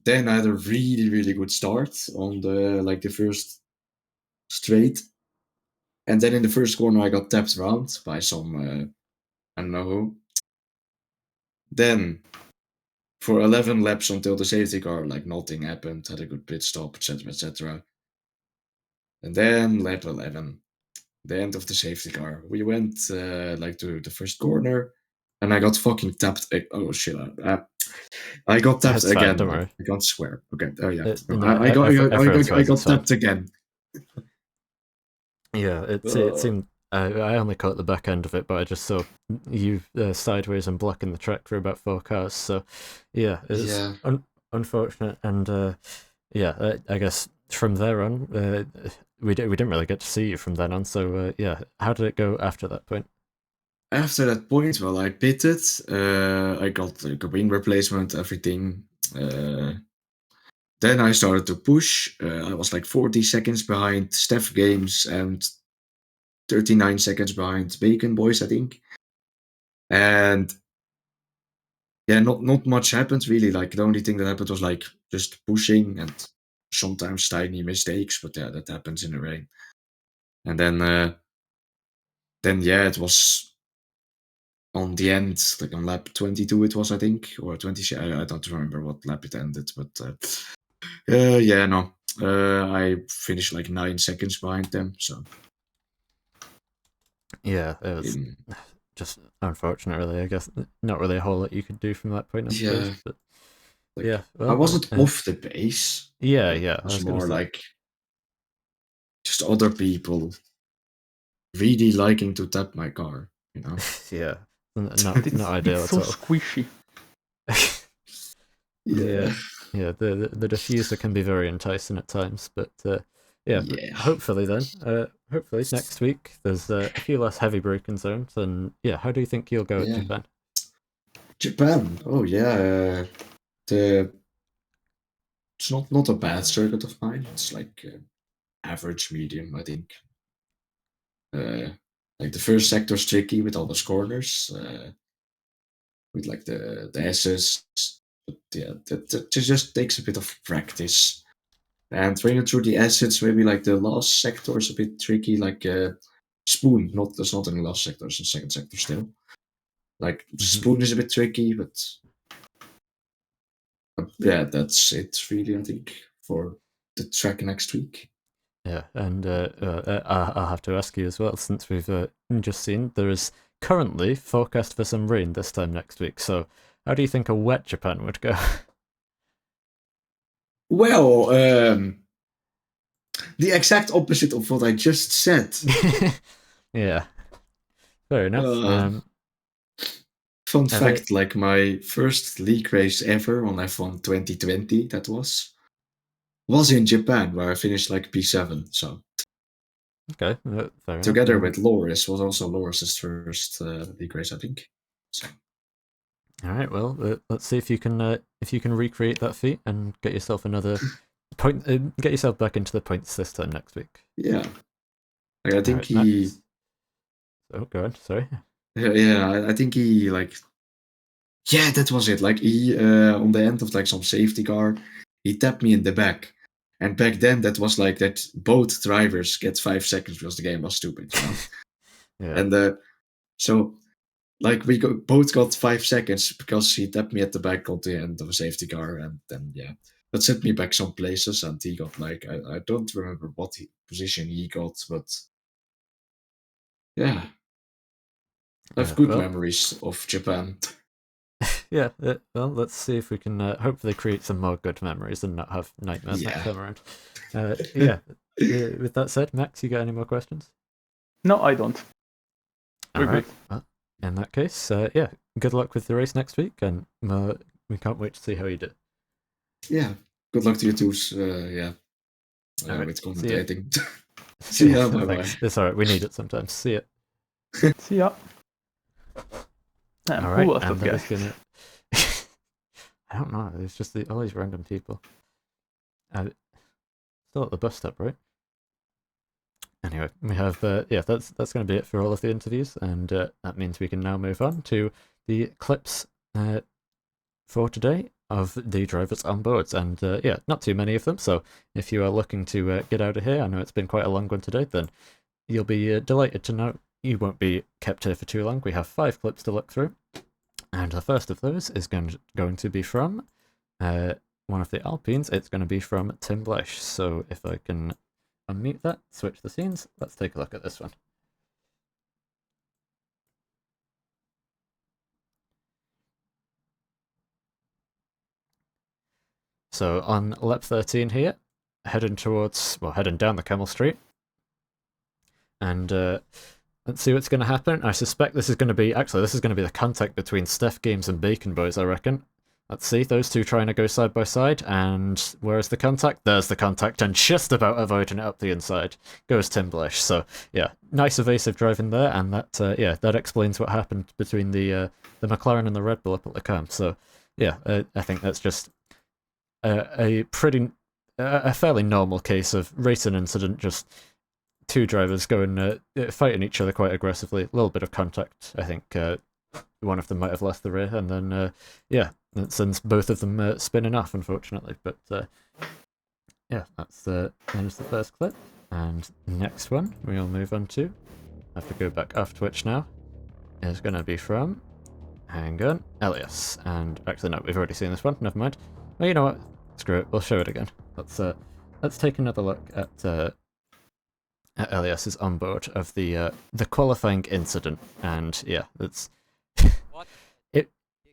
Then I had a really, really good start on the first straight. And then in the first corner, I got tapped around by some, I don't know who. Then, for 11 laps until the safety car, like nothing happened, had a good pit stop, etc., etc. And then lap 11, the end of the safety car. We went like to the first corner, and I got fucking tapped. Oh shit! I got tapped That's fine, again. don't worry. I can't swear. Okay. Oh yeah. No, I got tapped again. Yeah, it seemed. I only caught the back end of it, but I just saw you sideways and blocking the track for about 4 cars. So, yeah, it's unfortunate, and yeah, I guess from there on, we didn't really get to see you from then on. So, yeah, how did it go after that point? After that point, well, I pitted. I got like a wing replacement, everything. Then I started to push. I was like 40 seconds behind Steph Games and 39 seconds behind Bacon Boys, I think. And yeah, not much happened really. Like the only thing that happened was like just pushing and sometimes tiny mistakes, but yeah, that happens in the rain. And then yeah, it was on the end, like on lap 22 it was, I think, or 20. I don't remember what lap it ended, but yeah, no. I finished like 9 seconds behind them, so Yeah, it was just unfortunate, really. I guess not really a whole lot you could do from that point, I suppose. But like, yeah, well, I wasn't off the pace. Yeah, It yeah. was more like just other people really liking to tap my car, you know? Yeah, not ideal It's so at all. squishy. Yeah, the diffuser can be very enticing at times, but yeah. Hopefully hopefully next week there's a few less heavy braking zones, and yeah, how do you think you'll go at Japan? Japan, oh yeah, it's not a bad circuit of mine. It's like average medium, I think. Like the first sector's tricky with all those corners, with like the S's, But yeah, that just takes a bit of practice. And when you're through the acids, maybe like the last sector is a bit tricky, like Spoon. That's not in the last sector, it's in the second sector still. Like Spoon is a bit tricky, but yeah, that's it really, I think, for the track next week. Yeah, and I'll have to ask you as well, since we've just seen there is currently forecast for some rain this time next week. So, how do you think a wet Japan would go? Well, the exact opposite of what I just said. Yeah, fair enough. Fun fact, like my first league race ever on F1 2020, that was in Japan, where I finished like P7. So Okay, fair together enough. with Loris, was also Loris's first league race, I think. So. All right, well, let's see if you can recreate that feat and get yourself another point. Get yourself back into the points this time next week. Yeah, like, I think right, he. Max. Oh, go on. Sorry. Yeah, I think he like. Yeah, that was it. Like he on the end of like some safety car, he tapped me in the back. And back then, that was like that both drivers get 5 seconds because the game was stupid, you know? Yeah. And so, like, both got 5 seconds because he tapped me at the back on the end of a safety car. And then, yeah, that set me back some places. And he got, like, I don't remember what position he got, but yeah. I have good memories of Japan. Yeah, well, let's see if we can hopefully create some more good memories and not have nightmares next time around. Yeah, with that said, Max, you got any more questions? No, I don't. All right. Well, in that case, yeah, good luck with the race next week, and we can't wait to see how you do. Yeah, good luck to you too. Yeah, with commentating. See ya. Bye-bye. It's all right. We need it sometimes. See ya. See ya. All right, and that is gonna. I don't know. It's just all these random people. Still at the bus stop, right? Anyway, we have yeah. That's going to be it for all of the interviews, and that means we can now move on to the clips for today of the drivers on boards, and yeah, not too many of them. So if you are looking to get out of here, I know it's been quite a long one today. Then you'll be delighted to know you won't be kept here for too long. We have 5 clips to look through. And the first of those is going to be from one of the Alpines. It's going to be from Tim Blesh. So if I can unmute that, switch the scenes, let's take a look at this one. So on lap 13 here, heading down the Camel Street. And let's see what's going to happen. I suspect this is going to be the contact between Steph Games and Bacon Boys, I reckon. Let's see, those two trying to go side by side, and where's the contact? There's the contact, and just about avoiding it up the inside goes Tim Blesh. So yeah, nice evasive driving there, and that yeah, that explains what happened between the McLaren and the Red Bull up at the Cam. So yeah, I think that's just a fairly normal case of racing incident, just two drivers going fighting each other quite aggressively. A little bit of contact. I think one of them might have lost the rear, and then yeah, that sends both of them spinning off, unfortunately. But yeah, that's the first clip. And next one we'll move on to. I have to go back off Twitch now. Is going to be from, hang on, Elias. And actually, no, we've already seen this one. Never mind. Well, you know what? Screw it. We'll show it again. Let's take another look at Elias's onboard of the qualifying incident, and yeah, it's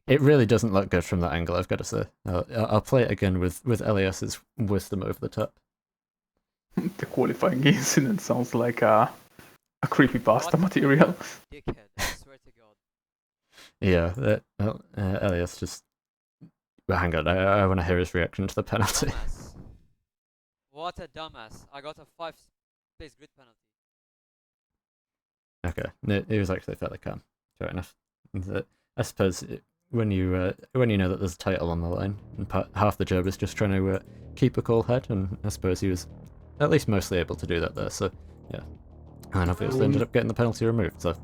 it really doesn't look good from that angle, I've got to say. I'll play it again with Elias's wisdom over the top. The qualifying incident sounds like a creepypasta material. Dickhead, I swear to God. Yeah, Elias just. Well, hang on, I want to hear his reaction to the penalty. Dumbass. What a dumbass! I got a 5-place grid penalty. Okay, it was actually fairly calm. Fair enough. I suppose when you know that there's a title on the line, and half the job is just trying to keep a cool head, and I suppose he was at least mostly able to do that there. So yeah, and obviously ended up getting the penalty removed, so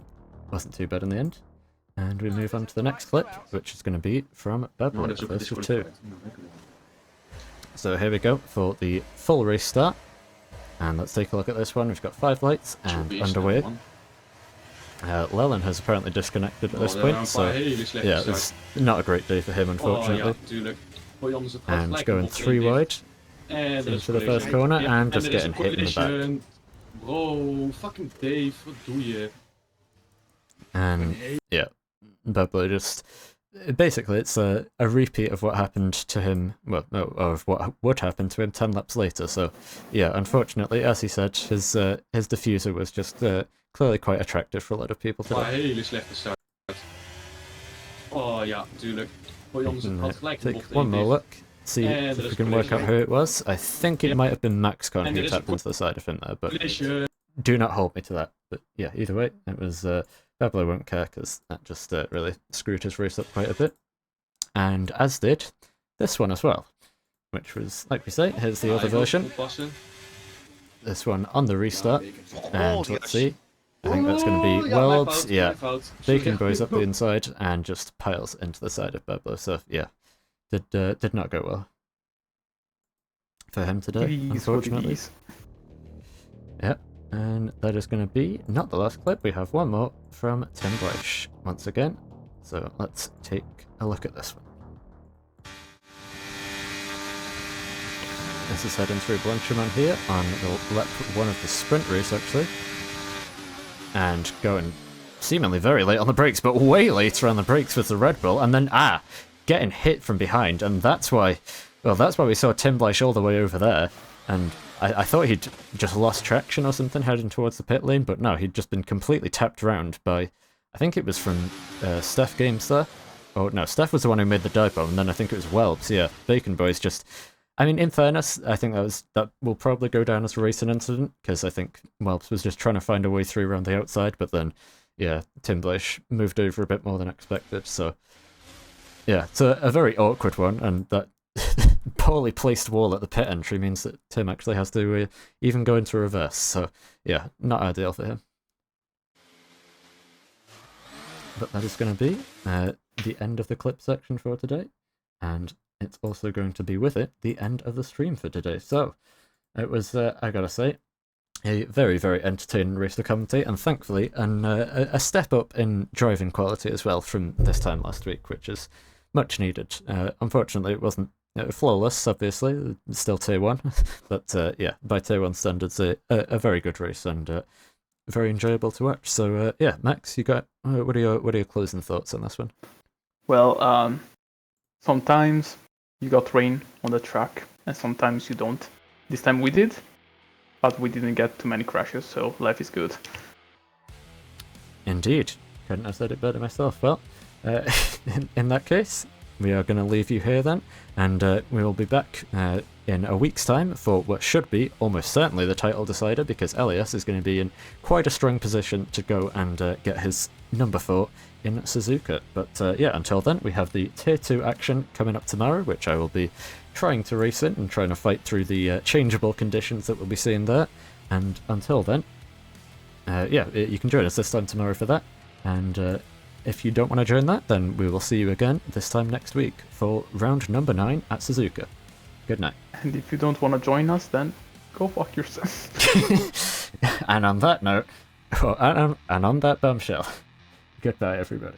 wasn't too bad in the end. And we move on to the next clip, which is going to be from Beblo, first of two. So here we go for the full restart. And let's take a look at this one. We've got 5 lights and underway. Lellen has apparently disconnected at this point, so yeah, it's not a great day for him, unfortunately. And going 3 wide into the first corner and just getting hit in the back. Bro, fucking Dave, wat doe je? And yeah, Beblo just basically it's a repeat of what happened to him, well, no, of what would happen to him 10 laps later. So yeah, unfortunately, as he said, his diffuser was just clearly quite attractive for a lot of people today. Hele slechte start. Oh ja, tuurlijk. Take one more look, see if we can work out who it was. I think it might have been Maxcon who tapped into the side of him there, but do not hold me to that. But yeah, either way, it was Beblo won't care because that just really screwed his race up quite a bit. And as did this one as well, which was, like we say, here's the other version. This one on the restart, and let's see. I think that's going to be Worlds, yeah. Bacon goes up the inside and just piles into the side of Beblo, so yeah, did not go well for him today, unfortunately. Yeah, and that is going to be not the last clip. We have one more from Tim Bleish once again, so let's take a look at this one. This is heading through Blanchimon here on the lap 1 of the sprint race, actually. And going seemingly very late on the brakes, but way later on the brakes with the Red Bull, and then, getting hit from behind, and that's why we saw Tim Bleish all the way over there, and I thought he'd just lost traction or something heading towards the pit lane, but no, he'd just been completely tapped around by, I think it was from Steph Games there. Oh, no, Steph was the one who made the dive bomb, and then I think it was Welbs, yeah. Bacon Boys just... I mean, in fairness, I think that will probably go down as a racing incident, because I think Welbs was just trying to find a way through around the outside, but then, yeah, Tim Bleish moved over a bit more than expected, so... Yeah, it's a very awkward one, and that poorly placed wall at the pit entry means that Tim actually has to even go into reverse, so yeah, not ideal for him. But that is going to be the end of the clip section for today, and it's also going to be with it the end of the stream for today. So it was, I gotta say, a very, very entertaining race to commentate, and thankfully a step up in driving quality as well from this time last week, which is much needed. Unfortunately, it wasn't flawless, obviously, it's still tier 1, but yeah, by tier 1 standards, a very good race and very enjoyable to watch. So yeah, Max, you got what are your closing thoughts on this one? Well, sometimes you got rain on the track, and sometimes you don't. This time we did, but we didn't get too many crashes, so life is good. Indeed. Couldn't have said it better myself. Well, in that case, we are going to leave you here then, and we will be back in a week's time for what should be almost certainly the title decider, because Elias is going to be in quite a strong position to go and get his number 4 in Suzuka. But yeah, until then, we have the Tier 2 action coming up tomorrow, which I will be trying to race in and trying to fight through the changeable conditions that we'll be seeing there. And until then, yeah, you can join us this time tomorrow for that. And if you don't want to join that, then we will see you again this time next week for round number 9 at Suzuka. Good night. And if you don't want to join us, then go fuck yourself. And on that note, and on that bombshell, goodbye everybody.